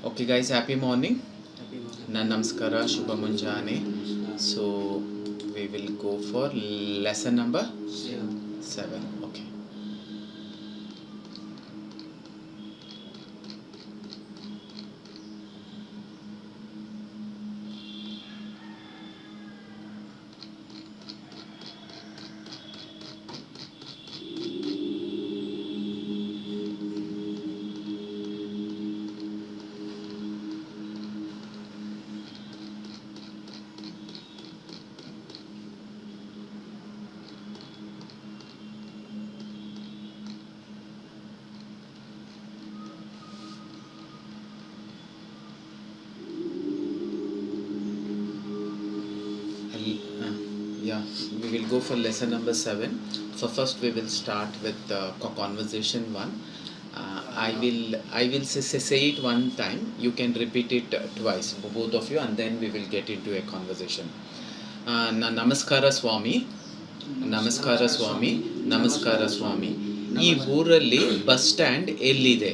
Okay guys, happy morning. Happy morning. Namaskara, Shubha Munjane. So we will go for lesson number 7. Okay. Yeah, we will go for lesson number 7. So first we will start with conversation 1. I will say it one time. You can repeat it twice, both of you, and then we will get into a conversation. Namaskara Swami. ನಮಸ್ಕಾರ ಸ್ವಾಮಿ. ನಮಸ್ಕಾರ ಸ್ವಾಮಿ. ಈ ಊರಲ್ಲಿ bus stand ಎಲ್ಲಿದೆ?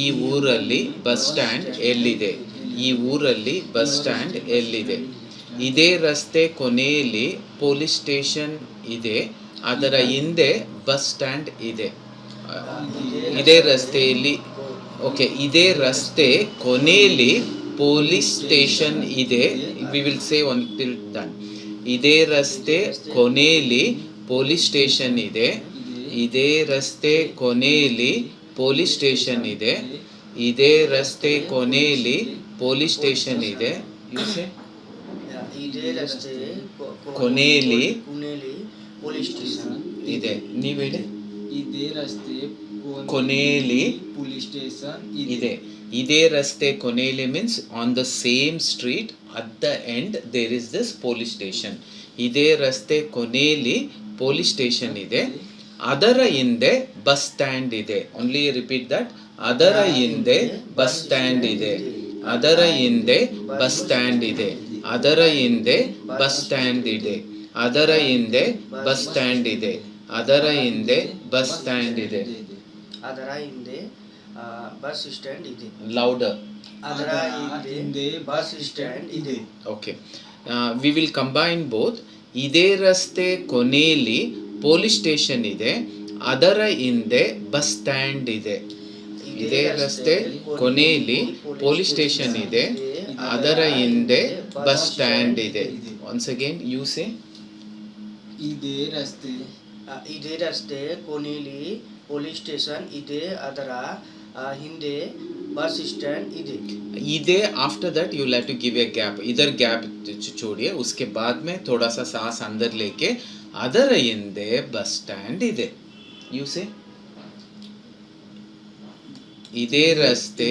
ಈ ಊರಲ್ಲಿ bus stand ಎಲ್ಲಿದೆ? ಈ ಊರಲ್ಲಿ ಬಸ್ ಸ್ಟ್ಯಾಂಡ್ ಎಲ್ಲಿದೆ? ಇದೇ ರಸ್ತೆ ಕೊನೆಯಲ್ಲಿ ಪೊಲೀಸ್ ಸ್ಟೇಷನ್ ಇದೆ, ಅದರ ಹಿಂದೆ ಬಸ್ ಸ್ಟ್ಯಾಂಡ್ ಇದೆ. ಇದೇ ರಸ್ತೆಯಲ್ಲಿ ಓಕೆ, ಇದೇ ರಸ್ತೆ ಕೊನೆಯಲ್ಲಿ ಪೊಲೀಸ್ ಸ್ಟೇಷನ್ ಇದೆ. We will say one till done. ಇದೇ ರಸ್ತೆ ಕೊನೆಯಲ್ಲಿ ಪೊಲೀಸ್ ಸ್ಟೇಷನ್ ಇದೆ. ಇದೇ ರಸ್ತೆ ಕೊನೆಯಲ್ಲಿ ಪೊಲೀಸ್ ಸ್ಟೇಷನ್ ಇದೆ. ಇದೇ ರಸ್ತೆ ಕೊನೆಯಲ್ಲಿ ಪೊಲೀಸ್ ಸ್ಟೇಷನ್ ಇದೆ. ಇದೇ ರಸ್ತೆ ಕೊನೆಯಲ್ಲಿ ಪೊಲೀಸ್ ಸ್ಟೇಷನ್ ಇದೆ. ನೀವು ಹೇಳಿ. ಇದೇ ರಸ್ತೆ ಕೊನೆಯಲ್ಲಿ ಪೊಲೀಸ್ ಸ್ಟೇಷನ್ ಇದೆ. ಇದೇ ರಸ್ತೆ ಕೊನೆಯಲ್ಲಿ means on the same street at the end there is this police station. ಇದೇ ರಸ್ತೆ ಕೊನೆಯಲ್ಲಿ ಪೊಲೀಸ್ ಸ್ಟೇಷನ್ ಇದೆ, ಅದರ ಹಿಂದೆ ಬಸ್ ಸ್ಟ್ಯಾಂಡ್ ಇದೆ. Only repeat that. ಅದರ ಹಿಂದೆ ಬಸ್ ಸ್ಟ್ಯಾಂಡ್ ಇದೆ. ಅದರ ಹಿಂದೆ ಬಸ್ ಸ್ಟ್ಯಾಂಡ್ ಇದೆ. ಅದರ ಹಿಂದೆ ಬಸ್ ಸ್ಟ್ಯಾಂಡ್ ಇದೆ. ಅದರ ಹಿಂದೆ ಬಸ್ ಸ್ಟ್ಯಾಂಡ್ ಇದೆ. ಅದರ ಹಿಂದೆ ಬಸ್ ಸ್ಟ್ಯಾಂಡ್ ಇದೆ. ಅದರ ಹಿಂದೆ ಬಸ್ ಸ್ಟ್ಯಾಂಡ್ ಇದೆ. ಲೌಡರ್. ಅದರ ಹಿಂದೆ ಬಸ್ ಸ್ಟ್ಯಾಂಡ್ ಇದೆ. Okay, we will combine both. ಇದೇ ರಸ್ತೆ ಕೊನೆಯಲ್ಲಿ ಪೊಲೀಸ್ ಸ್ಟೇಷನ್ ಇದೆ, ಅದರ ಹಿಂದೆ ಬಸ್ ಸ್ಟ್ಯಾಂಡ್ ಇದೆ. ಇದೇ ರಸ್ತೆ ಕೊನೆಯಲ್ಲಿ ಪೊಲೀಸ್ ಸ್ಟೇಷನ್ ಇದೆ, ಅದರ ಹಿಂದೆ ಬಸ್ ಸ್ಟ್ಯಾಂಡ್ ಇದೆ. Once again you say. ಇದೇ ರಸ್ತೆ ಕೊನೆಯಲ್ಲಿ ಪೊಲೀಸ್ ಸ್ಟೇಷನ್ ಇದೆ, ಅದರ ಹಿಂದೆ बस स्टैंड इधे after that you have to give a gap. इधर गैप छोड़िए, उसके बाद में थोड़ा सा सांस अंदर लेके अदर हिंदे बस स्टैंड इधे. यू से इधे रस्ते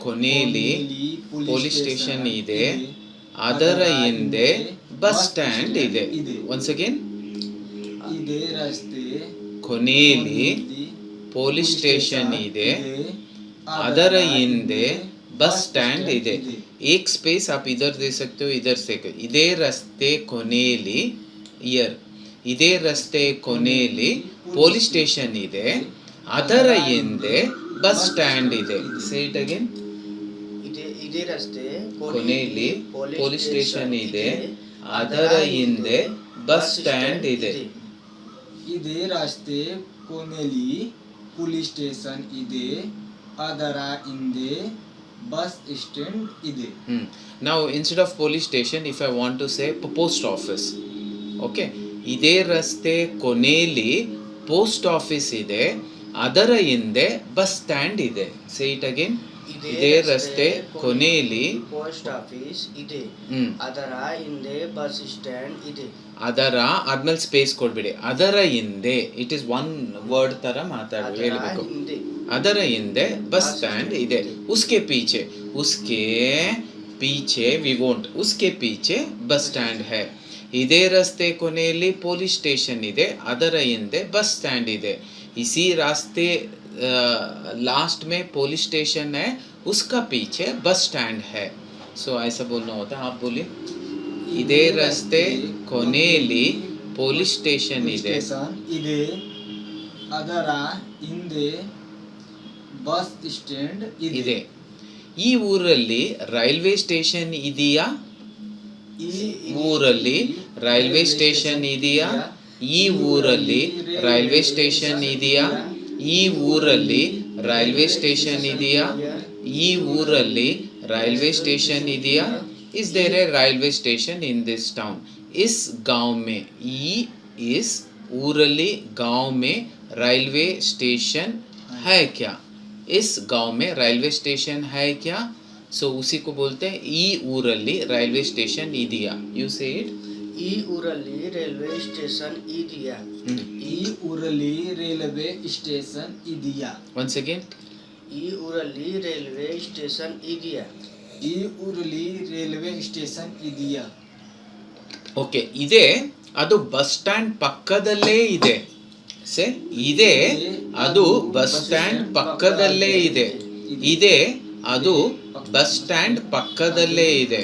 कोनेली पोलीस स्टेशन इधे, अदर हिंदे बस स्टैंड इधे. once again. इधे रस्ते कोनेली police station इधे, other हिंदे bus stand ಇದೆ. एक स्पेस आप इधर दे सकते हो, इधर से. इधे रस्ते कोनेली इयर, इधे रस्ते कोनेली पोलीस स्टेशन ಇದೆ, ಅದರ ಹಿಂದೆ ಬಸ್ ಸ್ಟ್ಯಾಂಡ್ ಇದೆ. Say it again. ಇದೇ ರಸ್ತೆ ಕೊನೆಯಲ್ಲಿ ಪೊಲೀಸ್ ಸ್ಟೇಷನ್ ಇದೆ, ಅದರ ಹಿಂದೆ ಬಸ್ ಸ್ಟ್ಯಾಂಡ್ ಇದೆ. ಇದೇ ರಸ್ತೆ ಕೊನೆಯಲ್ಲಿ ಪೊಲೀಸ್ ಸ್ಟೇಷನ್ ಇದೆ, ಅದರ ಹಿಂದೆ bus stand ಇದೆ. Now instead of police station, if I want to say post office, okay, ಇದೇ ರಸ್ತೆ ಕೊನೆಯಲ್ಲಿ ಪೋಸ್ಟ್ ಆಫೀಸ್ ಇದೆ, ಅದರ ಹಿಂದೆ ಬಸ್ ಸ್ಟ್ಯಾಂಡ್ ಇದೆ. Say it again. ಇದೇ ರಸ್ತೆ ಕೊನೆಯಲ್ಲಿ ಪೋಸ್ಟ್ ಆಫೀಸ್ ಇದೆ, ಅದರ ಹಿಂದೆ ಬಸ್ ಸ್ಟ್ಯಾಂಡ್ ಇದೆ. ಅದರ ಆದ್ಮೇಲೆ ಸ್ಪೇಸ್ ಕೊಡ್ಬೇಡಿ. ಅದರ ಹಿಂದೆ ಇಟ್ ಇಸ್ ಒನ್ ವರ್ಡ್ ತರ ಮಾತಾಡಿ ಹೇಳಬೇಕು. ಅದರ ಹಿಂದೆ ಬಸ್ ಸ್ಟ್ಯಾಂಡ್ ಇದೆ. उसके पीछे वी वोंट, उसके पीछे बस स्टैंड है. ಇದೇ ರಸ್ತೆ ಕೊನೆಯಲ್ಲಿ ಪೊಲೀಸ್ ಸ್ಟೇಷನ್ ಇದೆ, ಅದರ ಹಿಂದೆ ಬಸ್ ಸ್ಟ್ಯಾಂಡ್ ಇದೆ. इसी रास्ते लास्ट में पुलिस स्टेशन है, उसका पीछे बस स्टैंड है. सो ऐसा बोलना होता है. आप बोलिए. ಇದೇ ರಸ್ತೆ ಕೊನೆಯಲ್ಲಿ ಪೊಲೀಸ್ ಸ್ಟೇಷನ್ ಇದೆ, ಅದರ ಹಿಂದೆ ಬಸ್ ಸ್ಟ್ಯಾಂಡ್ ಇದೆ. ಈ ಊರಲ್ಲಿ ರೈಲ್ವೆ ಸ್ಟೇಷನ್ ಇದೆಯಾ? ಊರಲ್ಲಿ ರೈಲ್ವೆ ಸ್ಟೇಷನ್ ಇದೆಯಾ? ಈ ಊರಲ್ಲಿ ರೈಲ್ವೆ ಸ್ಟೇಷನ್ ಇದೆಯಾ? ಈ ಊರಲ್ಲಿ ರೈಲ್ವೆ ಸ್ಟೇಷನ್ ಇದೆಯಾ? ಈ ಊರಲ್ಲಿ ರೈಲ್ವೆ ಸ್ಟೇಷನ್ ಇದೆಯಾ? Is there a railway station in this town? इस गांव में, ई इस ಊರಲ್ಲಿ गांव में रैलवे स्टेशन है क्या? इस गांव में रेलवे स्टेशन है क्या? सो उसी को बोलते हैं ಈ ಊರಲ್ಲಿ ರೈಲ್ವೆ ಸ್ಟೇಷನ್ ಇದೆಯಾ? You say it. ಈ ಊರಲ್ಲಿ ರೈಲ್ವೆ ಸ್ಟೇಷನ್ ಇದೆಯಾ? ಈ ಊರಲ್ಲಿ ರೈಲ್ವೆ ಸ್ಟೇಷನ್ ಇದೆಯಾ? Once again. ಈ ಊರಲ್ಲಿ ರೈಲ್ವೆ ಸ್ಟೇಷನ್ ಇದೆಯಾ? ಈ ಊರಲ್ಲಿ ರೈಲ್ವೆ ಸ್ಟೇಷನ್ ಇದೆಯಾ? ಓಕೆ, ಇದೆ, ಅದು ಬಸ್ ಸ್ಟ್ಯಾಂಡ್ ಪಕ್ಕದಲ್ಲೇ ಇದೆ. ಸೇ ಇದೆ, ಅದು ಬಸ್ ಸ್ಟ್ಯಾಂಡ್ ಪಕ್ಕದಲ್ಲೇ ಇದೆ. ಇದೆ, ಅದು ಬಸ್ ಸ್ಟ್ಯಾಂಡ್ ಪಕ್ಕದಲ್ಲೇ ಇದೆ.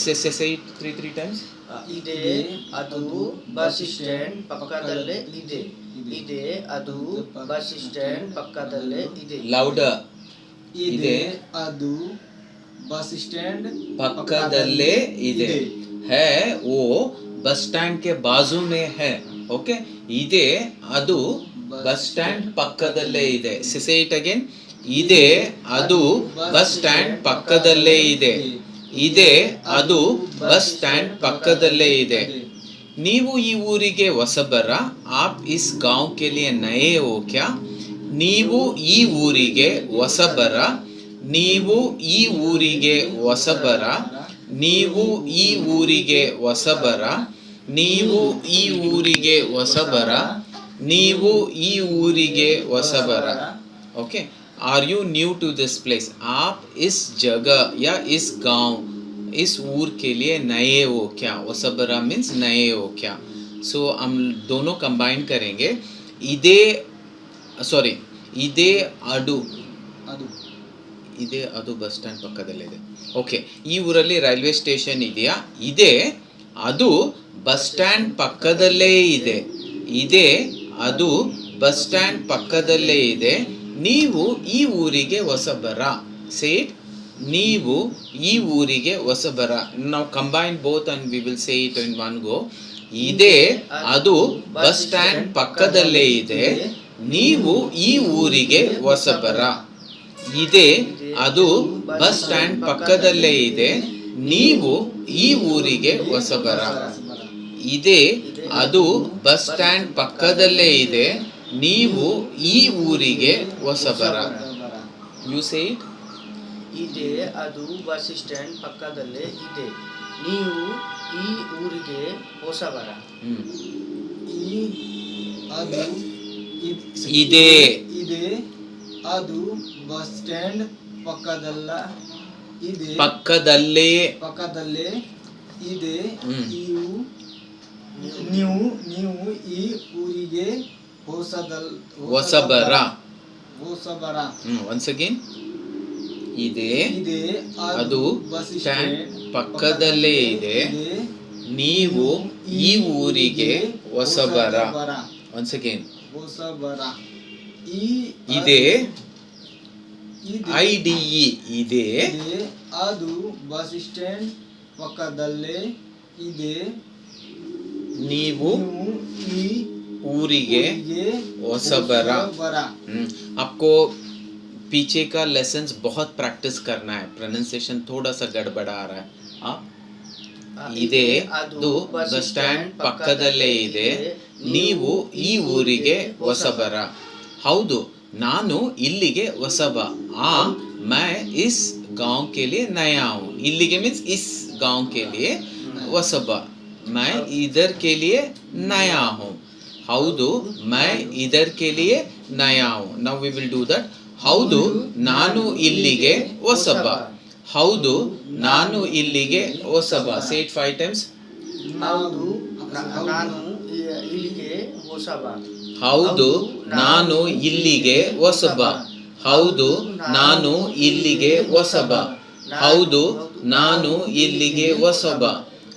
Say it 3 times. ಇದೆ, ಅದು ಬಸ್ ಸ್ಟ್ಯಾಂಡ್ ಪಕ್ಕದಲ್ಲೇ ಇದೆ. ಇದೆ, ಅದು ಬಸ್ ಸ್ಟ್ಯಾಂಡ್ ಪಕ್ಕದಲ್ಲೇ ಇದೆ. ಲೌಡರ್. ಇದೆ, ಅದು ಬಸ್ ಸ್ಟ್ಯಾಂಡ್ ಪಕ್ಕದಲ್ಲೇ ಇದೆ. है वो बस स्टैंड के बाजू में है. ओके, ಇದೆ, ಅದು ಬಸ್ ಸ್ಟ್ಯಾಂಡ್ ಪಕ್ಕದಲ್ಲೇ ಇದೆ. Say it again. ಇದೆ, ಅದು ಬಸ್ ಸ್ಟ್ಯಾಂಡ್ ಪಕ್ಕದಲ್ಲೇ ಇದೆ. ಇದೆ, ಅದು ಬಸ್ ಸ್ಟ್ಯಾಂಡ್ ಪಕ್ಕದಲ್ಲೇ ಇದೆ. ನೀವು ಈ ಊರಿಗೆ ಹೊಸಬರ? आप इस गांव के लिए नए हो क्या? ನೀವು ಈ ಊರಿಗೆ ಹೊಸಬರ? ನೀವು ಈ ಊರಿಗೆ ಹೊಸಬರ? ನೀವು ಈ ಊರಿಗೆ ಹೊಸಬರ? ನೀವು ಈ ಊರಿಗೆ ಹೊಸಬರ? ನೀವು ಈ ಊರಿಗೆ ಹೊಸಬರ? Okay, are you new to this place? आप इस जगह या इस गांव, इस ऊर के लिए नए हो क्या? ಹೊಸಬರ मीन्स नए हो क्या? सो हम दोनों कंबाइन करेंगे. इदे, सॉरी, इदे अडु, ಅದು ಇದೆ, ಅದು ಬಸ್ ಸ್ಟ್ಯಾಂಡ್ ಪಕ್ಕದಲ್ಲಿದೆ. ಓಕೆ, ಈ ಊರಲ್ಲಿ ರೈಲ್ವೆ ಸ್ಟೇಷನ್ ಇದೆಯಾ? ಇದೆ, ಅದು ಬಸ್ ಸ್ಟ್ಯಾಂಡ್ ಪಕ್ಕದಲ್ಲೇ ಇದೆ. ಇದೆ, ಅದು ಬಸ್ ಸ್ಟ್ಯಾಂಡ್ ಪಕ್ಕದಲ್ಲೇ ಇದೆ. ನೀವು ಈ ಊರಿಗೆ ಹೊಸಬರ? ಸೇಟ್, ನೀವು ಈ ಊರಿಗೆ ಹೊಸಬರ. ನಾವು combine both and we will say it in one go. ಇದೆ, ಅದು ಬಸ್ ಸ್ಟ್ಯಾಂಡ್ ಪಕ್ಕದಲ್ಲೇ ಇದೆ. ನೀವು ಈ ಊರಿಗೆ ಹೊಸಬರ. ಇದೆ, ಅದು ಬಸ್ ಸ್ಟ್ಯಾಂಡ್ ಪಕ್ಕದಲ್ಲೇ ಇದೆ. ನೀವು ಈ ಊರಿಗೆ ಹೊಸಬರ. ಇದೆ, ಅದು ಬಸ್ ಸ್ಟ್ಯಾಂಡ್ ಪಕ್ಕದಲ್ಲೇ ಇದೆ. ನೀವು ಈ ಊರಿಗೆ ಹೊಸಬರ. You say it. ಇದೆ, ಅದು ಬಸ್ ಸ್ಟ್ಯಾಂಡ್ ಪಕ್ಕದಲ್ಲೇ ಇದೆ. ನೀವು ಈ ಊರಿಗೆ ಹೊಸಬರ. ಈ ಅದು ಇದೆ, ಇದೆ, ಅದು ಬಸ್ ಸ್ಟ್ಯಾಂಡ್ ಪಕ್ಕದಲ್ಲ ಇದೆ. ಪಕ್ಕದಲ್ಲೇ ಪಕ್ಕದಲ್ಲೇ ಇದೆ. ಹ್ಮ್. ನೀವು ಈ ಊರಿಗೆ ಹೊಸಬರ. ಹೊಸಬರ. Once again. ಇದೆ, ಇದೆ, ಅದು ಬಸ್ ಸ್ಟ್ಯಾಂಡ್ ಪಕ್ಕದಲ್ಲೇ ಇದೆ. ನೀವು ಈ ಊರಿಗೆ ಹೊಸಬರ. Once again. ಹೊಸಬರ. ಈ ಇದೆ, ಇದೆ, IDE, ಇದೆ, ಇದೆ, ಅದು ಬಸ್ ಸ್ಟ್ಯಾಂಡ್ ಪಕ್ಕದಲ್ಲೇ ಇದೆ. ನೀವು ಈ ಊರಿಗೆ ಹೊಸಬರ. आपको पीछे का लेसन्स बहुत प्रैक्टिस करना है. प्रोनाउंसिएशन थोड़ा सा गड़बड़ा आ रहा है. आप ಇದೆ, ಅದು ಬಸ್ ಸ್ಟ್ಯಾಂಡ್ ಪಕ್ಕದಲ್ಲೇ ಇದೆ. ನೀವು ಈ ಊರಿಗೆ ಹೊಸಬರ. ಹೌದು, ನಾನು ಇಲ್ಲಿಗೆ ಹೊಸಬ. ಆ मैं इस गांव के लिए नया हूँ. इಲ್ಲಿಗೆ मीन्स इस गांव के लिए ಹೊಸಬ. मैं इधर के लिए नया हूँ. ಹೌದು, मैं इधर के लिए नया हूँ. Now we will do that. ಹೌದು, ನಾನು ಇಲ್ಲಿಗೆ ಹೊಸಬ. ಹೌದು, ನಾನು ಇಲ್ಲಿಗೆ ಹೊಸಬ. Say it 5 times. ಹೌದು, ನಾನು ಇಲ್ಲಿಗೆ ಹೊಸಬ. ಹೌದು, ನಾನು ಇಲ್ಲಿಗೆ ಹೊಸಬ. ಹೌದು, ನಾನು ಇಲ್ಲಿಗೆ ಹೊಸಬ. ಹೌದು, ನಾನು ಇಲ್ಲಿಗೆ ಹೊಸಬ.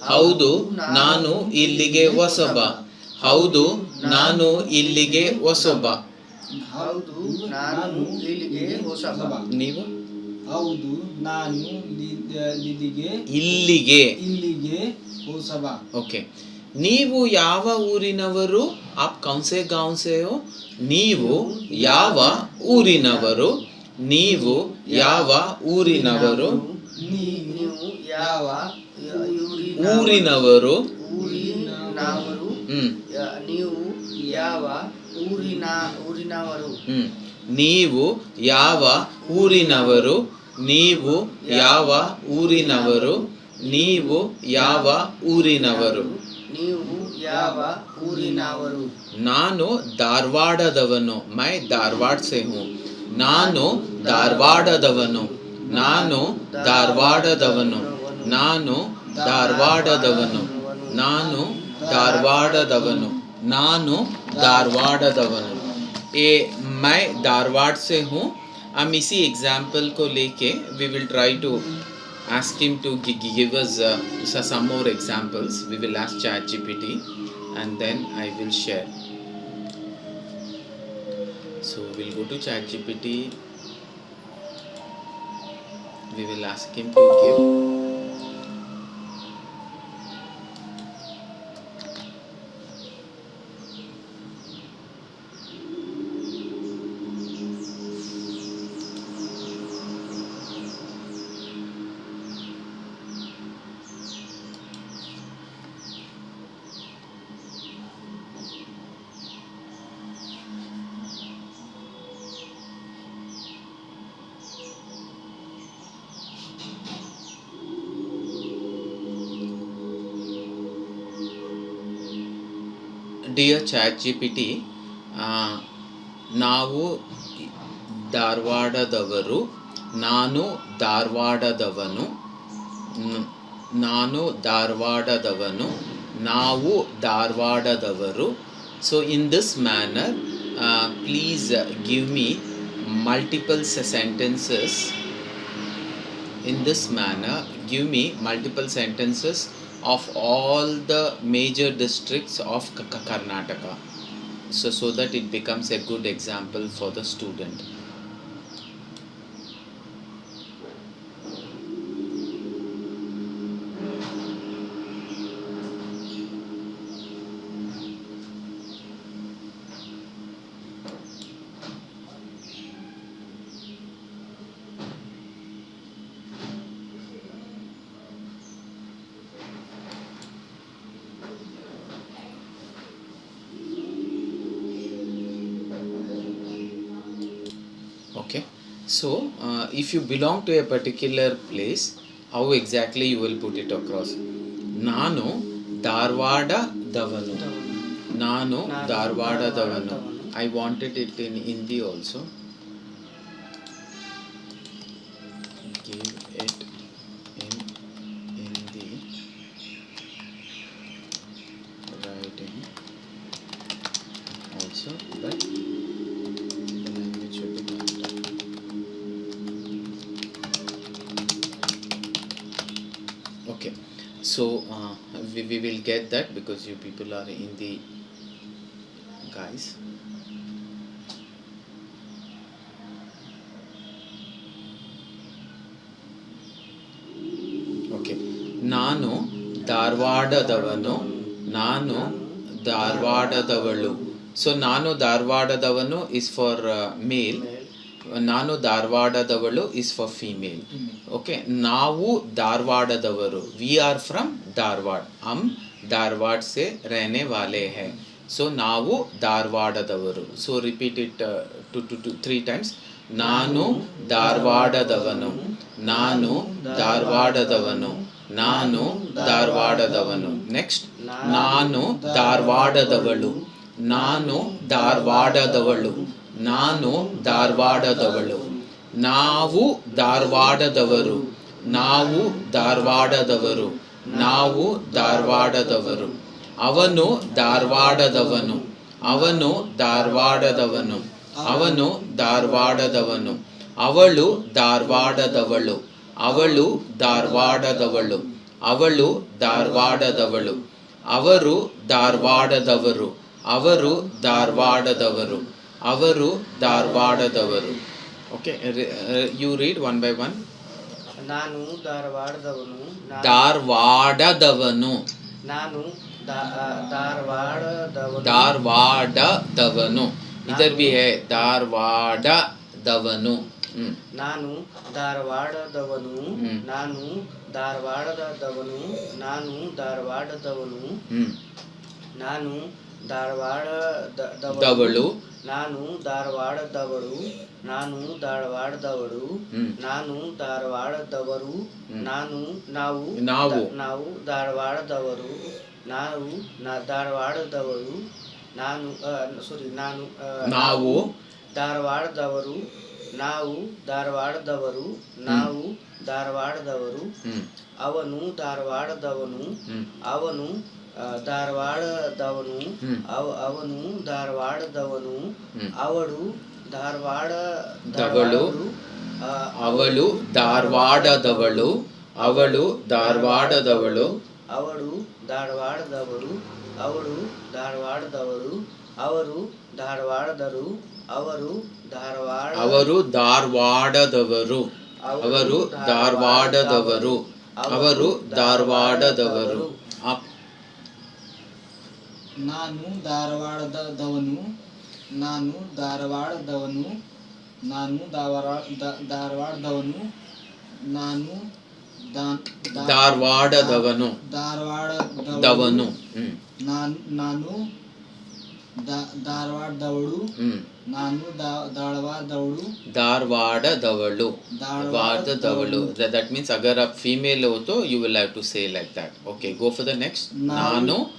ಹೌದು, ನಾನು ಇಲ್ಲಿಗೆ ಹೊಸಬ. ಹೌದು, ನಾನು ಇಲ್ಲಿಗೆ ಹೊಸಬ. ಹೌದು, ನಾನು ಇಲ್ಲಿಗೆ ಹೊಸಬ. ನೀವು ಹೌದು ನಾನು ಇಲ್ಲಿಗೆ ಇಲ್ಲಿಗೆ ಹೋಸಬಾ. ಓಕೆ. ನೀವು ಯಾವ ಊರಿನವರು? ಆಪ್ ಕೌನ್ಸೆ ಗಾಂವ್ ಸೆ ಹೋ? ನೀವು ಯಾವ ಊರಿನವರು? ನೀವು ಯಾವ ಊರಿನವರು? ನೀವು ಯಾವ ಊರಿನವರು? ಊರಿನವರು. ನೀವು ಯಾವ ಊರಿನವರು? ನೀವು ಯಾವ ಊರಿನವರು? ನೀವು ಯಾವ ಊರಿನವರು? ನೀವು ಯಾವ ಊರಿನವರು? ನೀವು ಯಾವ ಊರಿನವರು? ನಾನು ಧಾರವಾಡದವನು. ಮೈ ಧಾರವಾಡ ಸೆ ಹೂಂ. ನಾನು ಧಾರವಾಡದವನು. ನಾನು ಧಾರವಾಡದವನು. ನಾನು ಧಾರವಾಡದವನು. ನಾನು ಧಾರವಾಡದವನು. ನಾನು ಧಾರವಾಡದವನು. ए मैं धारवाड़ से हूँ. हम इसी एग्जाम्पल को लेके we will try to ask him to give us some more examples. We will ask ChatGPT and then I will share. So we'll go to ChatGPT. We will ask him to give. Dear Chat G P T, ನಾವು ಧಾರವಾಡದವರು. ನಾನು ಧಾರವಾಡದವನು. ನಾನು ಧಾರವಾಡದವನು. ನಾವು ಧಾರವಾಡದವರು. So in this manner please give me multiple sentences. In this manner, give me multiple sentences of all the major districts of Karnataka, so that it becomes a good example for the student. Okay, so if you belong to a particular place, how exactly you will put it across? ನಾನು ಧಾರವಾಡದವನು. ನಾನು ಧಾರವಾಡದವನು. I wanted it in Hindi also. Give it in Hindi. Writing also, but the language should be Kannada. Okay, so we will get that because you people are Hindi guys. Okay, ನಾನು ಧಾರವಾಡದವನು. ನಾನು ಧಾರವಾಡದವಳು. So ನಾನು ಧಾರವಾಡದವನು is for male. ನಾನು ಧಾರವಾಡದವಳು is for female. Okay, ನಾವು ಧಾರವಾಡದವರು. We are from Dharwad. ಹಮ್ ಧಾರವಾಡ ಸೆ रहने वाले हैं. ಸೊ ನಾವು ಧಾರವಾಡದವರು. So repeat it 3 times. ನಾನು ಧಾರವಾಡದವನು. ನಾನು ಧಾರವಾಡದವನು. ನಾನು ಧಾರವಾಡದವನು. ನೆಕ್ಸ್ಟ್, ನಾನು ಧಾರವಾಡದವಳು. ನಾನು ಧಾರವಾಡದವಳು. ನಾನು ಧಾರವಾಡದವಳು. ನಾವು ಧಾರವಾಡದವರು. ನಾವು ಧಾರವಾಡದವರು. ನಾವು ಧಾರವಾಡದವರು. ಅವನು ಧಾರವಾಡದವನು. ಅವನು ಧಾರವಾಡದವನು. ಅವನು ಧಾರವಾಡದವನು. ಅವಳು ಧಾರವಾಡದವಳು. ಅವಳು ಧಾರವಾಡದವಳು. ಅವಳು ಧಾರವಾಡದವಳು. ಅವರು ಧಾರವಾಡದವರು. ಅವರು ಧಾರವಾಡದವರು. ಅವರು ಧಾರವಾಡದವರು. Okay, you read one by one. ನಾನು ಧಾರವಾಡದವನು. ಧಾರವಾಡದವನು. ನಾನು ಧಾರವಾಡದವನು. ಧಾರವಾಡದವನು. इधर भी है ಧಾರವಾಡದವನು. ನಾನು ಧಾರವಾಡದವನು. ಹ್ಮ್. ನಾನು ಧಾರವಾಡದವನು. ನಾನು ಧಾರವಾಡದವನು. ನಾನು ಧಾರವಾಡದವಳು. ನಾನು ಧಾರವಾಡದವಳು. ನಾನು ಧಾರವಾಡದವಳು. ನಾನು ಧಾರವಾಡದವರು. ನಾವು ನಾವು ಧಾರವಾಡದವರು. ನಾವು ಧಾರವಾಡದವರು. ನಾನು ನಾವು ಧಾರವಾಡದವರು. ನಾವು ಧಾರವಾಡದವರು. ನಾವು ಧಾರವಾಡದವರು. ಅವನು ಧಾರವಾಡದವನು. ಅವನು ಧಾರವಾಡದವನು. ಅವನು ಧಾರವಾಡದವನು. ಅವಳು ಧಾರವಾಡದವಳು. ಅವಳು ಧಾರವಾಡದವಳು. ಅವಳು ಧಾರವಾಡದವಳು. ಅವಳು ಧಾರವಾಡದವಳು. ಅವಳು ಧಾರವಾಡದವರು. ಅವರು ಧಾರವಾಡದರು. ಅವರು ಧಾರವಾಡದವರು. ಅವರು ಧಾರವಾಡದವರು. ಅವರು ಧಾರವಾಡದವರು. ನಾನು ಧಾರವಾಡದವನು. ನಾನು ಧಾರವಾಡದವನು. ನಾನು ಧಾರವಾಡದವನು. ನಾನು ಧಾರವಾಡದವನು. ಧಾರವಾಡದವನು. ನಾನು ಧಾರವಾಡದವಳು. ನಾನು ಧಾರವಾಡದವಳು. ಧಾರವಾಡದವಳು. ಧಾರವಾಡದವಳು. That means अगर आप फीमेल हो तो you will have to say like that. Okay, go for the next. ನಾನು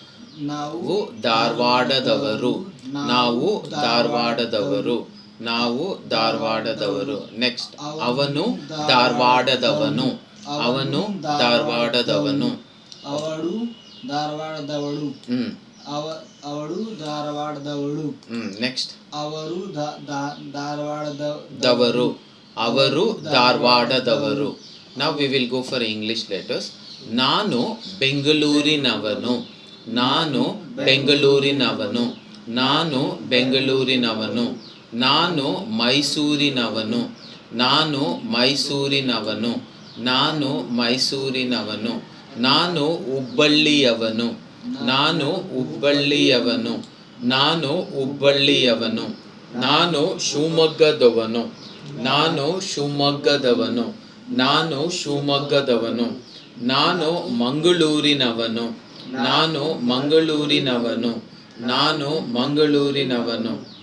ಧಾರವಾಡದವರು. ನಾವು ಧಾರವಾಡದವರು. ನಾವು ಧಾರವಾಡದವರು. ನೆಕ್ಸ್ಟ್ ಅವನು ಧಾರವಾಡದವನು. ಅವನು ಧಾರವಾಡದವನು. ಅವಳು ಧಾರವಾಡದವಳು. ಅವಳು ಧಾರವಾಡದವಳು. ನೆಕ್ಸ್ಟ್ ಅವರು ಧಾರವಾಡದವರು. ಅವರು ಧಾರವಾಡದವರು. Now we will go for English letters. ನಾನು ಬೆಂಗಳೂರಿನವನು. ನಾನು ಬೆಂಗಳೂರಿನವನು. ನಾನು ಬೆಂಗಳೂರಿನವನು. ನಾನು ಮೈಸೂರಿನವನು. ನಾನು ಮೈಸೂರಿನವನು. ನಾನು ಮೈಸೂರಿನವನು. ನಾನು ಹುಬ್ಬಳ್ಳಿಯವನು. ನಾನು ಹುಬ್ಬಳ್ಳಿಯವನು. ನಾನು ಹುಬ್ಬಳ್ಳಿಯವನು. ನಾನು ಶಿವಮೊಗ್ಗದವನು. ನಾನು ಶಿವಮೊಗ್ಗದವನು. ನಾನು ಶಿವಮೊಗ್ಗದವನು. ನಾನು ಮಂಗಳೂರಿನವನು. ನಾನು ಮಂಗಳೂರಿನವನು. ನಾನು ಮಂಗಳೂರಿನವನು.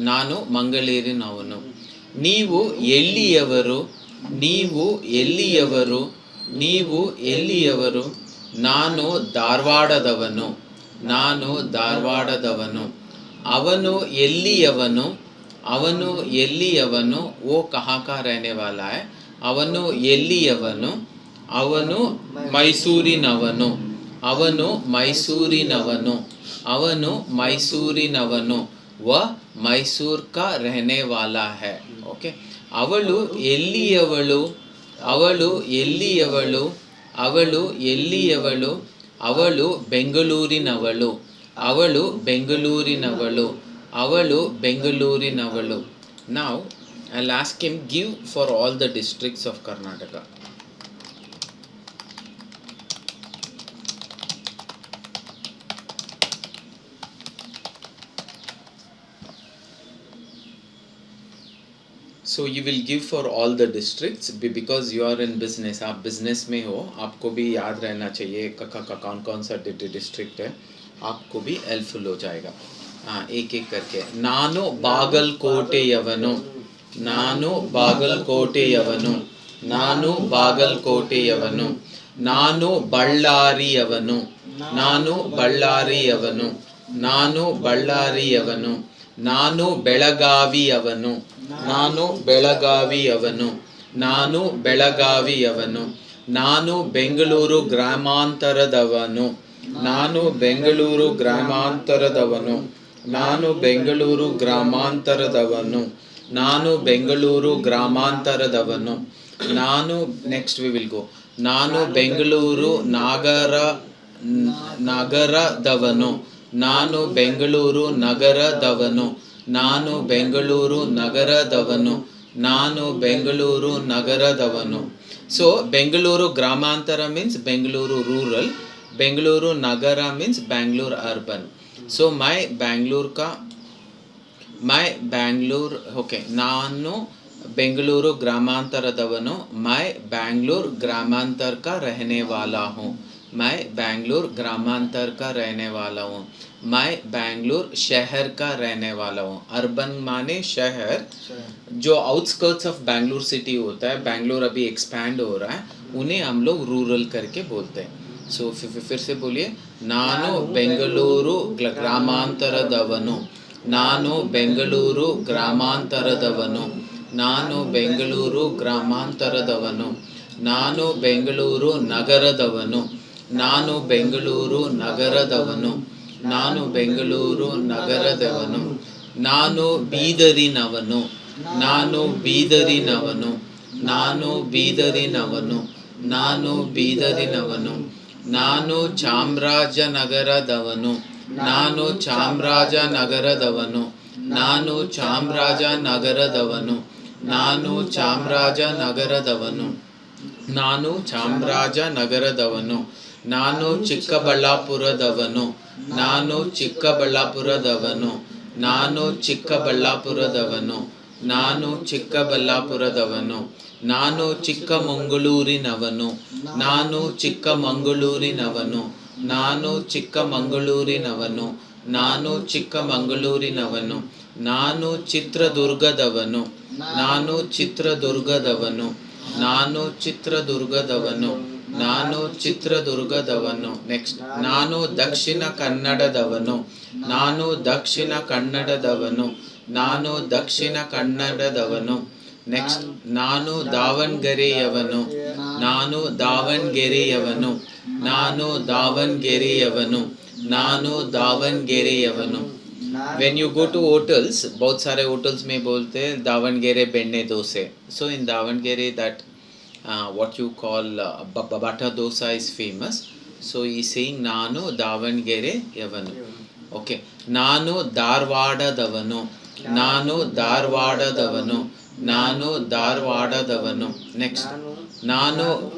ನಾನು ಮಂಗಳೂರಿನವನು. ನೀವು ಎಲ್ಲಿಯವರು? ನೀವು ಎಲ್ಲಿಯವರು? ನೀವು ಎಲ್ಲಿಯವರು? ನಾನು ಧಾರವಾಡದವನು. ನಾನು ಧಾರವಾಡದವನು. ಅವನು ಎಲ್ಲಿಯವನು? ಅವನು ಎಲ್ಲಿಯವನು? ಓ ಕहाँ का रहने वाला है? ಅವನು ಎಲ್ಲಿಯವನು? ಅವನು ಮೈಸೂರಿನವನು. ಅವನು ಮೈಸೂರಿನವನು. ಅವನು ಮೈಸೂರಿನವನು. ವ ಮೈಸೂರ್ का रहने वाला है. ಓಕೆ. ಅವಳು ಎಲ್ಲಿಯವಳು? ಅವಳು ಎಲ್ಲಿಯವಳು? ಅವಳು ಎಲ್ಲಿಯವಳು? ಅವಳು ಬೆಂಗಳೂರಿನವಳು. ಅವಳು ಬೆಂಗಳೂರಿನವಳು. ಅವಳು ಬೆಂಗಳೂರಿನವಳು. Now I'll ask him give for all the districts of Karnataka. So you will give for all the districts because you are in business. आप business में हो, आपको भी याद रहना चाहिए कौन कौन सा डिस्ट्रिक्ट है, आपको भी हेल्पफुल हो जाएगा. हाँ, एक एक करके. ನಾನು ಬಾಗಲಕೋಟೆಯವನು. ನಾನು ಬಾಗಲಕೋಟೆಯವನು. ನಾನು ಬಾಗಲಕೋಟೆಯವನು. ನಾನು ಬಳ್ಳಾರಿಯವನು. ನಾನು ಬಳ್ಳಾರಿಯವನು. ನಾನು ಬಳ್ಳಾರಿಯವನು. ನಾನು ಬೆಳಗಾವಿಯವನು. ನಾನು ಬೆಳಗಾವಿಯವನು. ನಾನು ಬೆಳಗಾವಿಯವನು. ನಾನು ಬೆಂಗಳೂರು ಗ್ರಾಮಾಂತರದವನು. ನಾನು ಬೆಂಗಳೂರು ಗ್ರಾಮಾಂತರದವನು. ನಾನು ಬೆಂಗಳೂರು ಗ್ರಾಮಾಂತರದವನು. ನಾನು ಬೆಂಗಳೂರು ಗ್ರಾಮಾಂತರದವನು. ನಾನು ನೆಕ್ಸ್ಟ್ ವಿ ವಿಲ್ ಗೋ. ನಾನು ಬೆಂಗಳೂರು ನಗರದವನು. ನಾನು ಬೆಂಗಳೂರು ನಗರದವನು. ನಾನು ಬೆಂಗಳೂರು ನಗರದವನು. ನಾನು ಬೆಂಗಳೂರು ನಗರದವನು. ಸೊ ಬೆಂಗಳೂರು ಗ್ರಾಮಾಂತರ means Bengaluru rural, Bengaluru Nagar means Bangalore urban. So my Bangalore okay, ನಾನು ಬೆಂಗಳೂರು ಗ್ರಾಮಾಂತರದವನು. ಮೈ ಬ್ಯಾಂಗ್ಳೂರ್ ग्रामांतर का रहने वाला हूँ. मैं बेंगलुरु ग्रामांतर का रहने वाला हूँ. मैं बेंगलुरु शहर का रहने वाला हूँ. अर्बन माने शहर, जो आउटस्कर्ट्स ऑफ बेंगलुरु सिटी होता है, बेंगलुरु अभी एक्सपैंड हो रहा है, उन्हें हम लोग रूरल करके बोलते हैं. सो फिर से बोलिए, नानु बेंगलुरु ग्रामांतरदवनु. ನಾನು ಬೆಂಗಳೂರು ಗ್ರಾಮಾಂತರದವನು. ನಾನು ಬೆಂಗಳೂರು ಗ್ರಾಮಾಂತರದವನು. ನಾನು ಬೆಂಗಳೂರು ನಗರದವನು. ನಾನು ಬೆಂಗಳೂರು ನಗರದವನು. ನಾನು ಬೆಂಗಳೂರು ನಗರದವನು. ನಾನು ಬೀದರಿನವನು. ನಾನು ಬೀದರಿನವನು. ನಾನು ಬೀದರಿನವನು. ನಾನು ಬೀದರಿನವನು. ನಾನು ಚಾಮರಾಜನಗರದವನು. ನಾನು ಚಾಮರಾಜನಗರದವನು. ನಾನು ಚಾಮರಾಜನಗರದವನು. ನಾನು ಚಾಮರಾಜನಗರದವನು. ನಾನು ಚಾಮರಾಜನಗರದವನು. ನಾನು ಚಿಕ್ಕಬಳ್ಳಾಪುರದವನು. ನಾನು ಚಿಕ್ಕಬಳ್ಳಾಪುರದವನು. ನಾನು ಚಿಕ್ಕಬಳ್ಳಾಪುರದವನು. ನಾನು ಚಿಕ್ಕಬಳ್ಳಾಪುರದವನು. ನಾನು ಚಿಕ್ಕಮಗಳೂರಿನವನು. ನಾನು ಚಿಕ್ಕಮಗಳೂರಿನವನು. ನಾನು ಚಿಕ್ಕಮಗಳೂರಿನವನು. ನಾನು ಚಿಕ್ಕಮಗಳೂರಿನವನು. ನಾನು ಚಿತ್ರದುರ್ಗದವನು. ನಾನು ಚಿತ್ರದುರ್ಗದವನು. ನಾನು ಚಿತ್ರದುರ್ಗದವನು. ನಾನು ಚಿತ್ರದುರ್ಗದವನು. ನೆಕ್ಸ್ಟ್, ನಾನು ದಕ್ಷಿಣ ಕನ್ನಡದವನು. ನಾನು ದಕ್ಷಿಣ ಕನ್ನಡದವನು. ನಾನು ದಕ್ಷಿಣ ಕನ್ನಡದವನು. ನೆಕ್ಸ್ಟ್, ನಾನು ದಾವಣಗೆರೆಯವನು. ನಾನು ದಾವಣಗೆರೆಯವನು. ನಾನು ದಾವಣಗೆರೆಯವನು. ನಾನು ದಾವಣಗೆರೆಯವನು. When you go to hotels, बहुत सारे hotels में बोलते हैं दावणगेरे बेन्ने डोसे. So in Davangere that what you call butter dosa is famous. So he is saying ನಾನು ದಾವಣಗೆರೆಯವನು. Okay. ನಾನು ಧಾರವಾಡದವನು. ನಾನು ಧಾರವಾಡದವನು. ನಾನು ಧಾರವಾಡದವನು. ನೆಕ್ಸ್ಟ್, ನಾನು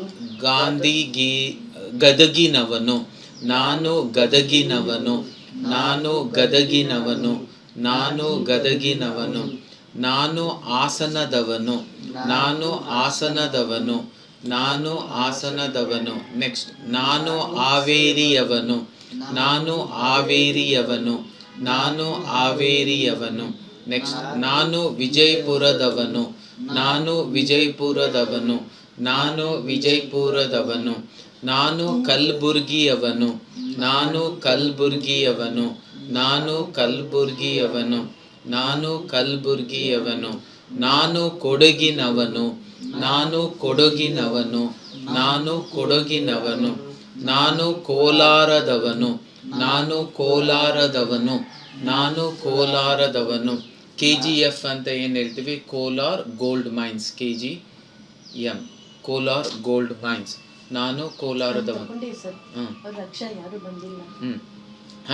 ಗದಗಿನವನು. ನಾನು ಗದಗಿನವನು. ನಾನು ಗದಗಿನವನು. ನಾನು ಗದಗಿನವನು. ನಾನು ಹಾಸನದವನು. ನಾನು ಹಾಸನದವನು. ನಾನು ಹಾಸನದವನು. ನೆಕ್ಸ್ಟ್, ನಾನು ಹಾವೇರಿಯವನು. ನಾನು ಹಾವೇರಿಯವನು. ನಾನು ಹಾವೇರಿಯವನು. ನೆಕ್ಸ್ಟ್, ನಾನು ವಿಜಯಪುರದವನು. ನಾನು ವಿಜಯಪುರದವನು. ನಾನು ವಿಜಯಪುರದವನು. ನಾನು ಕಲಬುರ್ಗಿಯವನು. ನಾನು ಕಲಬುರ್ಗಿಯವನು. ನಾನು ಕಲಬುರ್ಗಿಯವನು. ನಾನು ಕಲಬುರ್ಗಿಯವನು. ನಾನು ಕೊಡಗಿನವನು. ನಾನು ಕೊಡಗಿನವನು. ನಾನು ಕೊಡಗಿನವನು. ನಾನು ಕೋಲಾರದವನು. ನಾನು ಕೋಲಾರದವನು. ನಾನು ಕೋಲಾರದವನು. KGF ಅಂತ ಏನು ಹೇಳ್ತೀವಿ, Kolar gold mines. KGM Kolar gold mines. ನಾನು ಕೋಲಾರದವನು.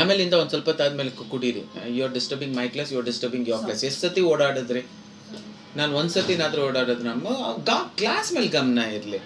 ಆಮೇಲಿಂದ ಒಂದು ಸ್ವಲ್ಪ ಹೊತ್ತಾದ್ಮೇಲೆ ಕುಡೀರಿ. You are disturbing my class, you are disturbing your class. ಎಷ್ಟು ಸತಿ ಓಡಾಡಿದ್ರಿ? ನಾನು ಒಂದು ಸತಿನಾದರೂ ಓಡಾಡಿದ್ರೆ ನಮ್ಮ ಕ್ಲಾಸ್ ಮೇಲೆ ಗಮನ ಇರಲಿ.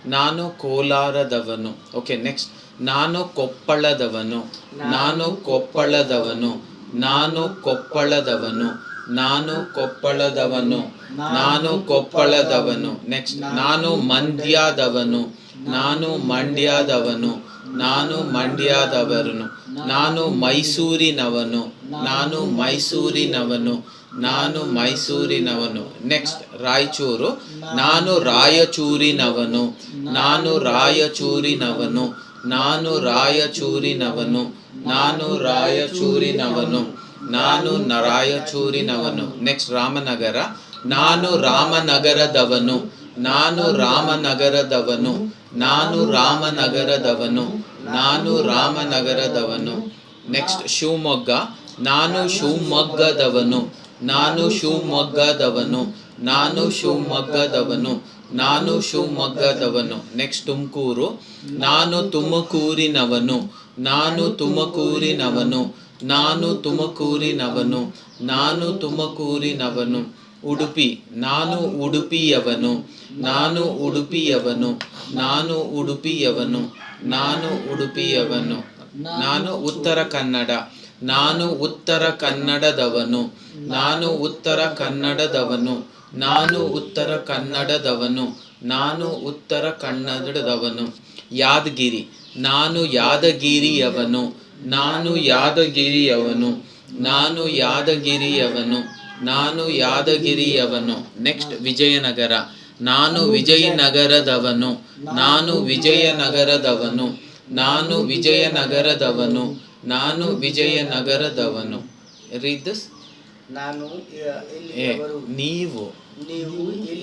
ನಾನು ಕೋಲಾರದವನು. ಓಕೆ, ನೆಕ್ಸ್ಟ್, ನಾನು ಕೊಪ್ಪಳದವನು. ನಾನು ಕೊಪ್ಪಳದವನು. ನಾನು ಕೊಪ್ಪಳದವನು. ನಾನು ಕೊಪ್ಪಳದವನು. ನಾನು ಕೊಪ್ಪಳದವನು. ನೆಕ್ಸ್ಟ್, ನಾನು ಮಂಡ್ಯದವನು. ನಾನು ಮಂಡ್ಯದವನು. ನಾನು ಮಂಡ್ಯದವನು. ನಾನು ಮೈಸೂರಿನವನು. ನಾನು ಮೈಸೂರಿನವನು. ನಾನು ಮೈಸೂರಿನವನು. ನೆಕ್ಸ್ಟ್, ರಾಯಚೂರು. ನಾನು ರಾಯಚೂರಿನವನು. ನಾನು ರಾಯಚೂರಿನವನು. ನಾನು ರಾಯಚೂರಿನವನು. ನಾನು ರಾಯಚೂರಿನವನು. ನಾನು ರಾಯಚೂರಿನವನು. ನೆಕ್ಸ್ಟ್, ರಾಮನಗರ. ನಾನು ರಾಮನಗರದವನು. ನಾನು ರಾಮನಗರದವನು. ನಾನು ರಾಮನಗರದವನು. ನಾನು ರಾಮನಗರದವನು. ನೆಕ್ಸ್ಟ್, ಶಿವಮೊಗ್ಗ. ನಾನು ಶಿವಮೊಗ್ಗದವನು. ನಾನು ಶಿವಮೊಗ್ಗದವನು. ನಾನು ಶಿವಮೊಗ್ಗದವನು. ನಾನು ಶಿವಮೊಗ್ಗದವನು. ನೆಕ್ಸ್ಟ್, ತುಮಕೂರು. ನಾನು ತುಮಕೂರಿನವನು. ನಾನು ತುಮಕೂರಿನವನು. ನಾನು ತುಮಕೂರಿನವನು. ನಾನು ತುಮಕೂರಿನವನು. ಉಡುಪಿ ನಾನು ಉಡುಪಿಯವನು ನಾನು ಉಡುಪಿಯವನು ನಾನು ಉಡುಪಿಯವನು ನಾನು ಉಡುಪಿಯವನು ನಾನು ಉತ್ತರ ಕನ್ನಡ ನಾನು ಉತ್ತರ ಕನ್ನಡದವನು ನಾನು ಉತ್ತರ ಕನ್ನಡದವನು ನಾನು ಉತ್ತರ ಕನ್ನಡದವನು ನಾನು ಉತ್ತರ ಕನ್ನಡದವನು ಯಾದಗಿರಿ ನಾನು ಯಾದಗಿರಿಯವನು ನಾನು ಯಾದಗಿರಿಯವನು ನಾನು ಯಾದಗಿರಿಯವನು ನಾನು ಯಾದಗಿರಿಯವನು ನೆಕ್ಸ್ಟ್ ವಿಜಯನಗರ ನಾನು ವಿಜಯನಗರದವನು ನಾನು ವಿಜಯನಗರದವನು ನಾನು ವಿಜಯನಗರದವನು ನಾನು ವಿಜಯನಗರದವನು ರೀಡ್ ದಿಸ್ ನಾನು ಎಲ್ಲಿಯವರು ನೀವು ನೀವು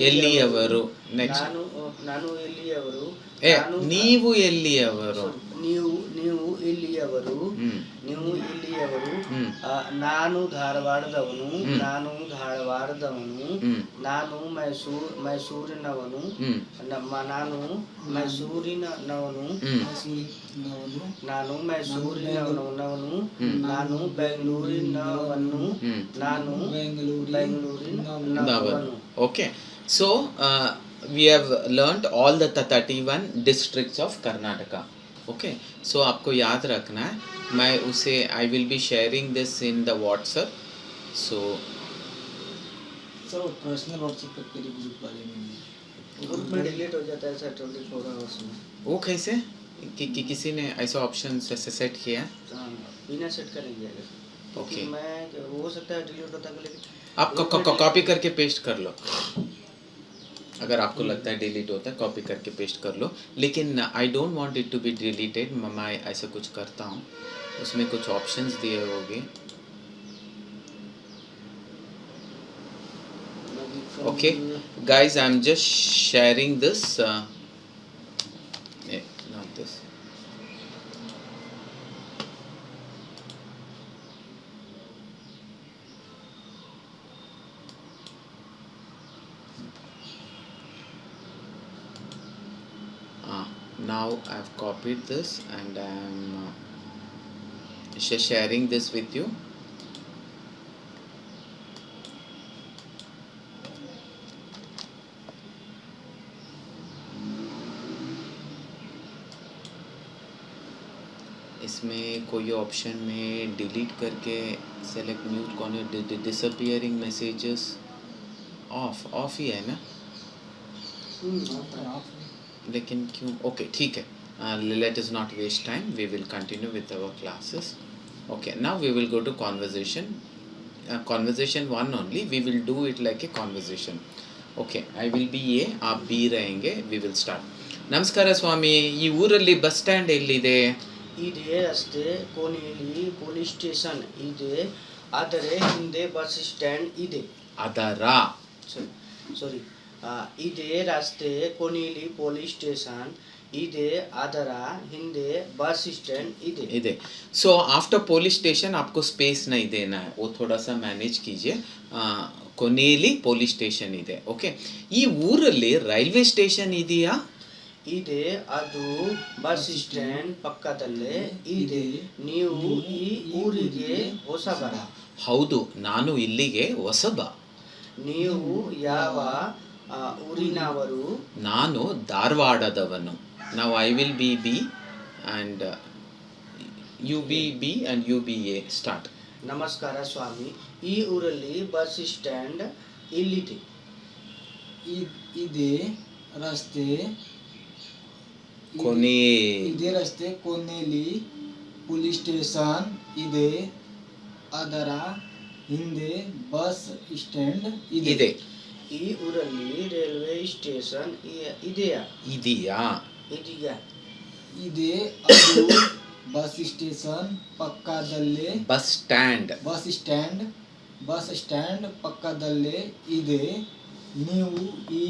ಎಲ್ಲಿಯವರು ನೆಕ್ಸ್ಟ್ ನಾನು ಎಲ್ಲಿಯವರು ನೀವು ಎಲ್ಲಿಯವರು ನೀವು ನೀವು ಇಲ್ಲಿಯವರು ನೀವು ಇಲ್ಲಿಯವರು ನಾನು ಧಾರವಾಡದವನು ನಾನು ಧಾರವಾಡದವನು ನಾನು ಮೈಸೂರಿನವನು ನಾನು ಮೈಸೂರಿನವನು ನಾನು ಮೈಸೂರಿನವನು ನಾನು ಬೆಂಗಳೂರಿನವನು ನಾನು ಬೆಂಗಳೂರಿನವನು. Okay, so we have learnt all the 31 districts of Karnataka. Okay, so आपको याद रखना है. मैं उसे I will be sharing this in the WhatsApp. So sir personal WhatsApp पे करिए ग्रुप वाले में ग्रुप में डिलीट हो जाता है सर 24 आवर्स में. वो कैसे कि किसी ने ऐसा ऑप्शन से सेट किया? बिना सेट करेंगे अगर Okay. मैं हो सकता है डिलीट होता है लेकिन आप कॉपी करके पेस्ट कर लो. अगर आपको लगता है डिलीट होता है कॉपी करके पेस्ट कर लो. लेकिन I don't want it to be deleted. मैं ऐसा कुछ करता हूँ उसमें कुछ ऑप्शंस दिए होंगे. Okay guys, I'm just sharing this not this. Now I've copied this and I'm sharing this with you. इसमें कोई ऑप्शन में डिलीट करके select mute corner disappearing messages off ही है ना. लेकिन क्यों? ओके ठीक है. Let us not waste time. We will continue with our classes. Okay, now we will go to conversation. Conversation 1 only. We will do it like a conversation. Okay, I will be A, आप B रहेंगे. We will start. ನಮಸ್ಕಾರ ಸ್ವಾಮಿ, ಈ ಊರಲ್ಲಿ bus stand ಎಲ್ಲಿದೆ? ಇದೆ ರಸ್ತೆ ಕೊನೆಯಲ್ಲಿ police station ಇದೆ, ಆದರೆ ಹಿಂದೆ ಬಸ್ ಸ್ಟ್ಯಾಂಡ್ ಇದೆ. ಅದರ ಸಾರಿ ಇದೆ ರಸ್ತೆ ಕೊನೆಯಲ್ಲಿ ಪೊಲೀಸ್ ಸ್ಟೇಷನ್ ಇದೆ, ಅದರ ಹಿಂದೆ बस स्टैंड ಇದೆ. सो आफ्टर पुलिस स्टेशन आपको स्पेस नहीं देना है, वो थोड़ा सा मैनेज कीजिए. ಕೊನೆಯಲ್ಲಿ ಪೊಲೀಸ್ ಸ್ಟೇಷನ್ ಇದೆ. ಓಕೆ, ಈ ಊರಲ್ಲಿ ರೈಲ್ವೆ ಸ್ಟೇಷನ್ ಇದೆಯಾ? ಇದೆ, ಅದು ಬಸ್ ಸ್ಟ್ಯಾಂಡ್ ಪಕ್ಕದಲ್ಲೇ ಇದೆ. ನೀವು ಈ ಊರಿಗೆ ಹೊಸಬರ? ಹೌದು, ನಾನು ಇಲ್ಲಿಗೆ ಹೊಸಬ. ನೀವು ಯಾವ ಊರಿನವರು? ನಾನು ಧಾರವಾಡದವನು. Now I will be B and you be B and you be A. Start. ನಮಸ್ಕಾರ ಸ್ವಾಮಿ, ಈ ಊರಲ್ಲಿ ಬಸ್ ಸ್ಟ್ಯಾಂಡ್ ಎಲ್ಲಿದೆ? ಇದೆ ರಸ್ತೆ ಕೊನೆ ಇದೆ ರಸ್ತೆ ಕೊನೆಯಲ್ಲಿ ಪೊಲೀಸ್ ಸ್ಟೇಷನ್ ಇದೆ, ಅದರ ಹಿಂದೆ ಬಸ್ ಸ್ಟ್ಯಾಂಡ್ ಇದೆ. ಈ ಊರಲ್ಲಿ ರೈಲ್ವೆ ಸ್ಟೇಷನ್ ಇದೆಯಾ? ಇದೆಯಾ? ಇದೆಯಾ? ಇದೆ, ಅದು ಬಸ್ ಸ್ಟೇಷನ್ ಪಕ್ಕದಲ್ಲೇ ಬಸ್ ಸ್ಟ್ಯಾಂಡ್ ಪಕ್ಕದಲ್ಲೇ ಇದೆ. ನೀವು ಈ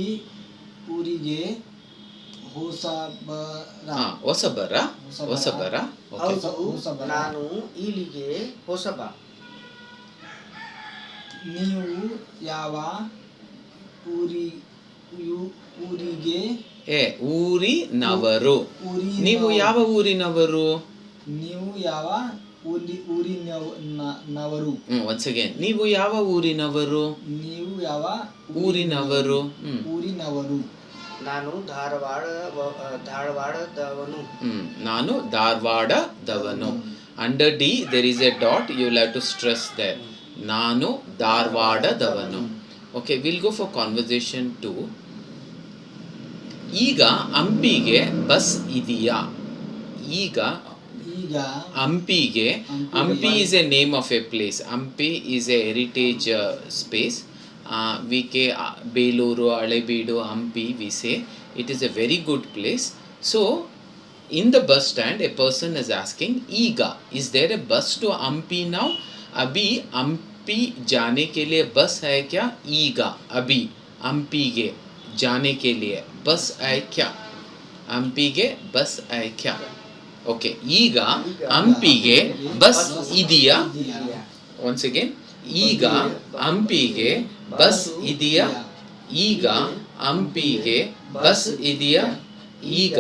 ಊರಿಗೆ ಹೊಸಬರ? ಹೌದು, ನಾನು ಇಲ್ಲಿಗೆ ಹೊಸಬ. ನೀವು ಯಾವ ಊರಿಗೆ? ಊರಿನವರು. ನೀವು ಯಾವ ಊರಿನವರು? ನೀವು ಯಾವ ಊರಿನವರು. ಒನ್ಸ್ ಅಗೇನ್, ನೀವು ಯಾವ ಊರಿನವರು? ನೀವು ಯಾವ ಊರಿನವರು. ಊರಿನವರು. ನಾನು ಧಾರವಾಡದವನು. ನಾನು ಧಾರವಾಡದವನು. Under the there is a dot, you will have to stress there. ನಾನು ಧಾರವಾಡದವನು. Okay, will go for conversation 2. ಈಗ ಹಂಪಿಗೆ ಬಸ್ ಇದೆಯಾ? ಈಗ ಹಂಪಿಗೆ, Hampi is a name of a place. Hampi is a heritage space. We say Beluru, Halebeedu, Hampi, we say it is a very good place. So in the bus stand a person is asking, Iga, is there a bus to Hampi now? Abhi Hampi जाने के लिए बस है क्या? Iga, अभी हम्पी के जाने के लिए बस है क्या? हम्पी के बस है क्या? ओके, ಈಗ ಹಂಪಿಗೆ ಬಸ್ ಇದೆಯಾ? once again, ಈಗ ಹಂಪಿಗೆ ಬಸ್ ಇದೆಯಾ? ಈಗ ಹಂಪಿಗೆ ಬಸ್ ಇದೆಯಾ? ಈಗ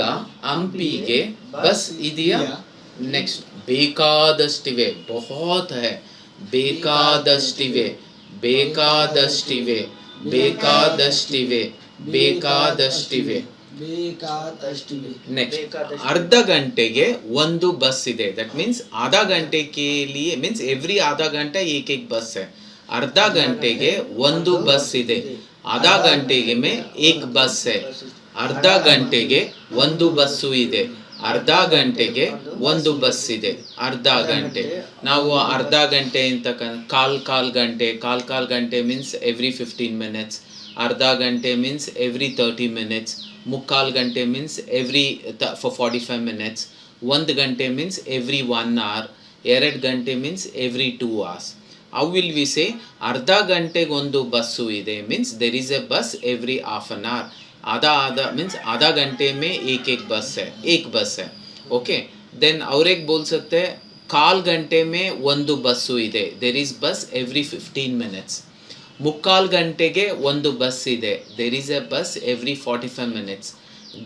ಹಂಪಿಗೆ ಬಸ್ ಇದೆಯಾ? ನೆಕ್ಸ್ಟ್, ಬೇಕಾದಷ್ಟಿವೆ, ಬಹುತ್ ಹೈ, ಬೇಕಾದಷ್ಟಿವೆ, ಬೇಕಾದಷ್ಟಿವೆ, ಬೇಕಾದಷ್ಟಿವೆ, ಬೇಕಾದಷ್ಟಿವೆ. ನೆಕ್ಸ್ಟ್, ಅರ್ಧ ಗಂಟೆಗೆ ಒಂದು ಬಸ್ ಇದೆ. ದಟ್ ಮೀನ್ಸ್ आधा घंटे के लिए मीन्स एवरी आधा घंटा एक एक बस है. ಅರ್ಧ ಗಂಟೆಗೆ ಒಂದು ಬಸ್ ಇದೆ. आधा घंटे में एक बस है. ಅರ್ಧ ಗಂಟೆಗೆ ಒಂದು ಬಸ್ಸು ಇದೆ. ಅರ್ಧ ಗಂಟೆಗೆ ಒಂದು ಬಸ್ ಇದೆ. ಅರ್ಧ ಗಂಟೆ, ನಾವು ಅರ್ಧ ಗಂಟೆ ಅಂತ ಕಾಲ್ ಗಂಟೆ ಮೀನ್ಸ್ ಎವ್ರಿ 15 minutes. ಅರ್ಧ ಗಂಟೆ ಮೀನ್ಸ್ ಎವ್ರಿ 30 minutes. ಮುಕ್ಕಾಲ್ ಗಂಟೆ ಮೀನ್ಸ್ ಎವ್ರಿ ಫಾರ್ 45 minutes. ಒಂದು ಗಂಟೆ ಮೀನ್ಸ್ ಎವ್ರಿ 1 hour. ಎರಡು ಗಂಟೆ means every 2 hours. How will we say ಅರ್ಧ ಗಂಟೆಗೆ ಒಂದು ಬಸ್ಸು ಇದೆ means there is a bus every half an hour. आधा मीन्स आधा घंटे में एक बस है, एक बस है. ओके, देन और एक बोल सकते हैं काल घंटे में ಒಂದು ಬಸ್ಸು ಇದೆ. there is bus every 15 minutes. ಮುಕ್ಕಾಲ್ ಗಂಟೆಗೆ ಒಂದು ಬಸ್ ಇದೆ. there is a bus every 45 minutes.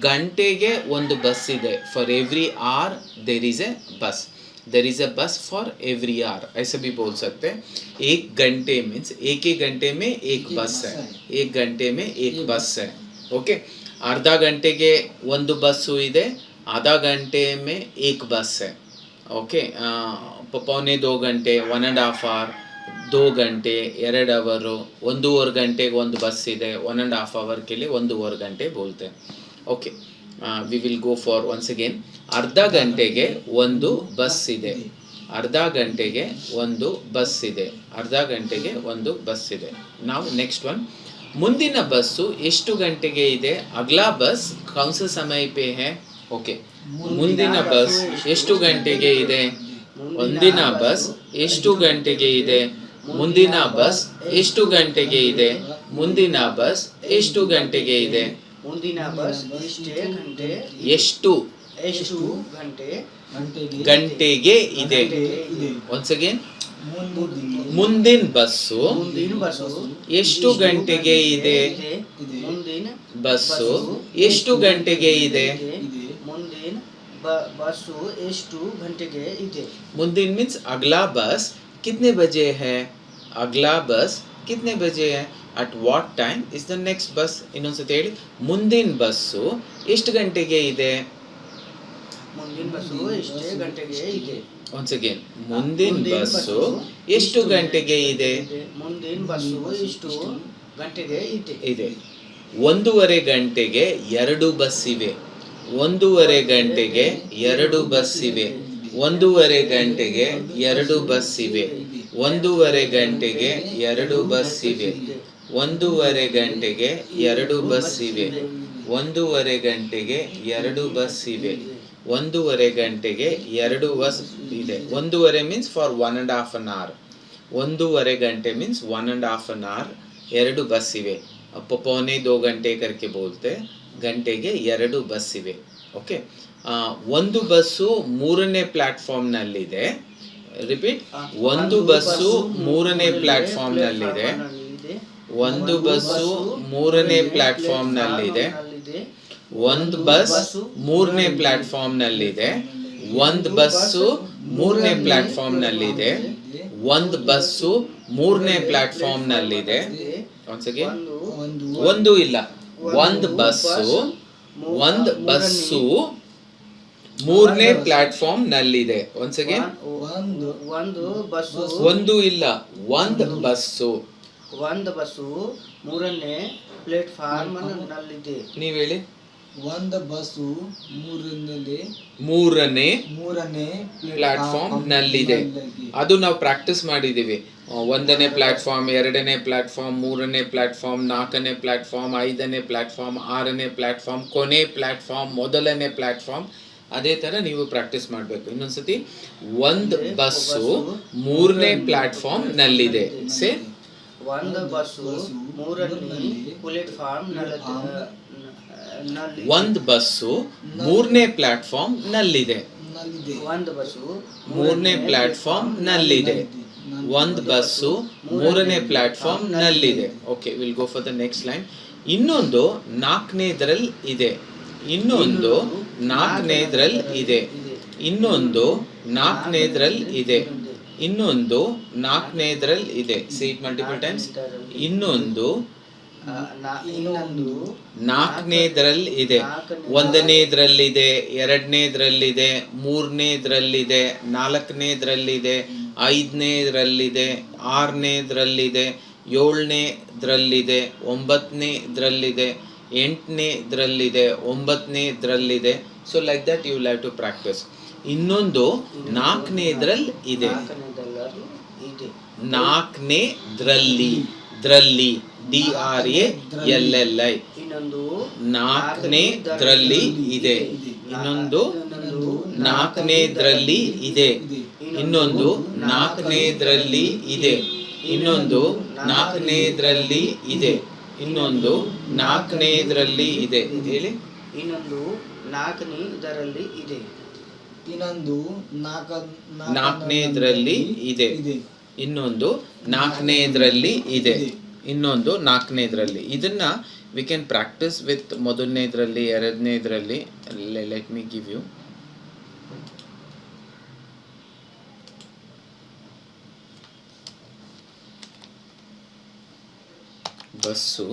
ಗಂಟೆಗೆ ಒಂದು ಬಸ್ ಇದೆ. for every hour there is a bus. there is a bus for every hour. ऐसे भी बोल सकते हैं. एक घंटे मीन्स एक ही घंटे में एक बस है. एक घंटे में एक बस है. ओके, अर्धा घंटे के ಒಂದು ಬಸ್ಸು ಇದೆ. आधा घंटे में एक बस है. ओके, पौने 2 घंटे, 1.5 hour, 2 घंटे, 2 ಅವರ್, 1.5 ಗಂಟೆಗೆ ಒಂದು ಬಸ್ ಇದೆ. 1.5 hour के लिए 1.5 घंटे बोलते हैं. Okay, V will go for ones again. ಅರ್ಧ ಗಂಟೆಗೆ ಒಂದು ಬಸ್ ಇದೆ. ಅರ್ಧ ಗಂಟೆಗೆ ಒಂದು ಬಸ್ ಇದೆ. ಅರ್ಧ ಗಂಟೆಗೆ ಒಂದು ಬಸ್ ಇದೆ. ನಾವು ನೆಕ್ಸ್ಟ್ ಒನ್, ಮುಂದಿನ ಬಸ್ಸು ಎಷ್ಟು ಗಂಟೆಗೆ ಇದೆ? ಅಗ್ಲಾ ಬಸ್ ಕೌನ್ ಸಾ ಸಮಯ ಪೇ ಹೈ? ಓಕೆ, ಮುಂದಿನ ಬಸ್ ಎಷ್ಟು ಗಂಟೆಗೆ ಇದೆ? ಮುಂದಿನ ಬಸ್ ಎಷ್ಟು ಗಂಟೆಗೆ ಇದೆ? ಮುಂದಿನ ಬಸ್ ಎಷ್ಟು ಗಂಟೆಗೆ ಇದೆ? ಮುಂದಿನ ಬಸ್ ಎಷ್ಟು ಗಂಟೆಗೆ ಇದೆ? ಮುಂದಿನ ಬಸ್ ಎಷ್ಟು ಗಂಟೆಗೆ ಇದೆ? ಒನ್ಸ್ ಅಗೇನ್, ಮುಂದಿನ ಬಸ್ಸು ಎಷ್ಟು ಗಂಟೆಗೆ ಇದೆ? ಬಸ್ಸು ಎಷ್ಟು ಗಂಟೆಗೆ ಇದೆ? ಮುಂದಿನ ಬಸ್ಸು ಎಷ್ಟು ಗಂಟೆಗೆ ಇದೆ? ಮುಂದಿನ ಮೀನ್ಸ್ ಅಗ್ಲಾ ಬಸ್ कितने बजे है? अगला बस कितने बजे है? at what time is the next bus? ಇನ್ನೊಂದ್ಸತಿ ಹೇಳಿ, ಮುಂದಿನ ಬಸ್ಸು ಎಷ್ಟು ಗಂಟೆಗೆ ಇದೆ? ಮುಂದಿನ ಬಸ್ಸು ಎಷ್ಟು ಗಂಟೆಗೆ ಇದೆ? once again, ಮುಂದಿನ ಬಸ್ಸು ಎಷ್ಟು ಗಂಟೆಗೆ ಇದೆ? ಮುಂದಿನ ಬಸ್ಸು ಎಷ್ಟು ಗಂಟೆಗೆ ಇದೆ? 1:30 ಗಂಟೆಗೆ 2 ಬಸ್ ಇವೆ. 1:30 ಗಂಟೆಗೆ 2 ಬಸ್ ಇವೆ. 1:30 ಗಂಟೆಗೆ 2 ಬಸ್ ಇವೆ. 1:30 ಗಂಟೆಗೆ 2 ಬಸ್ ಇವೆ. 1:30 ಗಂಟೆಗೆ 2 ಬಸ್ ಇವೆ. 1:30 ಗಂಟೆಗೆ 2 ಬಸ್ ಇವೆ. 1:30 ಗಂಟೆಗೆ 2 ಬಸ್ ಇದೆ. 1:30 ಮೀನ್ಸ್ ಫಾರ್ 1.5 hour. 1:30 ಗಂಟೆ ಮೀನ್ಸ್ 1.5 hour. 2 ಬಸ್ ಇವೆ. ಪೌನೆ 2 ಗಂಟೆ करके बोलते, ಗಂಟೆಗೆ 2 ಬಸ್ ಇವೆ. ಓಕೆ, ಒಂದು ಬಸ್ಸು 3ನೇ ಪ್ಲಾಟ್ಫಾರ್ಮ್ನಲ್ಲಿದೆ. ರಿಪೀಟ್, ಒಂದು ಬಸ್ಸು 3ನೇ ಪ್ಲಾಟ್ಫಾರ್ಮ್ನಲ್ಲಿದೆ. ಒಂದು ಬಸ್ಸು 3ನೇ ಪ್ಲಾಟ್ಫಾರ್ಮ್ನಲ್ಲಿದೆ. ಒಂದು ಬಸ್ 3ನೇ ಪ್ಲಾಟ್ಫಾರ್ಮ್ನಲ್ಲಿದೆ. ಒಂದು ಬಸ್ಸು ಮೂರನೇ ಪ್ಲಾಟ್ಫಾರ್ಮ್ ನಲ್ಲಿದೆ. ಒಂದು ಬಸ್ಸು ಮೂರನೇ ಪ್ಲಾಟ್ಫಾರ್ಮ್ ನಲ್ಲಿದೆ. ಒಂದ್ಸಗೆ ಒಂದು ಇಲ್ಲ, ಒಂದು ಬಸ್ಸು ಮೂರನೇ ಪ್ಲಾಟ್ಫಾರ್ಮ್ ನಲ್ಲಿದೆ. ಒಂದ್ಸಗೆ ಒಂದು ಬಸ್ಸು ಒಂದು ಇಲ್ಲ, ಒಂದು ಬಸ್ಸು ಮೂರನೇ ಪ್ಲಾಟ್ಫಾರ್ಮ್ ನಲ್ಲಿದೆ. ನೀವ್ ಹೇಳಿ. ಒಂದು ಬಸ್ಸು ಮೂರನೇ ಮೂರನೇ ಪ್ಲಾಟ್ಫಾರ್ಮ್ ನಲ್ಲಿದೆ. ಅದು ನಾವು ಪ್ರಾಕ್ಟೀಸ್ ಮಾಡಿದೀವಿ. ಒಂದನೇ ಪ್ಲಾಟ್ಫಾರ್ಮ್, ಎರಡನೇ ಪ್ಲಾಟ್ಫಾರ್ಮ್, ಮೂರನೇ ಪ್ಲಾಟ್ಫಾರ್ಮ್, ನಾಲ್ಕನೇ ಪ್ಲಾಟ್ಫಾರ್ಮ್, ಐದನೇ ಪ್ಲಾಟ್ಫಾರ್ಮ್, ಆರನೇ ಪ್ಲಾಟ್ಫಾರ್ಮ್, ಕೊನೆ ಪ್ಲಾಟ್ಫಾರ್ಮ್, ಮೊದಲನೇ ಪ್ಲಾಟ್ಫಾರ್ಮ್. ಅದೇ ತರ ನೀವು ಪ್ರಾಕ್ಟೀಸ್ ಮಾಡಬೇಕು. ಇನ್ನೊಂದ್ಸತಿ, ಒಂದು ಬಸ್ಸು ಮೂರನೇ ಪ್ಲಾಟ್ಫಾರ್ಮ್ ನಲ್ಲಿದೆ. ಸೇ ಒಂದು ಬಸ್ಸು ಮೂರನೇ ಪ್ಲಾಟ್ಫಾರ್ಮ್ ಒಂದು ಬಸ್ಸು ಮೂರನೇ ಪ್ಲಾಟ್ಫಾರ್ಮ್ ನಲ್ಲಿದೆ. ಒಂದು ಬಸ್ಸು ಮೂರನೇ ಪ್ಲಾಟ್ಫಾರ್ಮ್ ನಲ್ಲಿದೆ. ಒಂದು ಬಸ್ಸು ಮೂರನೇ ಪ್ಲಾಟ್ಫಾರ್ಮ್ ನಲ್ಲಿದೆ. Okay, will go for the next line. ಇನ್ನೊಂದು ನಾಲ್ಕನೇದ್ರಲ್ಲಿ ಇದೆ. ಇನ್ನೊಂದು ನಾಲ್ಕನೇದ್ರಲ್ಲಿ ಇದೆ. ಇನ್ನೊಂದು ನಾಲ್ಕನೇದ್ರಲ್ಲಿ ಇದೆ. ಇನ್ನೊಂದು ನಾಲ್ಕನೇದ್ರಲ್ಲಿ ಇದೆ. Say it multiple times. ಇನ್ನೊಂದು ನಾಲ್ಕನೇದ್ರಲ್ಲಿ ಇದೆ. ಒಂದನೇದ್ರಲ್ಲಿದೆ, ಎರಡನೇದ್ರಲ್ಲಿದೆ, ಮೂರನೇದ್ರಲ್ಲಿದೆ, ನಾಲ್ಕನೇದ್ರಲ್ಲಿದೆ, ಐದನೇದ್ರಲ್ಲಿದೆ, ಆರನೇದ್ರಲ್ಲಿದೆ, ಏಳನೇದ್ರಲ್ಲಿದೆ, ಒಂಬತ್ತನೇದ್ರಲ್ಲಿದೆ, ಎಂಟನೇದ್ರಲ್ಲಿದೆ, ಒಂಬತ್ತನೇದ್ರಲ್ಲಿದೆ. So like that you will have to practice. ಇನ್ನೊಂದು ನಾಲ್ಕನೇದ್ರಲ್ಲಿ ಇದೆ. ನಾಲ್ಕನೇದ್ರಲ್ಲಿ, ದ್ರಲ್ಲಿ, DRALLI. ಇನ್ನೊಂದು ನಾಲ್ಕನೇದ್ರಲ್ಲಿ ಇದೆ. ಇನ್ನೊಂದು ನಾಲ್ಕನೇದ್ರಲ್ಲಿ ಇದೆ. ಇನ್ನೊಂದು ನಾಲ್ಕನೇದ್ರಲ್ಲಿ ಇದೆ. ಇನ್ನೊಂದು ನಾಲ್ಕನೇದ್ರಲ್ಲಿ ಇದೆ. ಇನ್ನೊಂದು ನಾಲ್ಕನೇದ್ರಲ್ಲಿ ಇದೆ. ಹೇಳಿ. ಇನ್ನೊಂದು ನಾಲ್ಕನೇದರಲ್ಲಿ ಇದೆ. ಇನ್ನೊಂದು ನಾಲ್ಕನೇದ್ರಲ್ಲಿ ಇದೆ. ಇನ್ನೊಂದು ನಾಲ್ಕನೇದ್ರಲ್ಲಿ ಇದೆ. ಇನ್ನೊಂದು ನಾಲ್ಕನೇದ್ರಲ್ಲಿ. ಇದನ್ನ ವಿ ಕ್ಯಾನ್ ಪ್ರಾಕ್ಟೀಸ್ ವಿತ್ ಮೊದಲನೇದ್ರಲ್ಲಿ, ಎರಡನೇದ್ರಲ್ಲಿ. Let me give you. Bus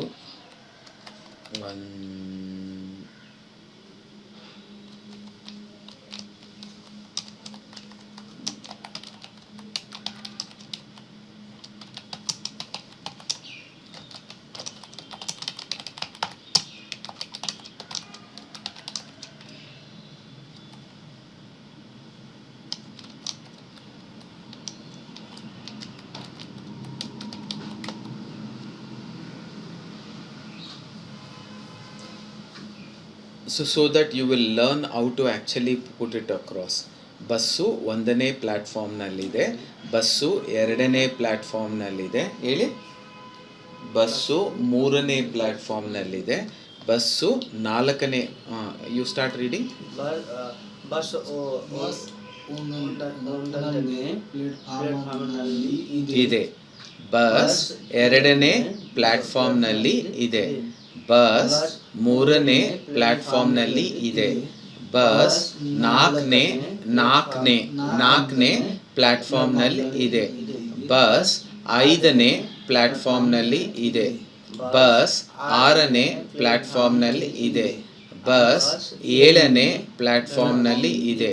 so that you will learn how to actually put it across. Bus ಒಂದನೇ ಪ್ಲಾಟ್ಫಾರ್ಮ್ನಲ್ಲಿದೆ. ಬಸ್ಸು ಎರಡನೇ ಪ್ಲಾಟ್ಫಾರ್ಮ್ನಲ್ಲಿದೆ. ಹೇಳಿ. ಬಸ್ಸು ಮೂರನೇ ಪ್ಲಾಟ್ಫಾರ್ಮ್ನಲ್ಲಿದೆ. ಬಸ್ಸು ನಾಲ್ಕನೇ. You start reading. ಬಸ್ ಒಂದನೇ ಪ್ಲಾಟ್ಫಾರ್ಮ್ನಲ್ಲಿ ಇದೆ. ಬಸ್ ಎರಡನೇ ಪ್ಲಾಟ್ಫಾರ್ಮ್ನಲ್ಲಿ ಇದೆ. ಬಸ್ ಮೂರನೇ ಪ್ಲಾಟ್ಫಾರ್ಮ್ನಲ್ಲಿ ಇದೆ. ಬಸ್ ನಾಲ್ಕನೇ ಪ್ಲಾಟ್ಫಾರ್ಮ್ನಲ್ಲಿ ಇದೆ. ಬಸ್ ಐದನೇ ಪ್ಲಾಟ್ಫಾರ್ಮ್ನಲ್ಲಿ ಇದೆ. ಬಸ್ ಆರನೇ ಪ್ಲಾಟ್ಫಾರ್ಮ್ನಲ್ಲಿ ಇದೆ. ಬಸ್ ಏಳನೇ ಪ್ಲಾಟ್ಫಾರ್ಮ್ನಲ್ಲಿ ಇದೆ.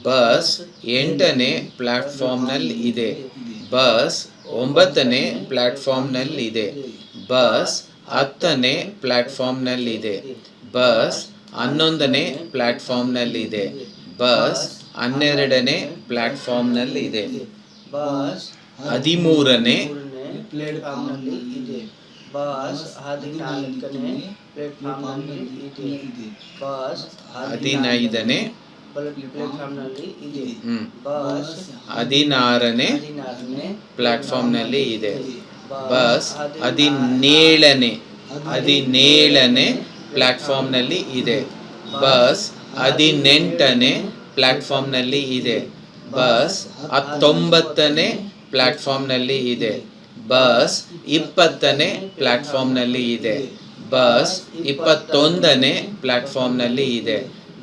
ಬಸ್ ಎಂಟನೇ ಪ್ಲಾಟ್ಫಾರ್ಮ್ನಲ್ಲಿ ಇದೆ. ಬಸ್ ಒಂಬತ್ತನೇ ಪ್ಲಾಟ್ಫಾರ್ಮ್ನಲ್ಲಿದೆ. ಬಸ್ ಹತ್ತನೇ ಪ್ಲಾಟ್ಫಾರ್ಮ್ನಲ್ಲಿದೆ. ಬಸ್ ಹನ್ನೊಂದನೇ ಪ್ಲಾಟ್ಫಾರ್ಮ್ನಲ್ಲಿದೆ. ಬಸ್ ಹನ್ನೆರಡನೇ ಪ್ಲಾಟ್ಫಾರ್ಮ್ನಲ್ಲಿದೆ. ಬಸ್ 13ನೇ ಪ್ಲಾಟ್ಫಾರ್ಮ್ನಲ್ಲಿ ಇದೆ. ಬಸ್ 14ನೇ ಪ್ಲಾಟ್ಫಾರ್ಮ್ನಲ್ಲಿ ಇದೆ. ಬಸ್ 15ನೇ ಪ್ಲಾಟ್ಫಾರ್ಮ್ನಲ್ಲಿ ಇದೆ. ಬಸ್ 16ನೇ ಪ್ಲಾಟ್ಫಾರ್ಮ್ನಲ್ಲಿ ಇದೆ. ಬಸ್ 17ನೇ ಪ್ಲಾಟ್ಫಾರ್ಮ್ನಲ್ಲಿ ಇದೆ. ಬಸ್ 18ನೇ ಪ್ಲಾಟ್ಫಾರ್ಮ್ನಲ್ಲಿ ಇದೆ. ಬಸ್ 19ನೇ ಪ್ಲಾಟ್ಫಾರ್ಮ್ನಲ್ಲಿ ಇದೆ. ಬಸ್ 20ನೇ ಪ್ಲಾಟ್ಫಾರ್ಮ್ನಲ್ಲಿ ಇದೆ. ಬಸ್ 21ನೇ ಪ್ಲಾಟ್ಫಾರ್ಮ್ನಲ್ಲಿ ಇದೆ.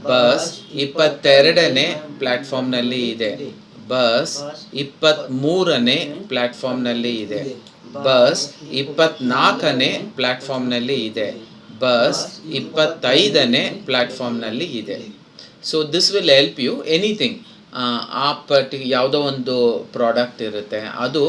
ಬಸ್ 22ನೇ ಪ್ಲಾಟ್ಫಾರ್ಮ್ನಲ್ಲಿ ಇದೆ. ಬಸ್ 23ನೇ ಪ್ಲ್ಯಾಟ್ಫಾರ್ಮ್ನಲ್ಲಿ ಇದೆ. ಬಸ್ 24ನೇ ಪ್ಲ್ಯಾಟ್ಫಾರ್ಮ್ನಲ್ಲಿ ಇದೆ. ಬಸ್ 25ನೇ ಪ್ಲ್ಯಾಟ್ಫಾರ್ಮ್ನಲ್ಲಿ ಇದೆ. So this will help you anything. ಆ ಯಾವುದೋ ಒಂದು ಪ್ರಾಡಕ್ಟ್ ಇರುತ್ತೆ, ಅದು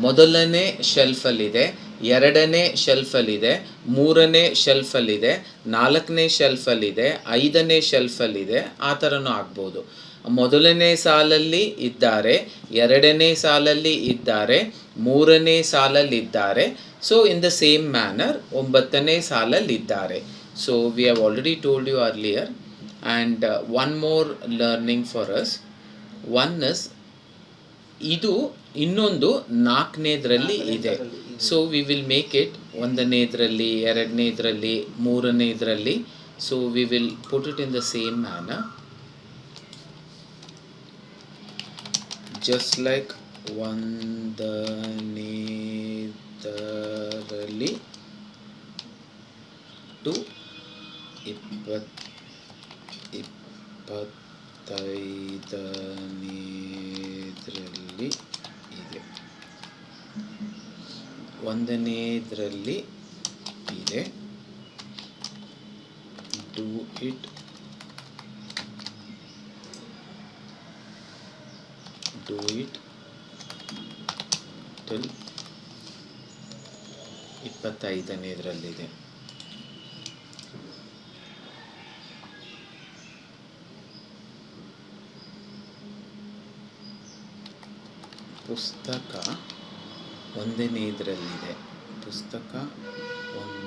ಮೊದಲನೇ ಶೆಲ್ಫಲ್ಲಿದೆ, 2ನೇ ಶೆಲ್ಫಲ್ಲಿದೆ, 3ನೇ ಶೆಲ್ಫಲ್ಲಿದೆ, 4ನೇ ಶೆಲ್ಫಲ್ಲಿದೆ, 5ನೇ ಶೆಲ್ಫಲ್ಲಿದೆ, ಆ ಥರನೂ ಆಗ್ಬೋದು. ಮೊದಲನೇ ಸಾಲಲ್ಲಿ ಇದ್ದಾರೆ, 2ನೇ ಸಾಲಲ್ಲಿ ಇದ್ದಾರೆ, 3ನೇ ಸಾಲಲ್ಲಿದ್ದಾರೆ. So in the same manner 9ನೇ ಸಾಲಲ್ಲಿದ್ದಾರೆ. So we have already told you earlier. And one more learning for us. One is, ಇದು ಇನ್ನೊಂದು 4ನೇದ್ರಲ್ಲಿ ಇದೆ. So we will make it 1ನೇದ್ರಲ್ಲಿ, 2ನೇದ್ರಲ್ಲಿ, 3ನೇದ್ರಲ್ಲಿ. So we will put it in the same manner. Just like 1ನೇದರಲ್ಲಿ to 25ನೇದ್ರಲ್ಲಿ ಇದೆ. 1ನೇದ್ರಲ್ಲಿ ಇದೆ. ಡೂ ಇಟ್ ಟಿಲ್ 25ನೇದ್ರಲ್ಲಿದೆ. ಪುಸ್ತಕ 1ನೇದ್ರಲ್ಲಿದೆ. ಪುಸ್ತಕ 1.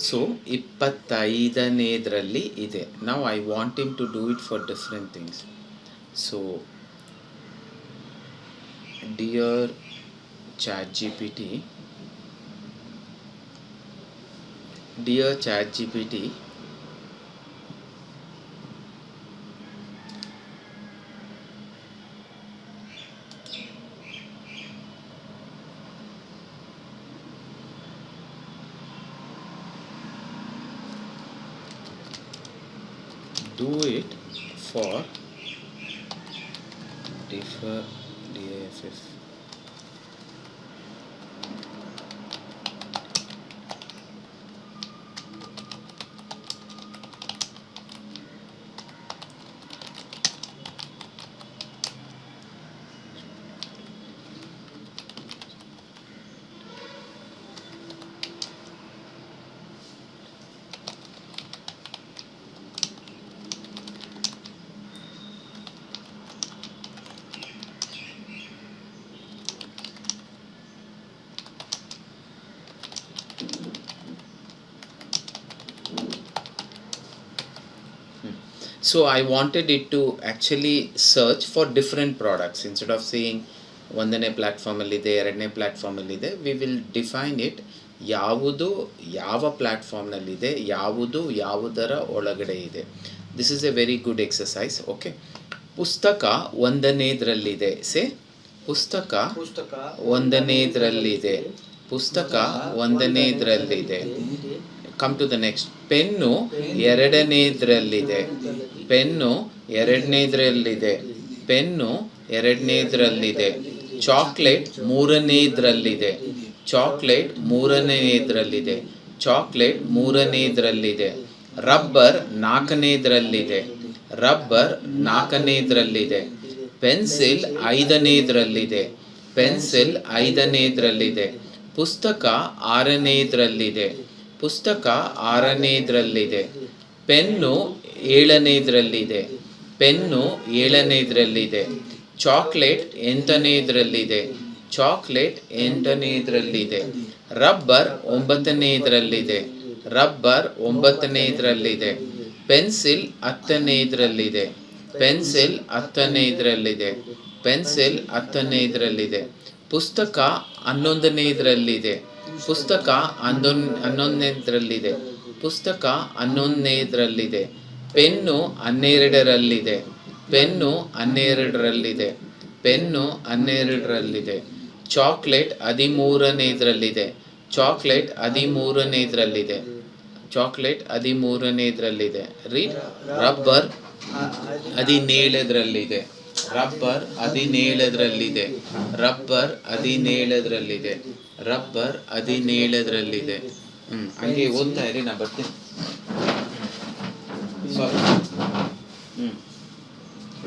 ಸೊ 25ನೇದ್ರಲ್ಲಿ ಇದೆ. ನಾವು I want him to do it for different things. So dear ChatGPT, do it for DFF. So I wanted it to actually search for different products. Instead of saying 1ನೇ ಪ್ಲ್ಯಾಟ್ಫಾರ್ಮಲ್ಲಿದೆ, 2ನೇ ಪ್ಲ್ಯಾಟ್ಫಾರ್ಮಲ್ಲಿದೆ, we will define it. ಯಾವುದು ಯಾವ ಪ್ಲ್ಯಾಟ್ಫಾರ್ಮ್ನಲ್ಲಿದೆ, ಯಾವುದು ಯಾವುದರ ಒಳಗಡೆ ಇದೆ. This is a very good exercise. Okay. ಪುಸ್ತಕ 1ನೇದ್ರಲ್ಲಿದೆ. ಸೇ ಪುಸ್ತಕ 1ನೇದ್ರಲ್ಲಿದೆ. ಪುಸ್ತಕ 1ನೇದ್ರಲ್ಲಿದೆ. Come to the next. Pen 2ನೇದ್ರಲ್ಲಿದೆ. ಪೆನ್ನು 2ನೇದ್ರಲ್ಲಿದೆ. ಪೆನ್ನು 2ನೇದ್ರಲ್ಲಿದೆ. ಚಾಕ್ಲೇಟ್ 3ನೇದ್ರಲ್ಲಿದೆ. ಚಾಕ್ಲೇಟ್ 3ನೇದ್ರಲ್ಲಿದೆ. ಚಾಕ್ಲೇಟ್ 3ನೇದ್ರಲ್ಲಿದೆ. ರಬ್ಬರ್ 4ನೇದ್ರಲ್ಲಿದೆ. ರಬ್ಬರ್ 4ನೇದ್ರಲ್ಲಿದೆ. ಪೆನ್ಸಿಲ್ 5ನೇದ್ರಲ್ಲಿದೆ. ಪೆನ್ಸಿಲ್ 5ನೇದ್ರಲ್ಲಿದೆ. ಪುಸ್ತಕ 6ನೇದ್ರಲ್ಲಿದೆ. ಪುಸ್ತಕ 6ನೇದ್ರಲ್ಲಿದೆ. ಪೆನ್ನು 7ನೇದ್ರಲ್ಲಿದೆ. ಪೆನ್ನು 7ನೇದ್ರಲ್ಲಿದೆ. ಚಾಕ್ಲೇಟ್ 8ನೇದ್ರಲ್ಲಿದೆ. ಚಾಕ್ಲೇಟ್ 8ನೇದ್ರಲ್ಲಿದೆ. ರಬ್ಬರ್ 9ನೇದ್ರಲ್ಲಿದೆ. ರಬ್ಬರ್ 9ನೇದರಲ್ಲಿದೆ. ಪೆನ್ಸಿಲ್ 10ನೇದರಲ್ಲಿದೆ. ಪೆನ್ಸಿಲ್ 10ನೇದರಲ್ಲಿದೆ. ಪೆನ್ಸಿಲ್ 10ನೇದರಲ್ಲಿದೆ. ಪುಸ್ತಕ 11ನೇದರಲ್ಲಿದೆ. ಪುಸ್ತಕ 11ನೇದರಲ್ಲಿದೆ. ಪುಸ್ತಕ 11ನೇದರಲ್ಲಿದೆ. ಪೆನ್ನು 12ರಲ್ಲಿದೆ. ಪೆನ್ನು 12ರಲ್ಲಿದೆ. ಪೆನ್ನು 12ರಲ್ಲಿದೆ. ಚಾಕ್ಲೇಟ್ 13ನೇದರಲ್ಲಿದೆ. ಚಾಕ್ಲೇಟ್ 13ನೇದರಲ್ಲಿದೆ. ಚಾಕ್ಲೇಟ್ 13ನೇದರಲ್ಲಿದೆ. ರೀಡ್. ರಬ್ಬರ್ 17ರಲ್ಲಿದೆ. ರಬ್ಬರ್ 17ರಲ್ಲಿದೆ. ರಬ್ಬರ್ 17ರಲ್ಲಿದೆ. ರಬ್ಬರ್ 17ರಲ್ಲಿದೆ. ಹಂಗೆ ಓದ್ತಾ ಇರಿ, ನಾ ಬರ್ತೀನಿ. ಸಾರಿ.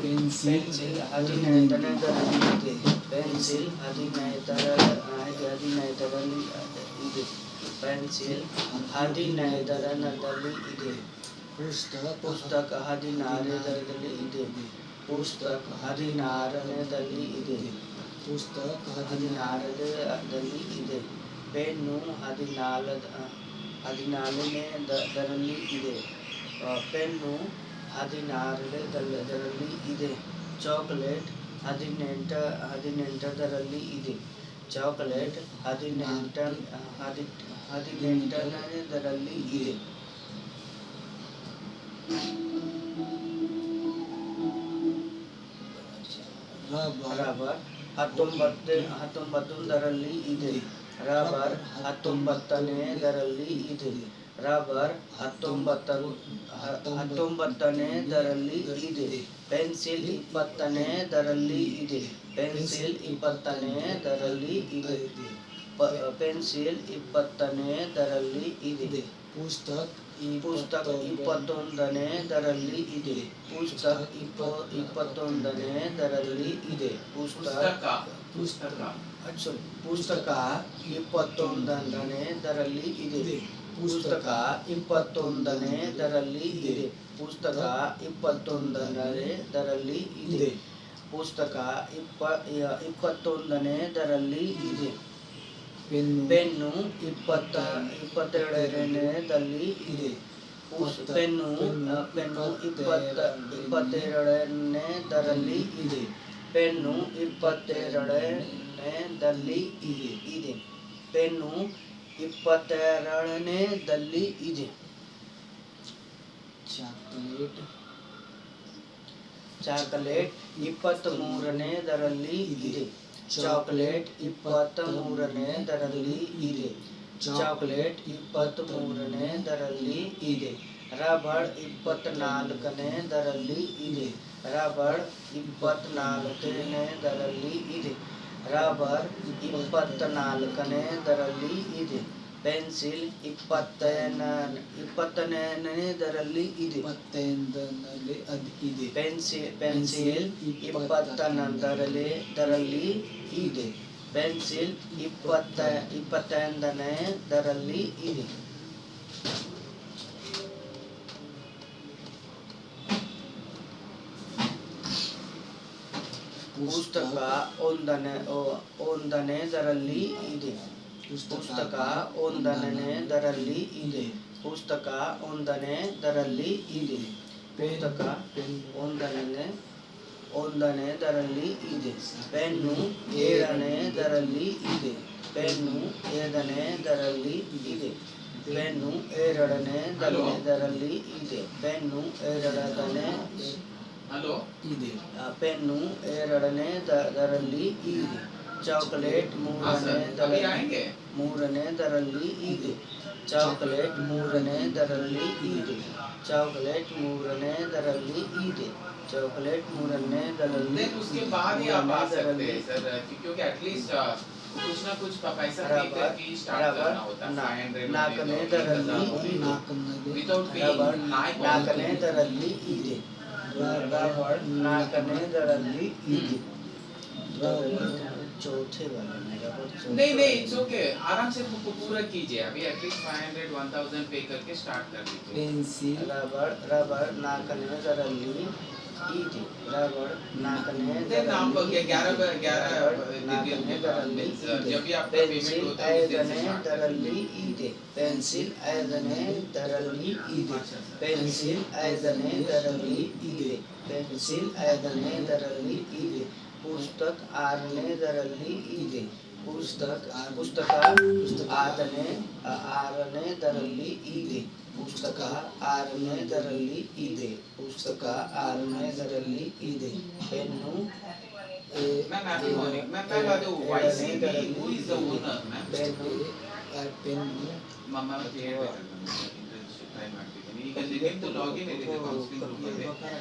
पेंसिल ಪೆನ್ಸಿಲ್ 15ನೇದರಲ್ಲಿದೆ. ಪೆನ್ಸಿಲ್ 15ನೇದರಲ್ಲಿ ಇದೆ. ಪೆನ್ಸಿಲ್ 15ನೇದರಲ್ಲಿ ಇದೆ. पुस्तक ಪುಸ್ತಕ 16ನೇದರಲ್ಲಿ ಇದೆ. ಪುಸ್ತಕ 16ನೇದಲ್ಲಿ ಇದೆ. पुस्तक 16ರಲ್ಲಿ ಇದೆ. ಪೆನ್ನು 14ನೇದರಲ್ಲಿ ಇದೆ. ಪೆನ್ನು 16ನೇದರಲ್ಲಿ ಇದೆ. ಚಾಕ್ಲೇಟ್ 18ರಲ್ಲಿ ಇದೆ. ಚಾಕ್ಲೇಟ್ 18ನೇದರಲ್ಲಿ ಇದೆ. ರಬ್ಬರ್ 19ರಲ್ಲಿ ಇದೆ. ರಬ್ಬರ್ 19ನೇದರಲ್ಲಿ ಇದೆ. ರಬ್ಬರ್ 19ನೇದರಲ್ಲಿ ಇದೆ. ಪೆನ್ಸಿಲ್ 20ನೇದರಲ್ಲಿ ಇದೆ. ಪೆನ್ಸಿಲ್ 20ನೇದರಲ್ಲಿ ಇದೆ. ಪೆನ್ಸಿಲ್ 20ನೇದರಲ್ಲಿ ಇದೆ. पुस्तक ಪುಸ್ತಕ 21ನೇದರಲ್ಲಿ ಇದೆ. ಪುಸ್ತಕ 21ನೇದರಲ್ಲಿ ಇದೆ. ಪುಸ್ತಕ 21ನೇದರಲ್ಲಿ ಇದೆ. ಪುಸ್ತಕ 21ನೇದರಲ್ಲಿ ಇದೆ. ಪುಸ್ತಕ 21ನೇದರಲ್ಲಿ ಇದೆ. ಪುಸ್ತಕ 21ನೇದರಲ್ಲಿ ಇದೆ. ಪೆನ್ನು 22ನೇದಲ್ಲಿ ಇದೆ. ಪೆನ್ನು 22ನೇದರಲ್ಲಿ ಇದೆ. ಪೆನ್ನು 22ನೇದಲ್ಲಿ ಇದೆ. ಪೆನ್ನು 22ನೇದಲ್ಲಿ ಇದೆ. ಚಾಕ್ಲೇಟ್ 23ನೇದರಲ್ಲಿ ಇದೆ. ಚಾಕ್ಲೇಟ್ 23ನೇದರಲ್ಲಿ ಇದೆ. ಚಾಕ್ಲೇಟ್ 23ನೇದರಲ್ಲಿ ಇದೆ. ರಬ್ಬರ್ 24ನೇದರಲ್ಲಿ ಇದೆ. ರಬ್ಬರ್ 24ನೇದರಲ್ಲಿ ಇದೆ. ರಬ್ಬರ್ 24ನೇದರಲ್ಲಿ ಇದೆ. ಪೆನ್ಸಿಲ್ 20ನೇದರಲ್ಲಿ ಇದೆ. ಪೆನ್ಸಿಲ್ 20ನೇದರಲ್ಲಿ ಇದೆ. ಪೆನ್ಸಿಲ್ 20ನೇದರಲ್ಲಿ ಇದೆ. ಪುಸ್ತಕ 1ನೇದರಲ್ಲಿ ಇದೆ. ಪುಸ್ತಕ 1ನೇದರಲ್ಲಿ ಇದೆ. ಪುಸ್ತಕ 1ನೇದರಲ್ಲಿ ಇದೆ. ಪುಸ್ತಕ 1ನೇದರಲ್ಲಿ ಇದೆ. ಪೆನ್ನು 7ನೇದರಲ್ಲಿ ಇದೆ. ಪೆನ್ನು 7ನೇದರಲ್ಲಿ ಇದೆ. ಪೆನ್ನು 2ನೇದರಲ್ಲಿ ಇದೆ. ಪೆನ್ನು 2ನೇ ಇದೆ. ಪೆನ್ನು 2ನೇದರಲ್ಲಿ ಇದೆ. ಚಾಕ್ಲೇಟ್ 3ನೇದರಲ್ಲಿ ಇದೆ. ಚಾಕ್ಲೇಟ್ 3ನೇದರಲ್ಲಿ ಇದೆ. ಚಾಕ್ಲೇಟ್ 3ನೇದರಲ್ಲಿ ಇದೆ. ಚಾಕ್ಲೇಟ್ 3ನೇದರಲ್ಲಿ उसके बाद ही आप आ सकते हैं सर, क्योंकि एटलीस्ट कुछ ना कुछ पैसा पे करके स्टार्ट करना होता है. 4ನೇದರಲ್ಲಿ विदाउट ರಬ್ಬರ್ पेइंग 4ನೇದರಲ್ಲಿ ಇದೆ. रबर 4ನೇದರಲ್ಲಿ ಇದೆ. चौथे वाले में रबर नहीं इट्स ओके, आराम से पूरा कीजिए. अभी एटलीस्ट 500 1000 पे करके स्टार्ट कर दीजिए. पेंसिल रबर 4ನೇದರಲ್ಲಿ ಇದೆ. ರಬರ್ ನಾಲ್ಕನೇ Then आप ದರದಲ್ಲಿ 11 ನಾಲ್ಕನೇ ದರದಲ್ಲಿ ಇದೆ. जब भी आपका पेमेंट ಪೆನ್ಸಿಲ್ होता है उस दिन से ಐದನೇ काट ದರದಲ್ಲಿ ಇದೆ. ಪೆನ್ಸಿಲ್ ಐದನೇ ದರದಲ್ಲಿ ಇದೆ. ಪೆನ್ಸಿಲ್ ಐದನೇ ದರದಲ್ಲಿ ಇದೆ. ಪೆನ್ಸಿಲ್ ಐದನೇ ದರಲ್ಲಿ ಇದೆ. ಪುಸ್ತಕ ಆರನೇ ದರಲ್ಲಿ ಇದೆ. ಪುಸ್ತಕ ಆರನೇ ದರಲ್ಲಿ ಇದೆ. ಪುಸ್ತಕ ಆರನೇ ದರಲ್ಲಿ ಇದೆ. ಪುಸ್ತಕ ಆರನೇ ದರಲ್ಲಿ ಇದೆ. Pen Ma'am, happy morning. Ma'am, ಅದು YCB, who is the owner, ma'am? Pen ಮಮ್ಮ ಟ್ರೈ ಮಾಡ್ತಿದ್ದೀನಿ. ಈಗ ನಿಮ್ದು ಲಾಗಿನ್ ಇದೆ ಕೌನ್ಸಿಲಿಂಗ್ ಗ್ರೂಪ್ ಅಲ್ಲಿ.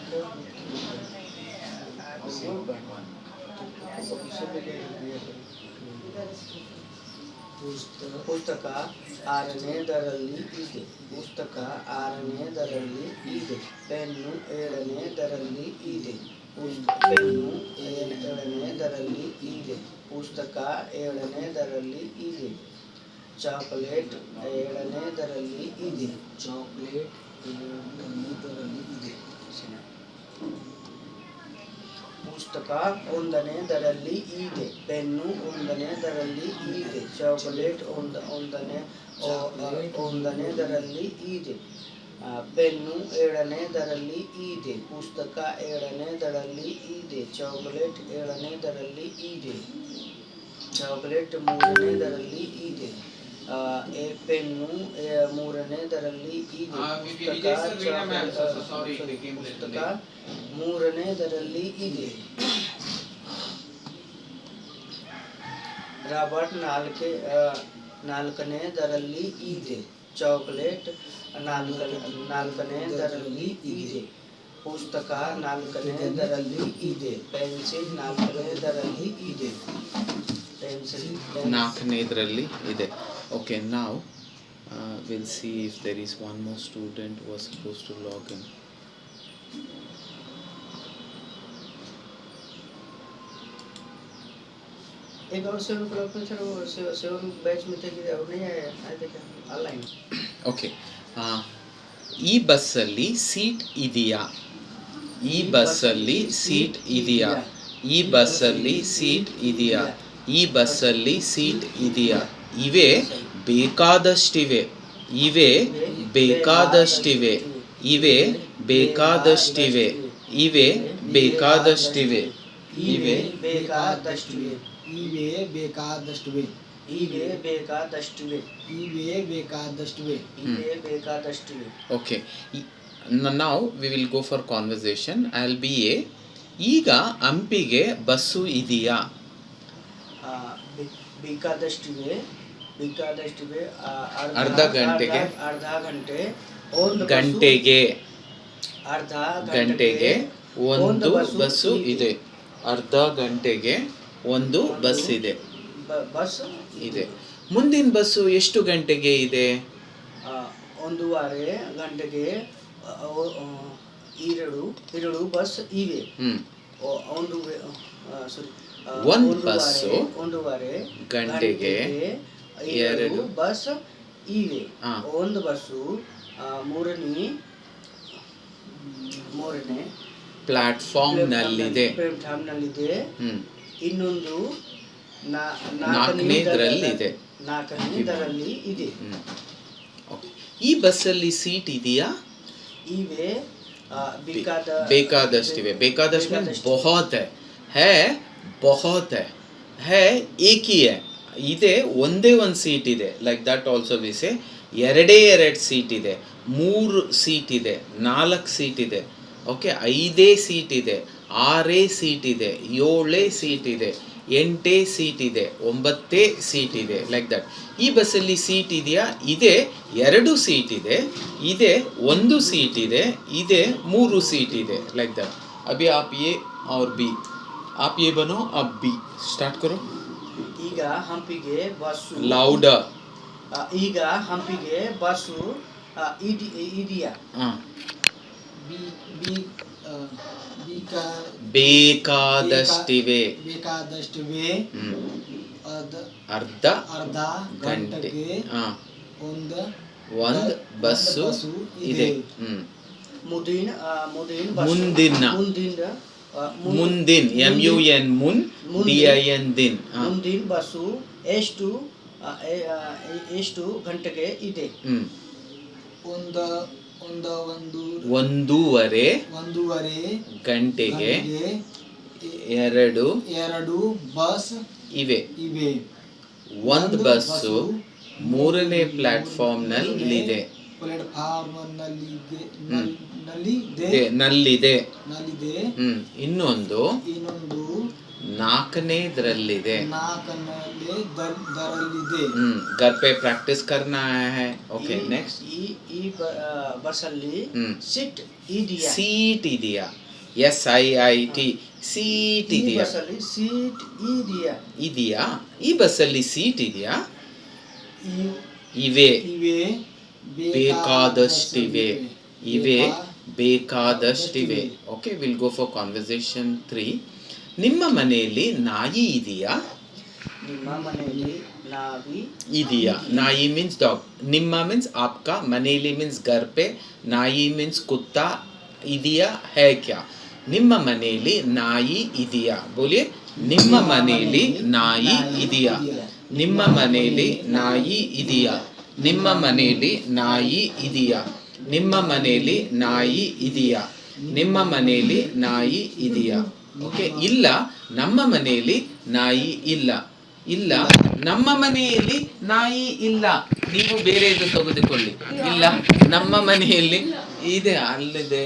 ಪುಸ್ತಕ ಆರನೇ ದರಲ್ಲಿ ಇದೆ. ಪುಸ್ತಕ ಆರನೇ ದರಲ್ಲಿ ಇದೆ. ಪೆನ್ನು ಏಳನೇ ದರಲ್ಲಿ ಇದೆ. ಪೆನ್ನು ಏಳನೇ ದರಲ್ಲಿ ಇದೆ. ಪುಸ್ತಕ ಏಳನೇ ದರಲ್ಲಿ ಇದೆ. ಚಾಕೊಲೇಟ್ ಏಳನೇ ದರಲ್ಲಿ ಇದೆ. ಚಾಕೊಲೇಟ್ ಏಳನೇ ದರಲ್ಲಿ ಇದೆ. ಪುಸ್ತಕ ಒಂದನೇ ದರಲ್ಲಿ ಇದೆ. ಪೆನ್ನು ಒಂದನೇ ದರಲ್ಲಿ ಇದೆ. ಚಾಕೊಲೇಟ್ ಒಂದನೇ ದರಲ್ಲಿ ಇದೆ. ಪೆನ್ನು ಏಳನೇ ದರಲ್ಲಿ ಇದೆ. ಪುಸ್ತಕ ಏಳನೇ ದರಲ್ಲಿ ಇದೆ. ಚಾಕೊಲೇಟ್ ಏಳನೇ ದರಲ್ಲಿ ಇದೆ. ಚಾಕೊಲೇಟ್ ಮೂರನೇ ದರಲ್ಲಿ ಇದೆ. ಪೆನ್ನು ಮೂರನೇ ದರಲ್ಲಿ ಇದೆ. ಪುಸ್ತಕ ಮೂರನೇ ದರಲ್ಲಿ ಇದೆ. ರಬರ್ ನಾಲ್ಕನೇ ದರಲ್ಲಿ ಇದೆ. ಚಾಕೊಲೇಟ್ ನಾಲ್ಕನೇ ದರಲ್ಲಿ ಇದೆ. ಪುಸ್ತಕ ನಾಲ್ಕನೇ ದರಲ್ಲಿ ಇದೆ. ಪೆನ್ಸಿಲ್ ನಾಲ್ಕನೇ ದರಲ್ಲಿ ಇದೆ. ನಾಲ್ಕನೇದರಲ್ಲಿ ಇದೆ. Okay, now we'll see if there is one more student who was supposed to log in. एक और सेवन क्लब में सर वो सेवन बैच में थे कि और नहीं आए थे क्या ऑनलाइन? Okay. ಈ ಬಸ್ಸಲ್ಲಿ ಸೀಟ್ ಇದೆಯಾ? ಈ ಬಸ್ಸಲ್ಲಿ ಸೀಟ್ ಇದೆಯಾ? ಈ ಬಸ್ಸಲ್ಲಿ ಸೀಟ್ ಇದೆಯಾ? ಈ ಬಸ್ಸಲ್ಲಿ ಸೀಟ್ ಇದೆಯಾ? ಇವೆ ಬೇಕಾದಷ್ಟಿವೆ. ಇವೆ ಬೇಕಾದಷ್ಟಿವೆ. ಇವೆ ಬೇಕಾದಷ್ಟಿವೆ. ಇವೆ ಬೇಕಾದಷ್ಟಿವೆ. ಇವೆ ಬೇಕಾದಷ್ಟಿವೆ. ಇವೆ ಬೇಕಾದಷ್ಟಿವೆ. ಇವೆ ಬೇಕಾದಷ್ಟಿವೆ. ಇವೆ ಬೇಕಾದಷ್ಟಿವೆ. ಇವೆ ಬೇಕಾದಷ್ಟಿವೆ. Okay. Now we will go for conversation. I'll be A. ಈಗ ಹಂಪಿಗೆ ಬಸ್ಸು ಇದೆಯಾ? ಬೇಕಾದಷ್ಟಿವೆ. ಬೇಕಾದಷ್ಟಿವೆ. ಅರ್ಧ ಗಂಟೆಗೆ. ಅರ್ಧ ಗಂಟೆ. ಒಂದು ಗಂಟೆಗೆ. ಅರ್ಧ ಗಂಟೆಗೆ ಒಂದು ಬಸ್ಸು ಇದೆ. ಅರ್ಧ ಗಂಟೆಗೆ ಒಂದು ಬಸ್ ಇದೆ. ಬಸ್ ಇದೆ. ಮುಂದಿನ ಬಸ್ಸು ಎಷ್ಟು ಗಂಟೆಗೆ ಇದೆ? 1:30 ಗಂಟೆಗೆ ಎರಡು ಬಸ್ ಇವೆ. ಒಂದು ಬಸ್ಸು 1:30 ಗಂಟೆಗೆ ಎರಡು ಬಸ್ ಇವೆ. ಒಂದು ಬಸ್ಸು ಮೂರನೇ ಪ್ಲಾಟ್ಫಾರ್ಮ್ ನಲ್ಲಿದೆ. ಇನ್ನೊಂದು ನಾಲ್ಕನೇದರಲ್ಲಿ ಇದೆ. ಈ ಬಸ್ಸಲ್ಲಿ ಸೀಟ್ ಇದೆಯಾ? ಇವೆ. ಬೇಕಾದಷ್ಟಿವೆ. ಬೇಕಾದಷ್ಟು बहुत है बहुत है एक ही है. ಇದೆ ಒಂದೇ ಒಂದು ಸೀಟ್ ಇದೆ. Like that also we say ಎರಡು ಸೀಟ್ ಇದೆ. 3 ಸೀಟ್ ಇದೆ. 4 ಸೀಟ್ ಇದೆ. ಓಕೆ, 5 ಸೀಟ್ ಇದೆ. 6 ಸೀಟ್ ಇದೆ. 7 ಸೀಟ್ ಇದೆ. 8 ಸೀಟ್ ಇದೆ. 9 ಸೀಟ್ ಇದೆ. Like that. ಈ ಬಸ್ಸಲ್ಲಿ ಸೀಟ್ ಇದೆಯಾ? ಇದೆ. 2 ಸೀಟ್ ಇದೆ. ಇದೆ 1 ಸೀಟ್ ಇದೆ. ಇದೆ 3 ಸೀಟ್ ಇದೆ. Like that. अभी आप ये और बी, आप ये बनो, अब बी स्टार्ट करो. ಈಗ ಹಂಪಿಗೆ ಬಸ್ಸು ಲೌಡರ್. ಈಗ ಹಂಪಿಗೆ ಬಸ್ಸು ಇದೆಯಾ? ಬೇಕಾದಷ್ಟಿವೆ. ಬೇಕಾದಷ್ಟಿವೆ. ಅರ್ಧ ಗಂಟೆಗೆ ಒಂದು ಬಸ್ಸು ಇದೆ. मुदीन ಮುಂದಿನ ಮುಂದಿನ MUN ಮುನ್ DIN ದಿನ್ ಮುಂದಿನ ಬಸ್ಸು ಎಷ್ಟು ಗಂಟೆಗೆ ಇದೆ? ಒಂದೂವರೆ ಗಂಟೆಗೆ ಎರಡು ಬಸ್ ಇವೆ. ಒಂದು ಬಸ್ಸು 3ನೇ ಪ್ಲಾಟ್ಫಾರ್ಮ್ ನಲ್ಲಿದೆ. ನಲ್ಲಿದೆ. ಇನ್ನೊಂದು 4ನೇದ್ರಲ್ಲಿದೆ. घर पे प्रैक्टिस करना है. Okay next. ಈ ಬಸ್ಸಲ್ಲಿ ಸೀಟ್ ಇದೆಯಾ? SIT ಸೀಟ್ ಇದೆಯಾ? ಇದೆಯಾ? ಈ ಬಸ್ಸಲ್ಲಿ ಸೀಟ್ ಇದೆಯಾ? ಇವೆ. ಬೇಕಾದಷ್ಟಿವೆ. Okay, will go for conversation 3. ನಿಮ್ಮ ಮನೆಯಲ್ಲಿ ನಾಯಿ ಇದೆಯಾ? ಇದೆಯಾ? ನಾಯಿ ಮೀನ್ಸ್ ಡಾಗ್. ನಿಮ್ಮ ಮೀನ್ಸ್ आपका, ಮನೆಯಲ್ಲಿ ಮೀನ್ಸ್ घर पे, ನಾಯಿ ಮೀನ್ಸ್ ಕುತ್ತಾ. ಇದೆಯಾ है क्या? ನಿಮ್ಮ ಮನೆಯಲ್ಲಿ ನಾಯಿ ಇದೆಯಾ? ಬೋಲಿಯೇ, ನಿಮ್ಮ ಮನೆಯಲ್ಲಿ ನಾಯಿ ಇದೆಯಾ? ನಿಮ್ಮ ಮನೆಯಲ್ಲಿ ನಾಯಿ ಇದೆಯಾ? ನಿಮ್ಮ ಮನೆಯಲ್ಲಿ ನಾಯಿ ಇದೆಯಾ? ನಿಮ್ಮ ಮನೆಯಲ್ಲಿ ನಾಯಿ ಇದೆಯಾ? ನಿಮ್ಮ ಮನೆಯಲ್ಲಿ ನಾಯಿ ಇದೆಯಾ? ಓಕೆ, ಇಲ್ಲ, ನಮ್ಮ ಮನೆಯಲ್ಲಿ ನಾಯಿ ಇಲ್ಲ. ಇಲ್ಲ, ನಮ್ಮ ಮನೆಯಲ್ಲಿ ನಾಯಿ ಇಲ್ಲ. ನೀವು ಬೇರೆ ಇದು ತೆಗೆದುಕೊಳ್ಳಿ. ಇಲ್ಲ, ನಮ್ಮ ಮನೆಯಲ್ಲಿ ಇದೆ, ಅಲ್ಲಿದೆ.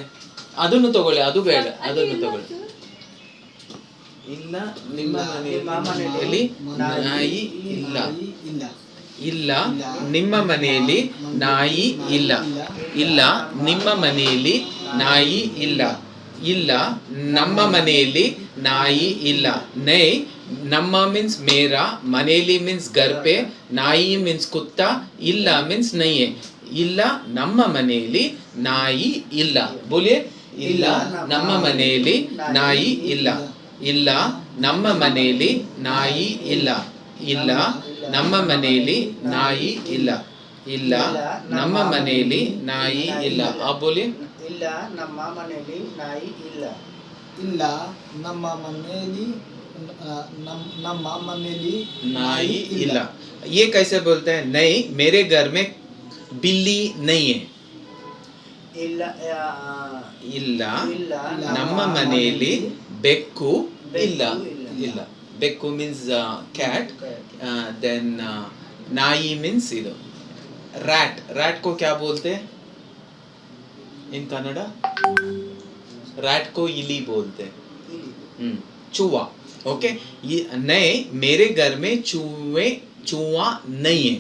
ಅದನ್ನು ತಗೊಳ್ಳಿ, ಅದು ಬೇಡ, ಅದನ್ನು ತಗೊಳ್ಳಿ. ಇಲ್ಲ, ನಿಮ್ಮ ಮನೆಯಲ್ಲಿ ನಾಯಿ ಇಲ್ಲ. ಇಲ್ಲ, ನಿಮ್ಮ ಮನೆಯಲ್ಲಿ ನಾಯಿ ಇಲ್ಲ. ಇಲ್ಲ, ನಿಮ್ಮ ಮನೆಯಲ್ಲಿ ನಾಯಿ ಇಲ್ಲ. ಇಲ್ಲ, ನಮ್ಮ ಮನೆಯಲ್ಲಿ ನಾಯಿ ಇಲ್ಲ. ನೈ, ನಮ್ಮ ಮೀನ್ಸ್ ಮೇರಾ, ಮನೆಯಲ್ಲಿ ಮೀನ್ಸ್ घर पे, ನಾಯಿ ಮೀನ್ಸ್ ಕುತ್ತಾ, ಇಲ್ಲ ಮೀನ್ಸ್ ನೈಯೇ. ಇಲ್ಲ, ನಮ್ಮ ಮನೆಯಲ್ಲಿ ನಾಯಿ ಇಲ್ಲ. ಬೋಲಿಯೇ, ಇಲ್ಲ, ನಮ್ಮ ಮನೆಯಲ್ಲಿ ನಾಯಿ ಇಲ್ಲ. ಇಲ್ಲ, ನಮ್ಮ ಮನೆಯಲ್ಲಿ ನಾಯಿ ಇಲ್ಲ. ಇಲ್ಲ, ನಮ್ಮ ಮನೆಯಲ್ಲಿ ನಾಯಿ ಇಲ್ಲ. ಇಲ್ಲ, ನಮ್ಮ ಮನೆಯಲ್ಲಿ ನಾಯಿ ಇಲ್ಲ. आप बोलिए. ಇಲ್ಲ, ನಮ್ಮ ಮನೆಯಲ್ಲಿ ನಾಯಿ ಇಲ್ಲ. ಇಲ್ಲ, ನಮ್ಮ ಮನೆಯಲ್ಲಿ ನಾಯಿ ಇಲ್ಲ. ये कैसे बोलते हैं? नहीं, मेरे घर में बिल्ली नहीं है. ಇಲ್ಲ, ಇಲ್ಲ, ನಮ್ಮ ಮನೆಯಲ್ಲಿ ಬೆಕ್ಕು ಇಲ್ಲ. ಇಲ್ಲ, ಬೆಕ್ಕು ಮೀನ್ಸ್ ಕ್ಯಾಟ್. देन ನಾಯಿ ಮೀನ್ಸ್ ಇದು rat. rat को क्या बोलते हैं इन कन्नड़ा? rat को इली बोलते हैं. चूहा. ओके, नहीं, मेरे घर में चूहा नहीं है.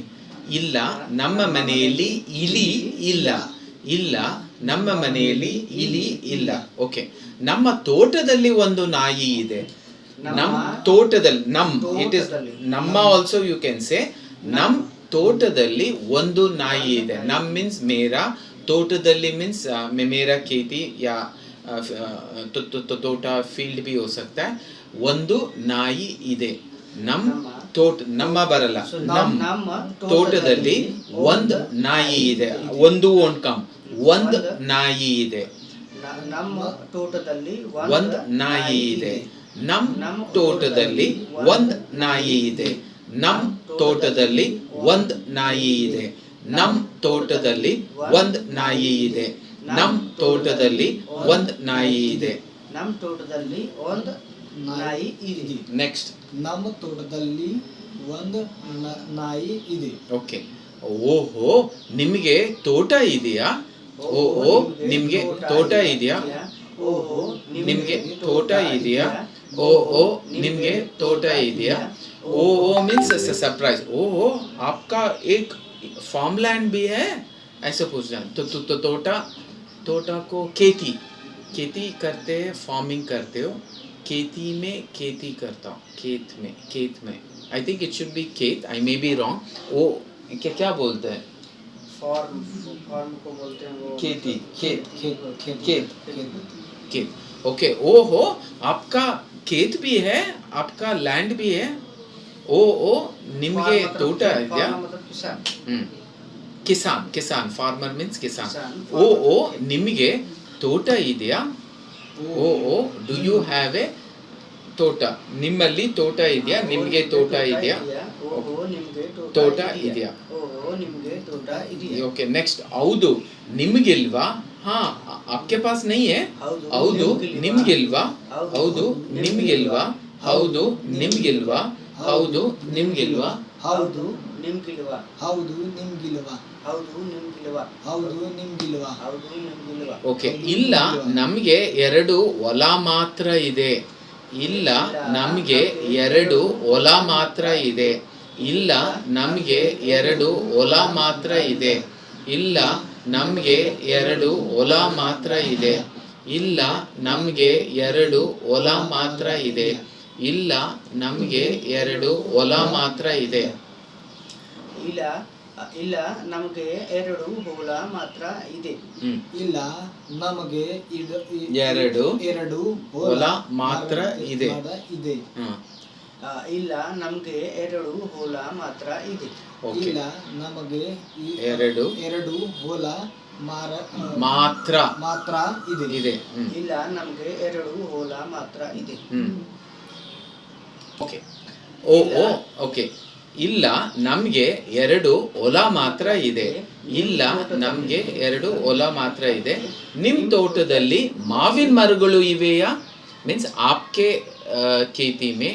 ಇಲ್ಲ, ನಮ್ಮ ಮನೆಯಲ್ಲಿ ಇಲಿ ಇಲ್ಲ. ಇಲ್ಲ, ನಮ್ಮ ಮನೆಯಲ್ಲಿ ಇಲಿ ಇಲ್ಲ. ಓಕೆ, ನಮ್ಮ ತೋಟದಲ್ಲಿ ಒಂದು ನಾಯಿ ಇದೆ. ನಮ್ಮ ತೋಟದಲ್ಲಿ, ಇಟ್ ಇಸ್ ನಮ್ಮ ಆಲ್ಸೋ ಯು ಕ್ಯಾನ್ ಸೇ. ನಮ್ಮ ತೋಟದಲ್ಲಿ ಒಂದು ನಾಯಿ ಇದೆ. ನಮ್ ಮೀನ್ಸ್ ಮೇರಾ, ತೋಟದಲ್ಲಿ ಮೀನ್ಸ್ ಮೇರಾ ಖೇತಿ ಯಾ ತೋಟ, ಫೀಲ್ಡ್ भी हो सकता है. ಒಂದು ನಾಯಿ ಇದೆ. ನಮ್ಮ ತೋಟ, ನಮ್ಮ ಬರಲ್ಲ, ನಮ್ಮ ತೋಟದಲ್ಲಿ ಒಂದು ನಾಯಿ ಇದೆ. ಒಂದು ಓನ್ ಕಮ್, ಒಂದು ನಾಯಿ ಇದೆ. ನಮ್ಮ ತೋಟದಲ್ಲಿ ಒಂದು ನಾಯಿ ಇದೆ. ನಮ್ಮ ತೋಟದಲ್ಲಿ ಒಂದು ನಾಯಿ ಇದೆ. ನಮ್ಮ ತೋಟದಲ್ಲಿ ಒಂದು ನಾಯಿ ಇದೆ. ನಮ್ಮ ತೋಟದಲ್ಲಿ ಒಂದು ನಾಯಿ ಇದೆ. ನಮ್ಮ ತೋಟದಲ್ಲಿ ಒಂದು ನಾಯಿ ಇದೆ. ನಮ್ಮ ತೋಟದಲ್ಲಿ ಒಂದು ನಾಯಿ ಇದೆ. ನೆಕ್ಸ್ಟ್, ನಮ್ಮ ತೋಟದಲ್ಲಿ ಒಂದು ನಾಯಿ ಇದೆ. ಓಕೆ, ಓಹೋ, ನಿಮಗೆ ತೋಟ ಇದೆಯಾ? ಓಹೋ, ನಿಮಗೆ ತೋಟ ಇದೆಯಾ? ಓಹೋ, ನಿಮಗೆ ತೋಟ ಇದೆಯಾ? ಓಹೋ, ನಿಮಗೆ ತೋಟ ಇದೆಯಾ? ಓಹೋ मीन्स सरप्राइज. ओहो, आपका एक फार्मलैंड भी है, ऐसे पूछना. तो तोटा को खेती करते हैं, फार्मिंग करते हो. खेती में खेती करता हूँ. खेत में I think it should be खेत. आई मे बी रॉन्ग. वो क्या बोलते हैं? फॉर्म को बोलते हैं वो खेती. खेत. ओके, ओहो, आपका खेत भी है, आपका लैंड भी है. ओ ನಿಮಗೆ ತೋಟ ಇದೆಯಾ? ಕಿಸಾನ್. Farmer means kisan. ಓ ನಿಮಗೆ ತೋಟ ಇದೆಯಾ? ಓ ಓ do you have a thota? ನಿಮ್ಮಲ್ಲಿ ತೋಟ ಇದೆಯಾ? ನಿಮಗೆ ತೋಟ ಇದೆಯಾ? ಓಹೋ ನಿಮ್ಗೆ ತೋಟ ಇದೆಯಾ? ಓಹೋ ನಿಮ್ಗೆ ತೋಟ ಇದೆಯಾ? ಓಕೆ ನೆಕ್ಸ್ಟ್ ಹೌದು ನಿಮ್ಗಿಲ್ವಾ? ಹಾ आपके पास नहीं है? ಹೌದು ನಿಮ್ಗಿಲ್ವಾ? ಹೌದು ನಿಮ್ಗಿಲ್ವಾ? ಹೌದು ನಿಮ್ಗಿಲ್ವಾ? ಹೌದು ನಿಮ್ಗಿಲ್ವಾ? ಹೌದು ನಿಮ್ಗಿಲ್ವಾ? ಹೌದು ನಿಮ್ಗಿಲ್ವಾ? ಹೌದು ನಿಮ್ಗಿಲ್ವಾ? ಹೌದು ನಿಮ್ಗಿಲ್ವಾ? ಹೌದು ನಿಮ್ಗಿಲ್ವಾ? ಓಕೆ ಇಲ್ಲ ನಮಗೆ 2 ಹೊಲ ಮಾತ್ರ ಇದೆ. ಇಲ್ಲ ನಮಗೆ 2 ಹೊಲ ಮಾತ್ರ ಇದೆ. ಇಲ್ಲ ನಮಗೆ 2 ಹೊಲ ಮಾತ್ರ ಇದೆ. ಇಲ್ಲ ನಮಗೆ 2 ಹೊಲ ಮಾತ್ರ ಇದೆ. ಇಲ್ಲ ನಮಗೆ 2 ಹೊಲ ಮಾತ್ರ ಇದೆ. ಇಲ್ಲ ನಮಗೆ 2 ಹೊಲ ಮಾತ್ರ ಇದೆ. ಇಲ್ಲ ಇಲ್ಲ ನಮಗೆ 2 ಹೊಲ ಮಾತ್ರ ಇದೆ. ಇಲ್ಲ ನಮಗೆ 2 ಹೊಲ ಮಾತ್ರ ಇದೆ. ಇಲ್ಲ ನಮಗೆ 2 ಹೊಲ ಮಾತ್ರ ಇದೆ. ಇಲ್ಲ ನಮಗೆ 2 ಹೊಲ ಮಾತ್ರ ಮಾತ್ರ ಇದೆ. ಇಲ್ಲ ನಮಗೆ 2 ಹೊಲ ಮಾತ್ರ ಇದೆ. ಓಕೆ ಓ ಓ ಓಕೆ ಇಲ್ಲ ನಮಗೆ 2 ಹೊಲ ಮಾತ್ರ ಇದೆ. ಇಲ್ಲ ನಮಗೆ 2 ಹೊಲ ಮಾತ್ರ ಇದೆ. ನಿಮ್ಮ ತೋಟದಲ್ಲಿ ಮಾವಿನ ಮರಗಳು ಇವೆಯಾ? ಮೀನ್ಸ್ आपके खेती में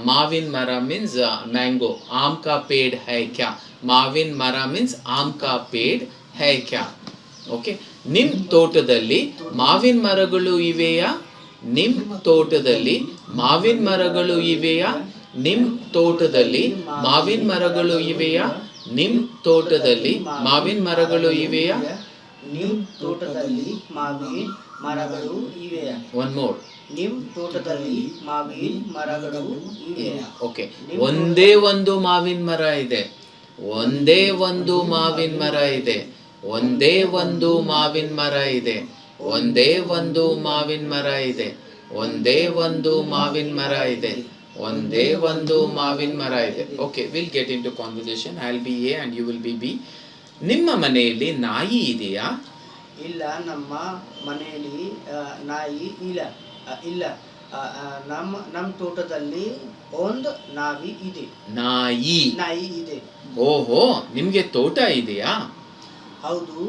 माविन मरा मीन्स मैंगो. आम का पेड़ है क्या? माविन मरा मीन्स आम का पेड़ है क्या? ಓಕೆ ನಿಮ್ಮ ತೋಟದಲ್ಲಿ ಮಾವಿನ ಮರಗಳು ಇವೆಯಾ? ನಿಮ್ಮ ತೋಟದಲ್ಲಿ ಮಾವಿನ ಮರಗಳು ಇವೆಯಾ? ನಿಮ್ಮ ತೋಟದಲ್ಲಿ ಮಾವಿನ ಮರಗಳು ಇವೆಯಾ? ನಿಮ್ಮ ತೋಟದಲ್ಲಿ ಮಾವಿನ ಮರಗಳು ಇವೆಯಾ? ನಿಮ್ಮ ತೋಟದಲ್ಲಿ ಮಾವಿನ ಮರಗಳು ಇವೆಯಾ? One more. ನಿಮ್ಮ ತೋಟದಲ್ಲಿ ಮಾವಿನ ಮರಗಳು ಇವೆಯಾ? ಓಕೆ ಒಂದೇ ಒಂದು ಮಾವಿನ ಮರ ಇದೆ. ಒಂದೇ ಒಂದು ಮಾವಿನ ಮರ ಇದೆ. ಒಂದೇ ಒಂದು ಮಾವಿನ ಮರ ಇದೆ. ಒಂದೇ ಒಂದು ಮಾವಿನ ಮರ ಇದೆ. ಒಂದೇ ಒಂದು ಮಾವಿನ ಮರ ಇದೆ. ಒಂದೇ ಒಂದು ಮಾವಿನ ಮರ ಇದೆ. Okay will get into conversation. I will be A and you will be B. ನಿಮ್ಮ ಮನೆಯಲ್ಲಿ ನಾಯಿ ಇದೆಯಾ? ಇಲ್ಲ ನಮ್ಮ ಮನೆಯಲ್ಲಿ ನಾಯಿ ಇಲ್ಲ. ಇಲ್ಲ ನಮ್ಮ ತೋಟದಲ್ಲಿ ಒಂದು ನಾಯಿ ಇದೆ. ನಾಯಿ ಇದೆ. ಓಹೋ ನಿಮ್ಗೆ ತೋಟ ಇದೆಯಾ? ಹೌದು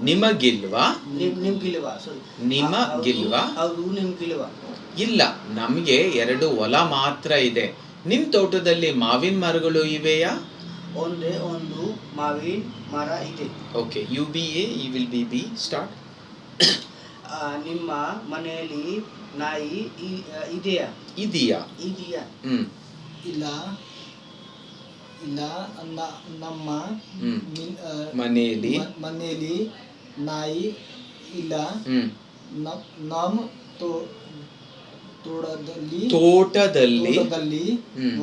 ನಿಮಗಿಲ್ವಾ? ನಿಮ್ಗಿಲ್ವಾ? ನಿಮಗಿಲ್ವಾ? ಹೌದು ನಿಮ್ಗಿಲ್ವಾ? ಇಲ್ಲ ನಮಗೆ 2 ಹೊಲ ಮಾತ್ರ ಇದೆ. ನಿಮ್ಮ ತೋಟದಲ್ಲಿ ಮಾವಿನ ಮರಗಳು ಇವೆಯಾ? ಒಂದೇ ಒಂದು ಮಾವಿನ ಮರ ಇದೆ. Okay you be A you will be B start. ನಿಮ್ಮ ಮನೆಯಲ್ಲಿ ನಾಯಿ ಇದೆಯಾ? ಇದೆಯಾ? ಇಲ್ಲ ಇಲ್ಲ ನಮ್ಮ ಮನೆಯಲ್ಲಿ ನಾಯಿ ಇಲ್ಲ. ನಮ್ಮ ತೋಟದಲ್ಲಿ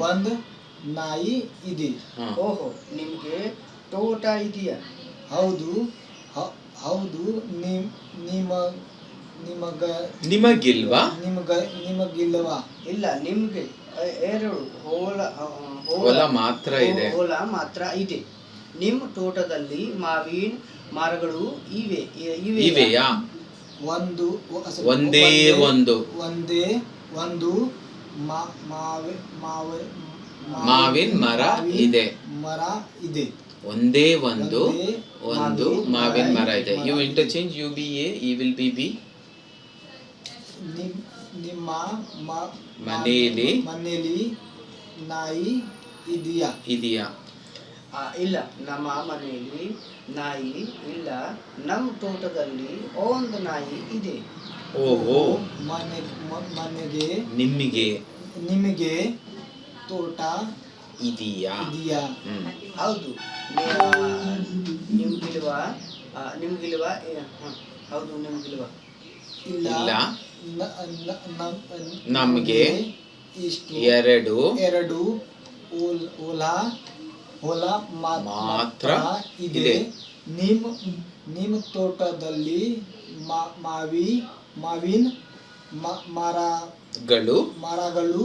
ಒಂದು ನಾಯಿ ಇದೆ. ಓಹೋ ನಿಮ್ಗೆ ತೋಟ ಇದೆಯಾ? ಹೌದು ಹೌದು ನಿಮಗಿಲ್ವಾ? ನಿಮಗಿಲ್ವಾ? ಇಲ್ಲ ನಿಮ್ಗೆ 2 ಹೊಲ ಮಾತ್ರ ಇದೆ. ಹೊಲ ಮಾತ್ರ ಇದೆ. ನಿಮ್ಮ ತೋಟದಲ್ಲಿ ಮಾವಿನ ಮರಗಳು ಇವೆಯಾ? ಒಂದೇ ಒಂದು ಮಾವಿನ ಮರ ಇದೆ. ಒಂದೇ ಒಂದು ಮಾವಿನ ಮರ ಇದೆ. You interchange you be A you will be B. ನಿಮ್ಮ ಮನೆಯಲ್ಲಿ ನಾಯಿ ಇದೆಯಾ? ಇಲ್ಲ ನಮ್ಮ ಮನೆಯಲ್ಲಿ ನಾಯಿ ಇಲ್ಲ. ನಮ್ಮ ತೋಟದಲ್ಲಿ ಒಂದು ನಾಯಿ ಇದೆ. ಓಹೋ ನಿಮಗೆ ತೋಟ ಇದೆಯಾ? ಹೌದು ನಿಮ್ಗಿಲ್ವಾ? ಹೌದು ನಿಮ್ಗಿಲ್ವಾ? ಇಲ್ಲ ನಮಗೆ 2 ಹೊಲ ಮಾತ್ರ ಇದೆ. ನಿಮ್ಮ ತೋಟದಲ್ಲಿ ಮಾವಿನ ಮರಗಳು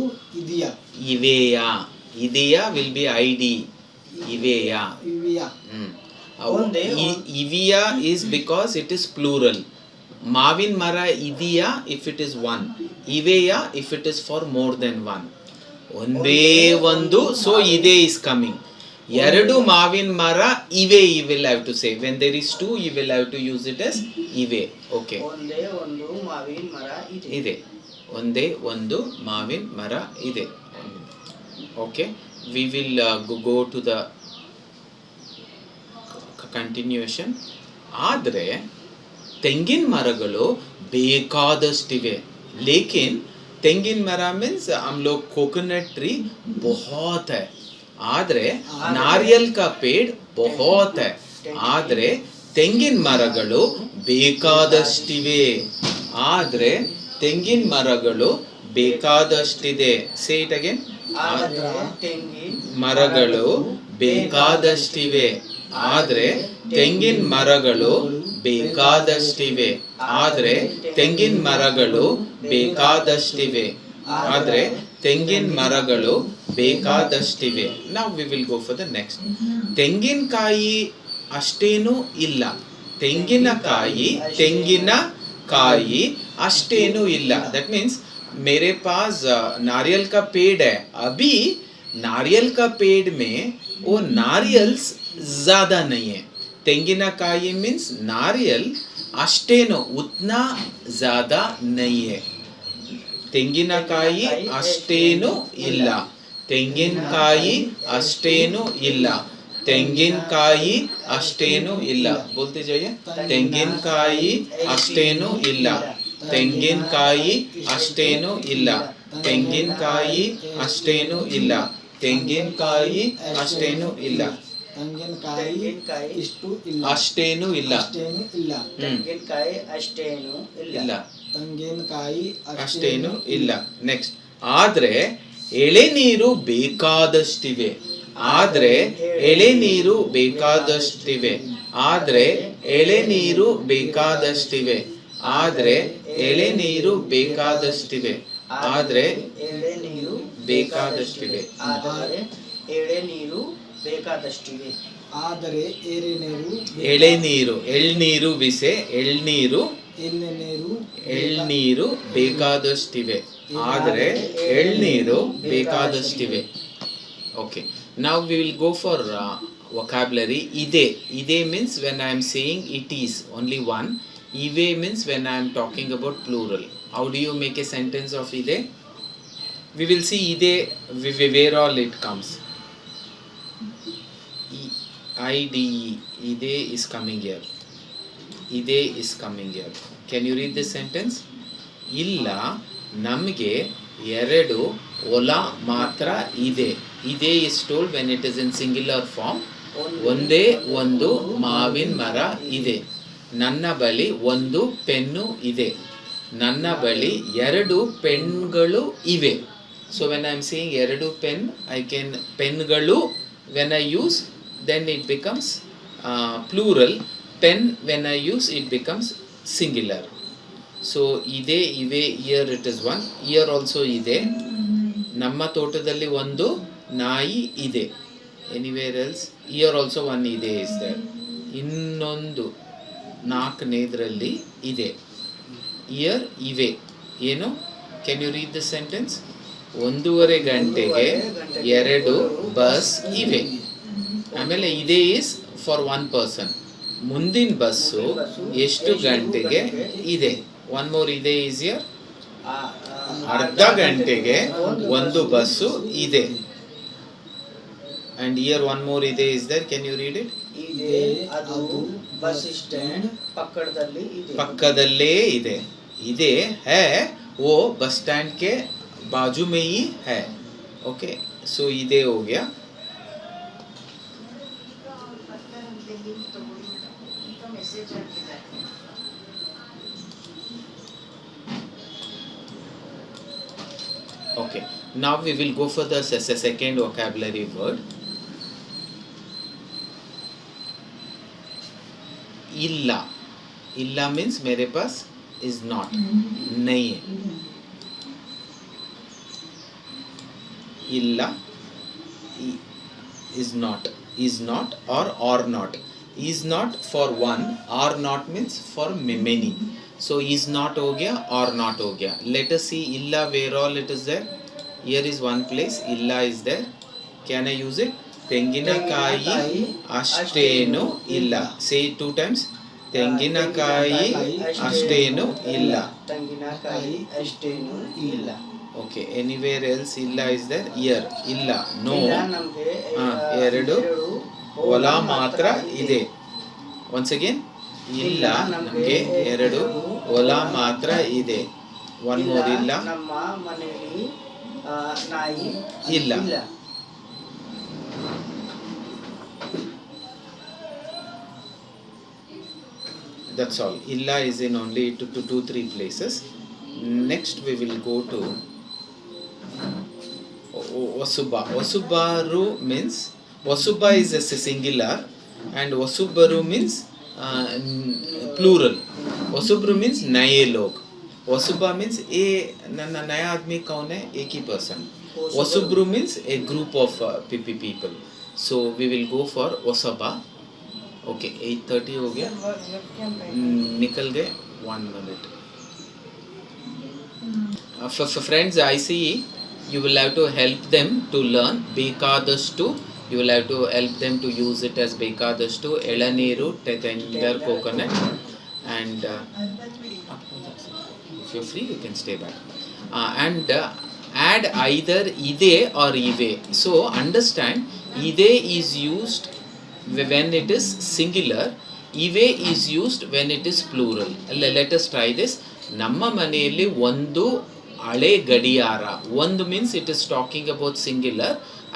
ಇವೆಯಾ? ವಿಲ್ ಬಿ ಐಡಿ. ಇವೆಯಾ? ಒಂದೇ ಇವಿಯಾ is because it is plural. ಮಾವಿನ ಮರ ಇದೆಯಾ ಇಫ್ ಇಟ್ ಇಸ್ ಒನ್, ಇವೆಯಾ if it is for more then one. ಒಂದೇ ಒಂದು, ಸೊ ಇದೇ ಇಸ್ ಕಮಿಂಗ್. ಎರಡು ಮಾವಿನ ಮರ ಇವೆ, you will have to say. When there is two, you will have to use it as ಇವೆ. ಓಕೆ, ಒಂದೇ ಒಂದು ಮಾವಿನ ಮರ ಇದೆ. ಒಂದೇ ಒಂದು ಮಾವಿನ ಮರ ಇದೆ. Okay, we will go to the continuation. ಆದರೆ ತೆಂಗಿನ ಮರಗಳು ಬೇಕಾದಷ್ಟಿವೆ. ಲೇಕಿನ್ ತೆಂಗಿನ ಮರ ಮೀನ್ಸ್ हम लोग कोकोनट ट्री बहुत है, ಆದರೆ नारियल का पेड़ बहुत है. ಆದರೆ ತೆಂಗಿನ ಮರಗಳು ಬೇಕಾದಷ್ಟಿವೆ. ಆದರೆ ತೆಂಗಿನ ಮರಗಳು ಬೇಕಾದಷ್ಟಿದೆ. Say it again. ಮರಗಳು ಬೇಕಾದಷ್ಟಿವೆ. ಆದರೆ ತೆಂಗಿನ ಮರಗಳು ಬೇಕಾದಷ್ಟಿವೆ. ಆದರೆ ತೆಂಗಿನ ಮರಗಳು ಬೇಕಾದಷ್ಟಿವೆ. ಆದರೆ ತೆಂಗಿನ ಮರಗಳು ಬೇಕಾದಷ್ಟಿವೆ. ನಾವು V will go for the next. ತೆಂಗಿನಕಾಯಿ ಅಷ್ಟೇನೂ ಇಲ್ಲ. ತೆಂಗಿನಕಾಯಿ ಅಷ್ಟೇನೂ ಇಲ್ಲ. ದಟ್ ಮೀನ್ಸ್ मेरे पास नारियल का पेड़ है, अभी नारियल का पेड़ में वो नारियल्स ज़्यादा नहीं है. ತೆಂಗಿನಕಾಯಿ मीन्स नारियल ಅಷ್ಟೇನು, उतना ज़्यादा नहीं है. ತೆಂಗಿನಕಾಯಿ ಅಷ್ಟೇನು ಇಲ್ಲ. ತೆಂಗಿನಕಾಯಿ ಅಷ್ಟೇನು ಇಲ್ಲ. ತೆಂಗಿನಕಾಯಿ ಅಷ್ಟೇನು ಇಲ್ಲ. बोलते जाइए. ತೆಂಗಿನಕಾಯಿ ಅಷ್ಟೇನು ಇಲ್ಲ. ತೆಂಗಿನಕಾಯಿ ಅಷ್ಟೇನು ಇಲ್ಲ. ತೆಂಗಿನಕಾಯಿ ಅಷ್ಟೇನು ಇಲ್ಲ. ತೆಂಗಿನಕಾಯಿ ಅಷ್ಟೇನು ಇಲ್ಲ. ತೆಂಗಿನಕಾಯಿ ಇಷ್ಟು ಇಲ್ಲ. ಅಷ್ಟೇನು ಇಲ್ಲ. ತೆಂಗಿನಕಾಯಿ ಅಷ್ಟೇನು ಇಲ್ಲ. ತೆಂಗಿನಕಾಯಿ ಅಷ್ಟೇನು ಇಲ್ಲ. ನೆಕ್ಸ್ಟ್. ಆದ್ರೆ ಎಳೆನೀರು ಬೇಕಾದಷ್ಟಿವೆ. ಆದ್ರೆ ಎಳೆನೀರು ಬೇಕಾದಷ್ಟಿವೆ. ಆದ್ರೆ ಎಳೆನೀರು ಬೇಕಾದಷ್ಟಿವೆ. ಆದ್ರೆ ಎಳೆನೀರು ಬೇಕಾದಷ್ಟಿವೆ. ಆದ್ರೆ ಎಳೆನೀರು ಬೇಕಾದಷ್ಟಿವೆ. ಆದರೆ ಎಳೆನೀರು ಬೇಕಾದಷ್ಟಿವೆ. ಆದರೆ ಎಳೆನೀರು, ಎಳ್ನೀರು ವಿಸೆ, ಎಳ್ನೀರು ಎಳ್ನೀರು ಎಳ್ನೀರು ಬೇಕಾದಷ್ಟಿವೆ. ಆದರೆ ಎಳ್ನೀರು ಬೇಕಾದಷ್ಟಿವೆ. Okay, now we will go for vocabulary. ide means when I am saying it is only one. Ive means when I am talking about plural. How do you make a sentence of ide? We will see ide where all it comes. ide, ide is coming here. Ide is coming here. Can you read this sentence? ಇಲ್ಲ ನಮಗೆ ಎರಡು ಹೊಲ ಮಾತ್ರ ಇದೆ. ಇದೆ is told when it is in singular form. ಒಂದೇ ಒಂದು ಮಾವಿನ ಮರ ಇದೆ. ನನ್ನ ಬಳಿ ಒಂದು ಪೆನ್ನು ಇದೆ. ನನ್ನ ಬಳಿ ಎರಡು ಪೆನ್ಗಳು ಇವೆ. So when I am saying ಎರಡು ಪೆನ್, ಐ ಕ್ಯಾನ್ ಪೆನ್ಗಳು when I use then it becomes plural. Pen when I use it becomes singular. So ide, ive, here it is one. Here also ide. ನಮ್ಮ ತೋಟದಲ್ಲಿ ಒಂದು ನಾಯಿ ಇದೆ. Anywhere else? Here also one ide is there. ಇನ್ನೊಂದು ನಾಲ್ಕನೇದರಲ್ಲಿ ಇದೆ. Here ಇವೆ. ಏನು? Can you read the sentence? 1:30 ಗಂಟೆಗೆ ಎರಡು ಬಸ್ ಇವೆ. ಆಮೇಲೆ ಇದೇ ಇಸ್ ಫಾರ್ ಒನ್ ಪರ್ಸನ್. ಮುಂದಿನ ಬಸ್ಸು ಎಷ್ಟು ಗಂಟೆಗೆ ಇದೆ. ಒನ್ ಮೋರ್ ಇದೆ ಈಸ್ ಹಿಯರ್. ಅರ್ಧ ಗಂಟೆಗೆ ಒಂದು ಬಸ್ಸು ಇದೆ. ಅಂಡ್ ಹಿಯರ್ ಒನ್ ಮೋರ್ ಇದೆ is there. Can you read it? ಇದೆ, ಅದು ಬಸ್ ಸ್ಟ್ಯಾಂಡ್ ಪಕ್ಕದಲ್ಲೇ ಇದೆ. ಇದೆ है वो बस स्टैंड के बाजू में ही है. ओके, सो इदे हो गया. Okay, now we will go for the second vocabulary word. इल्ला. इल्ला means मेरे पास is not. नहीं है. इल्ला is not or not. is not for one, or not means for many. So is not ho gaya or not ho gaya. Let us see illa where all it is there. Here is one place illa is there. Can I use it? ತೆಂಗಿನಕಾಯಿ ಅಷ್ಟೇನು ಇಲ್ಲ. Say it 2 times. ತೆಂಗಿನಕಾಯಿ ಅಷ್ಟೇನು ಇಲ್ಲ. ತೆಂಗಿನಕಾಯಿ ಅಷ್ಟೇನು ಇಲ್ಲ. Okay, anywhere else illa is there? Here ಇಲ್ಲ, no. ಇಲ್ಲ ನಮಗೆ ಎರಡು ಹೊಲ ಮಾತ್ರ ಇದೆ. Once again, ಇಲ್ಲ ನಮಗೆ ಎರಡು ಹೊಲ ಮಾತ್ರ ಇದೆ. One more ಇಲ್ಲ. ನಮ್ಮ ಮನೆಯಲ್ಲಿ ನಾಯಿ ಇಲ್ಲ. That's all. Illa is in only 2-3 places. Next we will go to Vasuba. Vasubaru means, Vasuba is a singular and Vasubaru means plural. Vasubru means naye log. Vasuba means ನನ್ನ ನಯ ಆದ್ಮಿ ಕೌನ್ है एक ही person. Vasubru means a group of people. So we will go for Vasaba. Okay, 8:30 हो गया, निकल गए 1 minute. For friends, I see you will have to help them to learn Bekadastu. You will have to help them to use it as Bekadastu, Elaniru, tender coconut, and if you're free, you can stay back. And add either ide or ive. So understand, ide is used when it is singular, ive is used when it is plural. Let us try this. ನಮ್ಮ ಮನೆಯಲ್ಲಿ ಒಂದು ಹಳೆ ಗಡಿಯಾರ. ಒಂದು means it is talking about singular.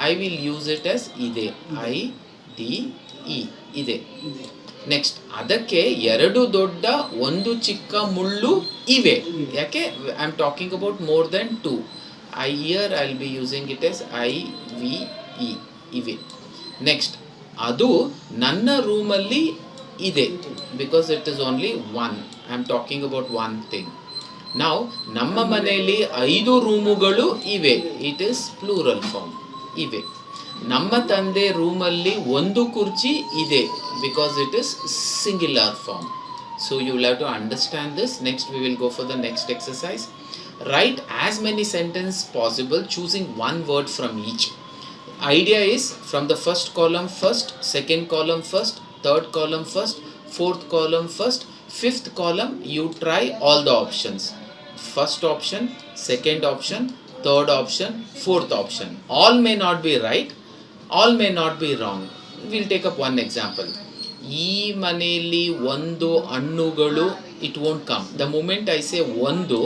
I will use it as ಇದೆ. IDE ಇದೆ. Next, ಅದಕ್ಕೆ ಎರಡು ದೊಡ್ಡ ಒಂದು ಚಿಕ್ಕ ಮುಳ್ಳು ಇವೆ. ಯಾಕೆ? I am talking about more than 2. Here I will be using it as IVE ಇವೆ. ನೆಕ್ಸ್ಟ್, ಅದು ನನ್ನ ರೂಮಲ್ಲಿ ಇದೆ, because it is only one. I am talking about one thing. ನಾವು ನಮ್ಮ ಮನೆಯಲ್ಲಿ 5 ರೂಮುಗಳು ಇವೆ. ಇಟ್ ಈಸ್ ಪ್ಲೂರಲ್ ಫಾರ್ಮ್ ಇವೆ. ನಮ್ಮ ತಂದೆ ರೂಮಲ್ಲಿ ಒಂದು ಕುರ್ಚಿ ಇದೆ, because it is singular form. So you will have to understand this. Next we will go for the next exercise. Write as many sentences possible, choosing one word from each. Idea is from the first column first, second column first, third column first, fourth column first, fifth column you try all the options. First option, second option, third option, fourth option. All may not be right, all may not be wrong. We'll take up one example. ಈ ಮನೆಯಲ್ಲಿ ಒಂದು ಹಣ್ಣುಗಳು, it won't come. The moment I say ಒಂದು,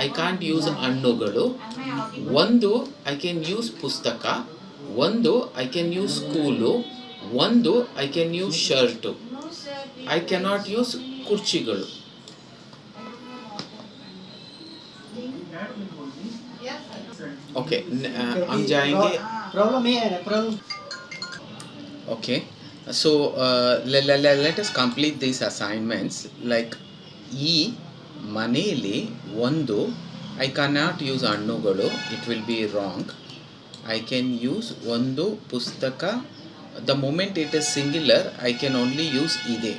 I can't use ಹಣ್ಣುಗಳು. ಒಂದು I can use ಪುಸ್ತಕ, ಒಂದು I can use school, ಒಂದು I can use shirt. I cannot use ಕುರ್ಚಿಗಳು. Okay, हम जाएंगे. प्रॉब्लम ये है problem. Okay, so let us complete these assignments. Like ಈ ಮನೆಯಲ್ಲಿ ಒಂದು, I cannot use ಹಣ್ಣುಗಳು, it will be wrong. I can use ಒಂದು ಪುಸ್ತಕ. The moment it is singular, I can only use ಇದೆ.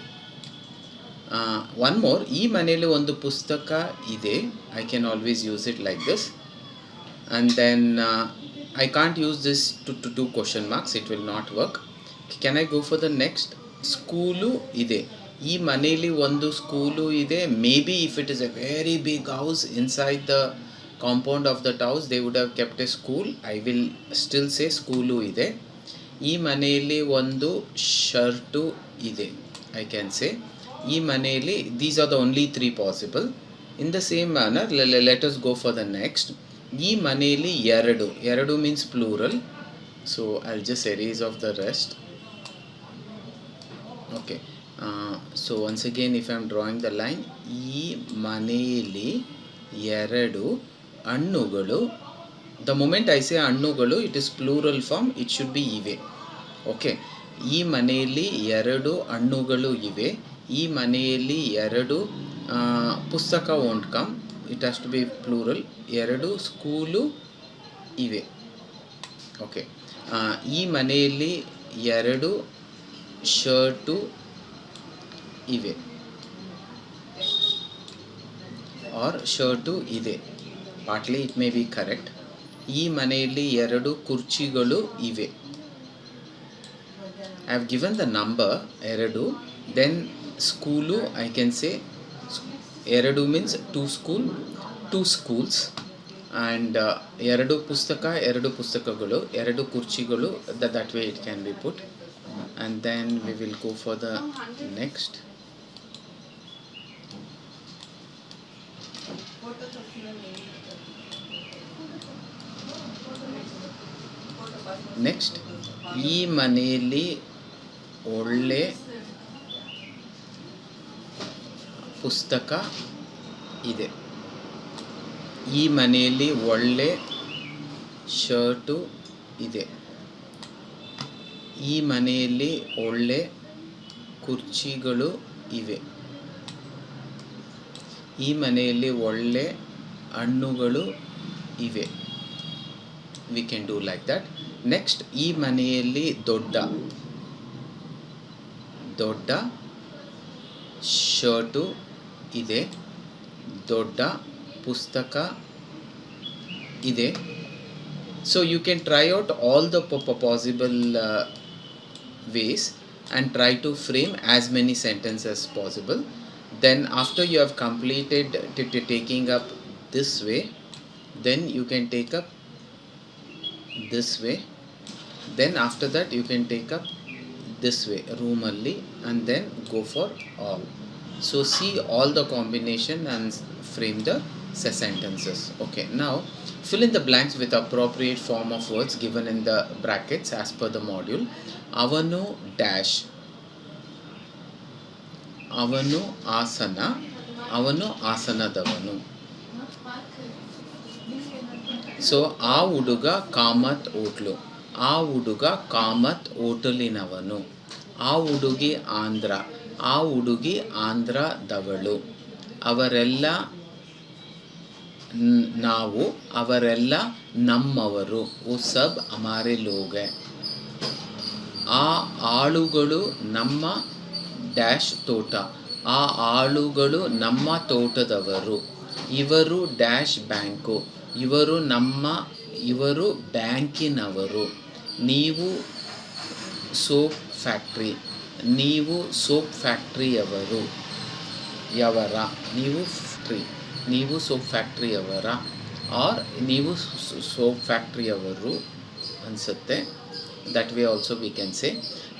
One more, ಈ ಮನೆಯಲ್ಲಿ ಒಂದು ಪುಸ್ತಕ ಇದೆ, I can always use it like this. And then I can't use this to 2 question marks, it will not work. Can I go for the next? School ಇದೆ. ಈ ಮನೆಯಲ್ಲಿ ಒಂದು ಸ್ಕೂಲು ಇದೆ. Maybe if it is a very big house, inside the compound of that house they would have kept a school. I will still say school ಇದೆ. ಈ ಮನೆಯಲ್ಲಿ ಒಂದು shirt ಇದೆ, I can say. ಈ ಮನೆಯಲ್ಲಿ, these are the only 3 possible. In the same manner, let us go for the next. ಈ ಮನೆಯಲ್ಲಿ ಎರಡು means plural, so I'll just erase off the rest. Okay, so once again, if I'm drawing the line, ಈ ಮನೆಯಲ್ಲಿ ಎರಡು ಹಣ್ಣುಗಳು. The moment I say ಹಣ್ಣುಗಳು, it is plural form, it should be ಇವೆ. Okay, ಈ ಮನೆಯಲ್ಲಿ ಎರಡು ಹಣ್ಣುಗಳು ಇವೆ. ಈ ಮನೆಯಲ್ಲಿ ಎರಡು ಪುಸ್ತಕ won't come, it has to be plural. ಎರಡು ಸ್ಕೂಲು ಇವೆ. ಓಕೆ, ಈ ಮನೆಯಲ್ಲಿ ಎರಡು ಶರ್ಟು ಇವೆ ಆರ್ ಶರ್ಟು ಇದೆ. Partly it may be correct. ಈ ಮನೆಯಲ್ಲಿ 2 ಕುರ್ಚಿಗಳು ಇವೆ. I have given the number 2, then schoolu I can say 2 means 2 school, 2 schools, and 2 ಪುಸ್ತಕ 2 ಪುಸ್ತಕಗಳು 2 ಕುರ್ಚಿಗಳು, that way it can be put. And then we will go for the next. Next, ಈ ಮನೆಯಲ್ಲಿ ಒಳ್ಳೆ ಪುಸ್ತಕ ಇದೆ. ಈ ಮನೆಯಲ್ಲಿ ಒಳ್ಳೆ ಶರ್ಟು ಇದೆ. ಈ ಮನೆಯಲ್ಲಿ ಒಳ್ಳೆ ಕುರ್ಚಿಗಳು ಇವೆ. ಈ ಮನೆಯಲ್ಲಿ ಒಳ್ಳೆ ಹಣ್ಣುಗಳು ಇವೆ. We can do like that. Next, ಈ ಮನೆಯಲ್ಲಿ ದೊಡ್ಡ ಶರ್ಟು ಇದೆ. ದೊಡ್ಡ ಪುಸ್ತಕ ಇದೆ. So you can try out all the possible ways and try to frame as many sentences as possible. Then after you have completed taking up this way, then you can take up this way. Then after that you can take up this way, room alli, and then go for all. So see all the combination and frame the sentences. Okay, now fill in the blanks with appropriate form of words given in the brackets as per the module. Avanu dash, avanu asana, avanu asanadavanu. So ಆ ಹುಡುಗ Kamath hotel, ಆ ಹುಡುಗ ಕಾಮತ್ ಹೋಟೆಲಿನವನು. ಆ ಹುಡುಗಿ ಆಂಧ್ರ, ಆ ಹುಡುಗಿ ಆಂಧ್ರದವಳು. ಅವರೆಲ್ಲ ನಾವು, ಅವರೆಲ್ಲ ನಮ್ಮವರು. ಓ ಸಬ್ ಹಮಾರೆ ಲೋಗ್ ಹೈ. ಆ ಆಳುಗಳು ನಮ್ಮ ಡ್ಯಾಶ್ ತೋಟ, ಆ ಆಳುಗಳು ನಮ್ಮ ತೋಟದವರು. ಇವರು ಡ್ಯಾಶ್ ಬ್ಯಾಂಕು, ಇವರು ಬ್ಯಾಂಕಿನವರು. ನೀವು ಸೋಪ್ ಫ್ಯಾಕ್ಟ್ರಿ, ನೀವು ಸೋಪ್ ಫ್ಯಾಕ್ಟ್ರಿಯವರ. ನೀವು ಸೋಪ್ ಫ್ಯಾಕ್ಟ್ರಿಯವರ ಆರ್ ನೀವು ಸೋಪ್ ಫ್ಯಾಕ್ಟ್ರಿಯವರು ಅನಿಸುತ್ತೆ. that way also we can say.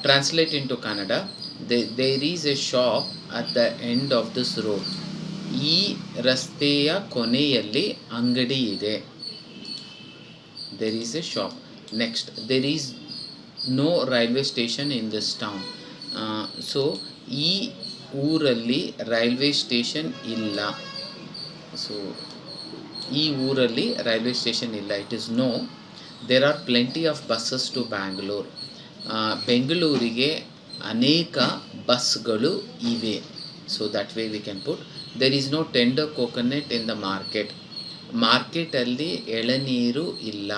Translate into Kannada. There is a shop at the end of this road. ಈ ರಸ್ತೆಯ ಕೊನೆಯಲ್ಲಿ ಅಂಗಡಿ ಇದೆ. There is a shop. Next, there is no railway station in this town. So ಈ ಊರಲ್ಲಿ railway station ಇಲ್ಲ. So ಈ ಊರಲ್ಲಿ ರೈಲ್ವೆ ಸ್ಟೇಷನ್ ಇಲ್ಲ. It is no. There are plenty of buses to Bangalore. ಬೆಂಗಳೂರಿಗೆ ಅನೇಕ ಬಸ್ಗಳು ಇವೆ. So that way we can put. There is no tender coconut in the market. ಮಾರ್ಕೆಟಲ್ಲಿ ಎಳನೀರು ಇಲ್ಲ.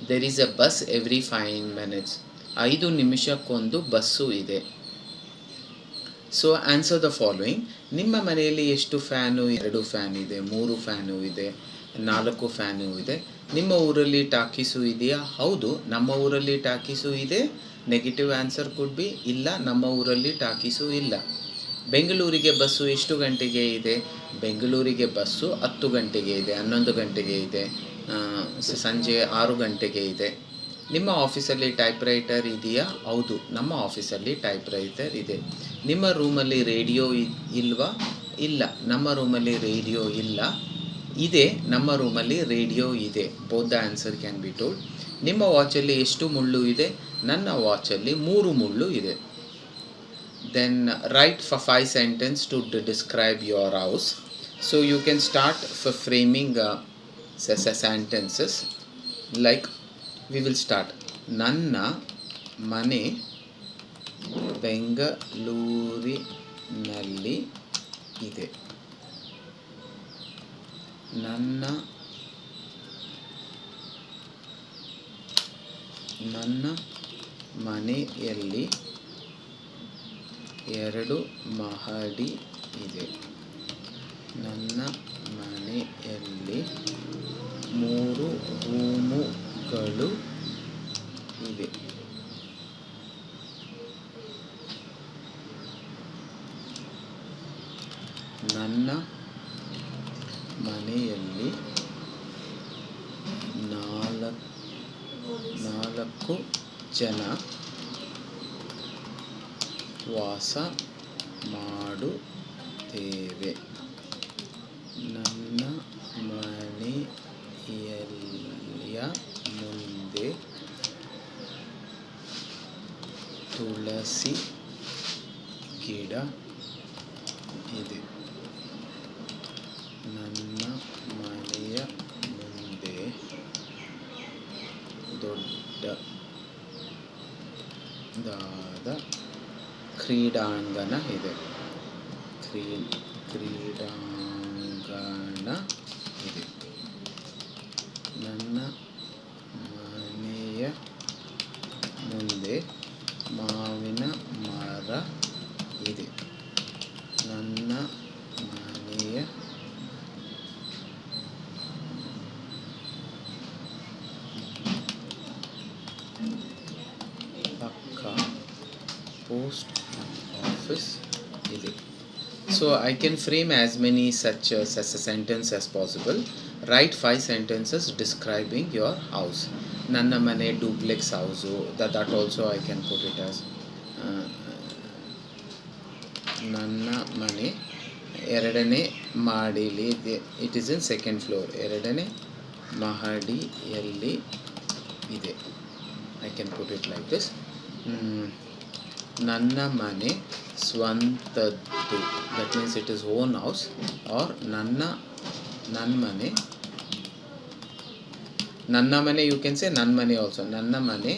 There is a bus every 5 minutes. 5 ನಿಮಿಷಕ್ಕೊಂದು bus ಇದೆ. So answer the following. ನಿಮ್ಮ ಮನೆಯಲ್ಲಿ ಎಷ್ಟು ಫ್ಯಾನು? 2 ಫ್ಯಾನ್ ಇದೆ, 3 ಫ್ಯಾನು ಇದೆ, 4 ಫ್ಯಾನು ಇದೆ. ನಿಮ್ಮ ಊರಲ್ಲಿ ಟಾಕೀಸು ಇದೆಯಾ? ಹೌದು, ನಮ್ಮ ಊರಲ್ಲಿ ಟಾಕೀಸು ಇದೆ. ನೆಗೆಟಿವ್ ಆನ್ಸರ್ ಕುಡ್ ಬಿ ಇಲ್ಲ, ನಮ್ಮ ಊರಲ್ಲಿ ಟಾಕೀಸು ಇಲ್ಲ. ಬೆಂಗಳೂರಿಗೆ ಬಸ್ಸು ಎಷ್ಟು ಗಂಟೆಗೆ ಇದೆ? ಬೆಂಗಳೂರಿಗೆ ಬಸ್ಸು 10 ಗಂಟೆಗೆ ಇದೆ, 11 ಗಂಟೆಗೆ ಇದೆ, ಸಂಜೆ 6 ಗಂಟೆಗೆ ಇದೆ. ನಿಮ್ಮ ಆಫೀಸಲ್ಲಿ ಟೈಪ್ರೈಟರ್ ಇದೆಯಾ? ಹೌದು, ನಮ್ಮ ಆಫೀಸಲ್ಲಿ ಟೈಪ್ರೈಟರ್ ಇದೆ. ನಿಮ್ಮ ರೂಮಲ್ಲಿ ರೇಡಿಯೋ ಇಲ್ವಾ? ಇಲ್ಲ, ನಮ್ಮ ರೂಮಲ್ಲಿ ರೇಡಿಯೋ ಇಲ್ಲ. ಇದೆ, ನಮ್ಮ ರೂಮಲ್ಲಿ ರೇಡಿಯೋ ಇದೆ. Both the answer can be told. ನಿಮ್ಮ ವಾಚಲ್ಲಿ ಎಷ್ಟು ಮುಳ್ಳು ಇದೆ? ನನ್ನ ವಾಚಲ್ಲಿ 3 ಮುಳ್ಳು ಇದೆ. Then write for 5 sentences to describe your house. So you can start for framing sentences like we will start. ನನ್ನ ಮನೆ ಬೆಂಗಳೂರಿನಲ್ಲಿ ಇದೆ. ನನ್ನ ಮನೆಯಲ್ಲಿ 2 ಮಹಡಿ ಇದೆ. ನನ್ನ ಮನೆಯಲ್ಲಿ 3 ರೂಮುಗಳು ಇವೆ. ನನ್ನ ಮನೆಯಲ್ಲಿ 4 ಜನ ವಾಸ ಮಾಡುತ್ತೇವೆ. ನನ್ನ ಮನೆಯ ಮುಂದೆ ತುಳಸಿ ಗಿಡ ಇದೆ. ನನ್ನ ಮನೆಯ ಮುಂದೆ ದೊಡ್ಡದಾದ ಕ್ರೀಡಾಂಗಣ ಇದೆ. ಕ್ರೀಡಾಂಗಣ ಇದೆ. ನನ್ನ ಮನೆಯ ಮುಂದೆ ಮಾವಿನ ಮರ ಇದೆ. ನನ್ನ ಮನೆಯ ಪಕ್ಕ ಪೋಸ್ಟ್ ಆಫೀಸ್ ಇದೆ. So I can frame as many such as a sentence as possible. Write 5 sentences describing your house. Nanna mane duplex house. That also I can put it as Nanna mane ಎರಡನೇ ಮಹಡಿಯಲ್ಲಿ ಇದೆ. It is in second floor. ಎರಡನೇ ಮಹಡಿಯಲ್ಲಿ ಇದೆ. I can put it like this. ನನ್ನ ಮನೆ ಸ್ವಂತದ್ದು. That means it is own house. Or ನನ್ನ ಮನೆ you can say ನನ್ನ ಮನೆ also. ನನ್ನ ಮನೆ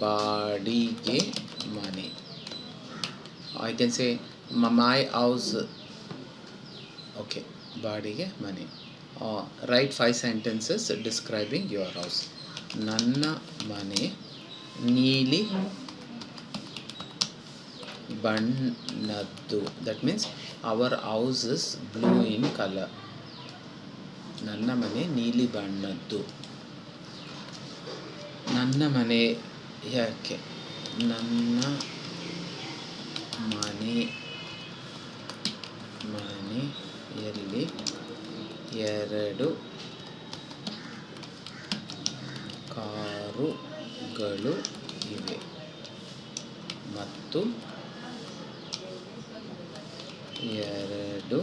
ಬಾಡಿಗೆ ಮನೆ. I can say my house. Okay, ಬಾಡಿಗೆ ಮನೆ. Write 5 sentences describing your house. ನನ್ನ ಮನೆ ನೀಲಿ ಬಣ್ಣದ್ದು. That means our house is blue in color. ನನ್ನ ಮನೆ ನೀಲಿ ಬಣ್ಣದ್ದು. ನನ್ನ ಮನೆ ಯಾಕೆ? ನನ್ನ ಮನೆಯಲ್ಲಿ 2 ಕಾರುಗಳು ಇವೆ ಮತ್ತು 2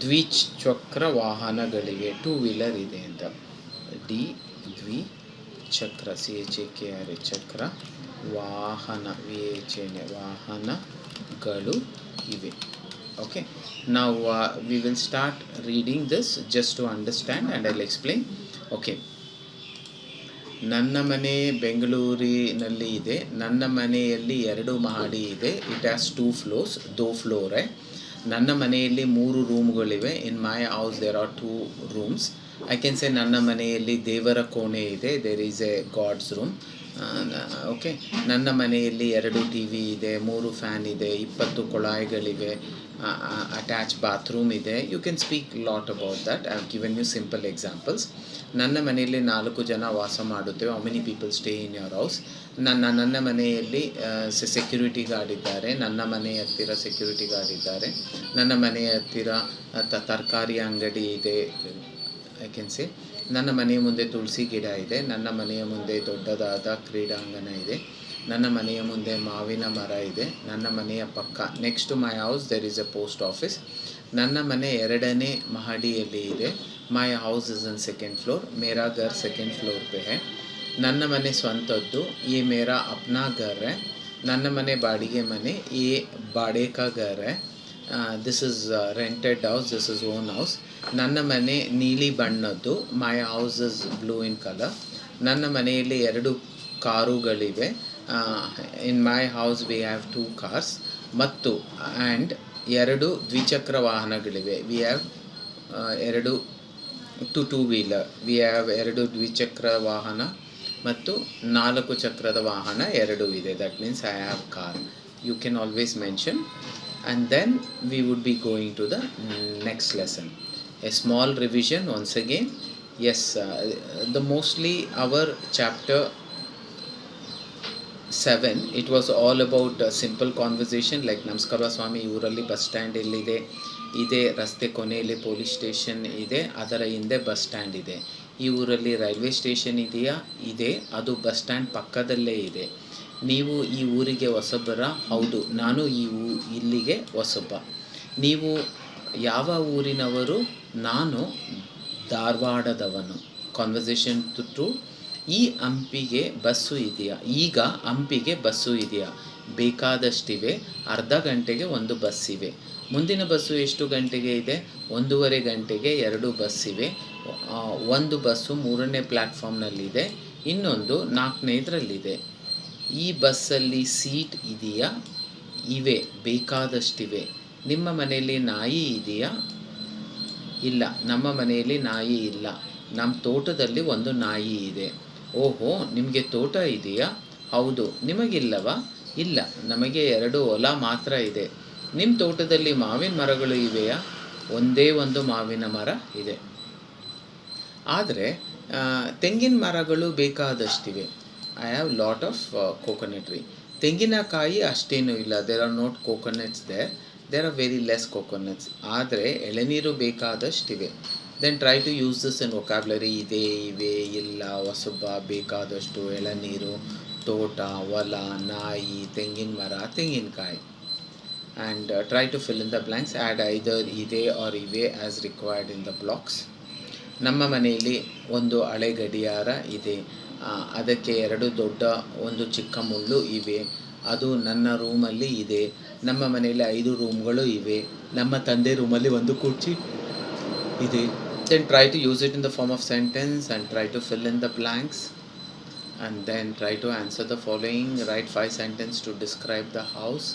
ದ್ವಿಚಕ್ರ ವಾಹನಗಳಿವೆ. 2 ವೀಲರ್ ಇದೆ ಅಂತ. ದ್ವಿಚಕ್ರ CHAKR ಚಕ್ರ ವಾಹನ VHN ವಾಹನಗಳು ಇವೆ. Okay, now we will start reading this just to understand and I'll explain. Okay, ನನ್ನ ಮನೆ ಬೆಂಗಳೂರಿನಲ್ಲಿ ಇದೆ. ನನ್ನ ಮನೆಯಲ್ಲಿ 2 ಮಹಡಿ ಇದೆ. It has 2 floors, 2 floor. ನನ್ನ ಮನೆಯಲ್ಲಿ 3 ರೂಮ್ಗಳಿವೆ. In my house there are 2 rooms. I can say ನನ್ನ ಮನೆಯಲ್ಲಿ ದೇವರ ಕೋಣೆ ಇದೆ. There is a god's room. Okay, ನನ್ನ ಮನೆಯಲ್ಲಿ 2 TV ಇದೆ, 3 ಫ್ಯಾನ್ ಇದೆ, 20 ಕೊಳಾಯಿಗಳಿವೆ, ಅಟ್ಯಾಚ್ ಬಾತ್ರೂಮ್ ಇದೆ. You can speak lot about that. I have given you simple examples. ನನ್ನ ಮನೆಯಲ್ಲಿ 4 ಜನ ವಾಸ ಮಾಡುತ್ತೇವೆ. How many people stay in your house? ನನ್ನ ಮನೆಯಲ್ಲಿ ಸೆಕ್ಯೂರಿಟಿ ಗಾರ್ಡ್ ಇದ್ದಾರೆ. ನನ್ನ ಮನೆಯ ಹತ್ತಿರ ಸೆಕ್ಯೂರಿಟಿ ಗಾರ್ಡ್ ಇದ್ದಾರೆ. ನನ್ನ ಮನೆಯ ಹತ್ತಿರ ತರಕಾರಿ ಅಂಗಡಿ ಇದೆ. ಐ ಕ್ಯಾನ್ ಸೇ ನನ್ನ ಮನೆಯ ಮುಂದೆ ತುಳಸಿ ಗಿಡ ಇದೆ. ನನ್ನ ಮನೆಯ ಮುಂದೆ ದೊಡ್ಡದಾದ ಕ್ರೀಡಾಂಗಣ ಇದೆ. ನನ್ನ ಮನೆಯ ಮುಂದೆ ಮಾವಿನ ಮರ ಇದೆ. ನನ್ನ ಮನೆಯ ಪಕ್ಕ next to my house there is a post office. ನನ್ನ ಮನೆ 2ನೇ ಮಹಡಿಯಲ್ಲಿ ಇದೆ. My house is in second floor. ಮೇರಾ ಘರ್ ಸೆಕೆಂಡ್ ಫ್ಲೋರ್ ಪೇ ಹೈ. ನನ್ನ ಮನೆ ಸ್ವಂತದ್ದು. ये मेरा अपना घर है. ನನ್ನ ಮನೆ ಬಾಡಿಗೆ ಮನೆ. ये ಬಾಡಿಗೆ का घर है. This is rented house. This is own house. ನನ್ನ ಮನೆ ನೀಲಿ ಬಣ್ಣದ್ದು. My house is blue in colour. ನನ್ನ ಮನೆಯಲ್ಲಿ 2 ಕಾರುಗಳಿವೆ. In my house we have 2 cars. ಮತ್ತು ಆ್ಯಂಡ್ 2 ದ್ವಿಚಕ್ರ ವಾಹನಗಳಿವೆ. We have 2 wheeler. We have 2 ದ್ವಿಚಕ್ರ ವಾಹನ ಮತ್ತು 4 ಚಕ್ರದ ವಾಹನ 2 ಇದೆ. That means I have car. you can always mention, and then we would be going to the next lesson. A small revision once again. Yes, the mostly our chapter 7, it was all about simple conversation like ನಮಸ್ಕಾರ ಸ್ವಾಮಿ, ಊರಲ್ಲಿ bus stand ಎಲ್ಲಿದೆ, ಇದೆ ರಸ್ತೆ ಕೊನೆಯಲ್ಲಿ police station ಇದೆ, ಅದರ ಹಿಂದೆ bus stand ಇದೆ. ಈ ಊರಲ್ಲಿ ರೈಲ್ವೆ ಸ್ಟೇಷನ್ ಇದೆಯಾ, ಇದೆ, ಅದು ಬಸ್ ಸ್ಟ್ಯಾಂಡ್ ಪಕ್ಕದಲ್ಲೇ ಇದೆ. ನೀವು ಈ ಊರಿಗೆ ಹೊಸಬರ? ಹೌದು, ನಾನು ಇಲ್ಲಿಗೆ ಹೊಸಬ. ನೀವು ಯಾವ ಊರಿನವರು? ನಾನು ಧಾರವಾಡದವನು. ಕಾನ್ವರ್ಸೇಷನ್ ಟು ಈ ಹಂಪಿಗೆ ಬಸ್ಸು ಇದೆಯಾ? ಈಗ ಹಂಪಿಗೆ ಬಸ್ಸು ಇದೆಯಾ? ಬೇಕಾದಷ್ಟಿವೆ, ಅರ್ಧ ಗಂಟೆಗೆ ಒಂದು ಬಸ್ ಇವೆ. ಮುಂದಿನ ಬಸ್ಸು ಎಷ್ಟು ಗಂಟೆಗೆ ಇದೆ? 1:30 ಗಂಟೆಗೆ 2 ಬಸ್ ಇವೆ. ಒಂದು ಬಸ್ಸು 3ನೇ ಪ್ಲ್ಯಾಟ್ಫಾರ್ಮ್ನಲ್ಲಿದೆ, ಇನ್ನೊಂದು 4ನೇದರಲ್ಲಿದೆ. ಈ ಬಸ್ಸಲ್ಲಿ ಸೀಟ್ ಇದೆಯಾ? ಇವೆ, ಬೇಕಾದಷ್ಟಿವೆ. ನಿಮ್ಮ ಮನೆಯಲ್ಲಿ ನಾಯಿ ಇದೆಯಾ? ಇಲ್ಲ, ನಮ್ಮ ಮನೆಯಲ್ಲಿ ನಾಯಿ ಇಲ್ಲ. ನಮ್ಮ ತೋಟದಲ್ಲಿ ಒಂದು ನಾಯಿ ಇದೆ. ಓಹೋ, ನಿಮಗೆ ತೋಟ ಇದೆಯಾ? ಹೌದು, ನಿಮಗಿಲ್ಲವಾ? ಇಲ್ಲ, ನಮಗೆ 2 ಹೊಲ ಮಾತ್ರ ಇದೆ. ನಿಮ್ಮ ತೋಟದಲ್ಲಿ ಮಾವಿನ ಮರಗಳು ಇವೆಯಾ? ಒಂದೇ ಒಂದು ಮಾವಿನ ಮರ ಇದೆ. ಆದರೆ ತೆಂಗಿನ ಮರಗಳು ಬೇಕಾದಷ್ಟಿವೆ. I have lot of coconut tree. ತೆಂಗಿನಕಾಯಿ ಅಷ್ಟೇನೂ ಇಲ್ಲ. There are not coconuts there are very less coconuts. ಆದರೆ ಎಳೆನೀರು ಬೇಕಾದಷ್ಟಿವೆ. Then try to use this in vocabulary. ಇದೆ, ಇವೆ, ಇಲ್ಲ, ಹೊಸಬ, ಬೇಕಾದಷ್ಟು, ಎಳನೀರು, ತೋಟ, ಹೊಲ, ನಾಯಿ, ತೆಂಗಿನ ಮರ, ತೆಂಗಿನಕಾಯಿ. And try to fill in the blanks. Add either ಇದೆ ಆರ್ ಇವೆ as required in the blocks. ನಮ್ಮ ಮನೆಯಲ್ಲಿ ಒಂದು ಹಳೆ ಗಡಿಯಾರ ಇದೆ. ಅದಕ್ಕೆ 2 ದೊಡ್ಡ, ಒಂದು ಚಿಕ್ಕ ಮುಳ್ಳು ಇವೆ. ಅದು ನನ್ನ ರೂಮಲ್ಲಿ ಇದೆ. ನಮ್ಮ ಮನೆಯಲ್ಲಿ 5 ರೂಮ್ಗಳು ಇವೆ. ನಮ್ಮ ತಂದೆ ರೂಮಲ್ಲಿ ಒಂದು ಕುರ್ಚಿ ಇದೆ. Then try to use it in the form of sentence and try to fill in the blanks, and then try to answer the following. Write 5 sentences to describe the house.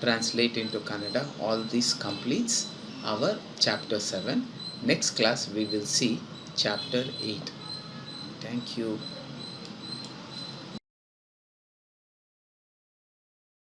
Translate into Kannada. All this completes our chapter 7. Next class we will see chapter 8. Thank you.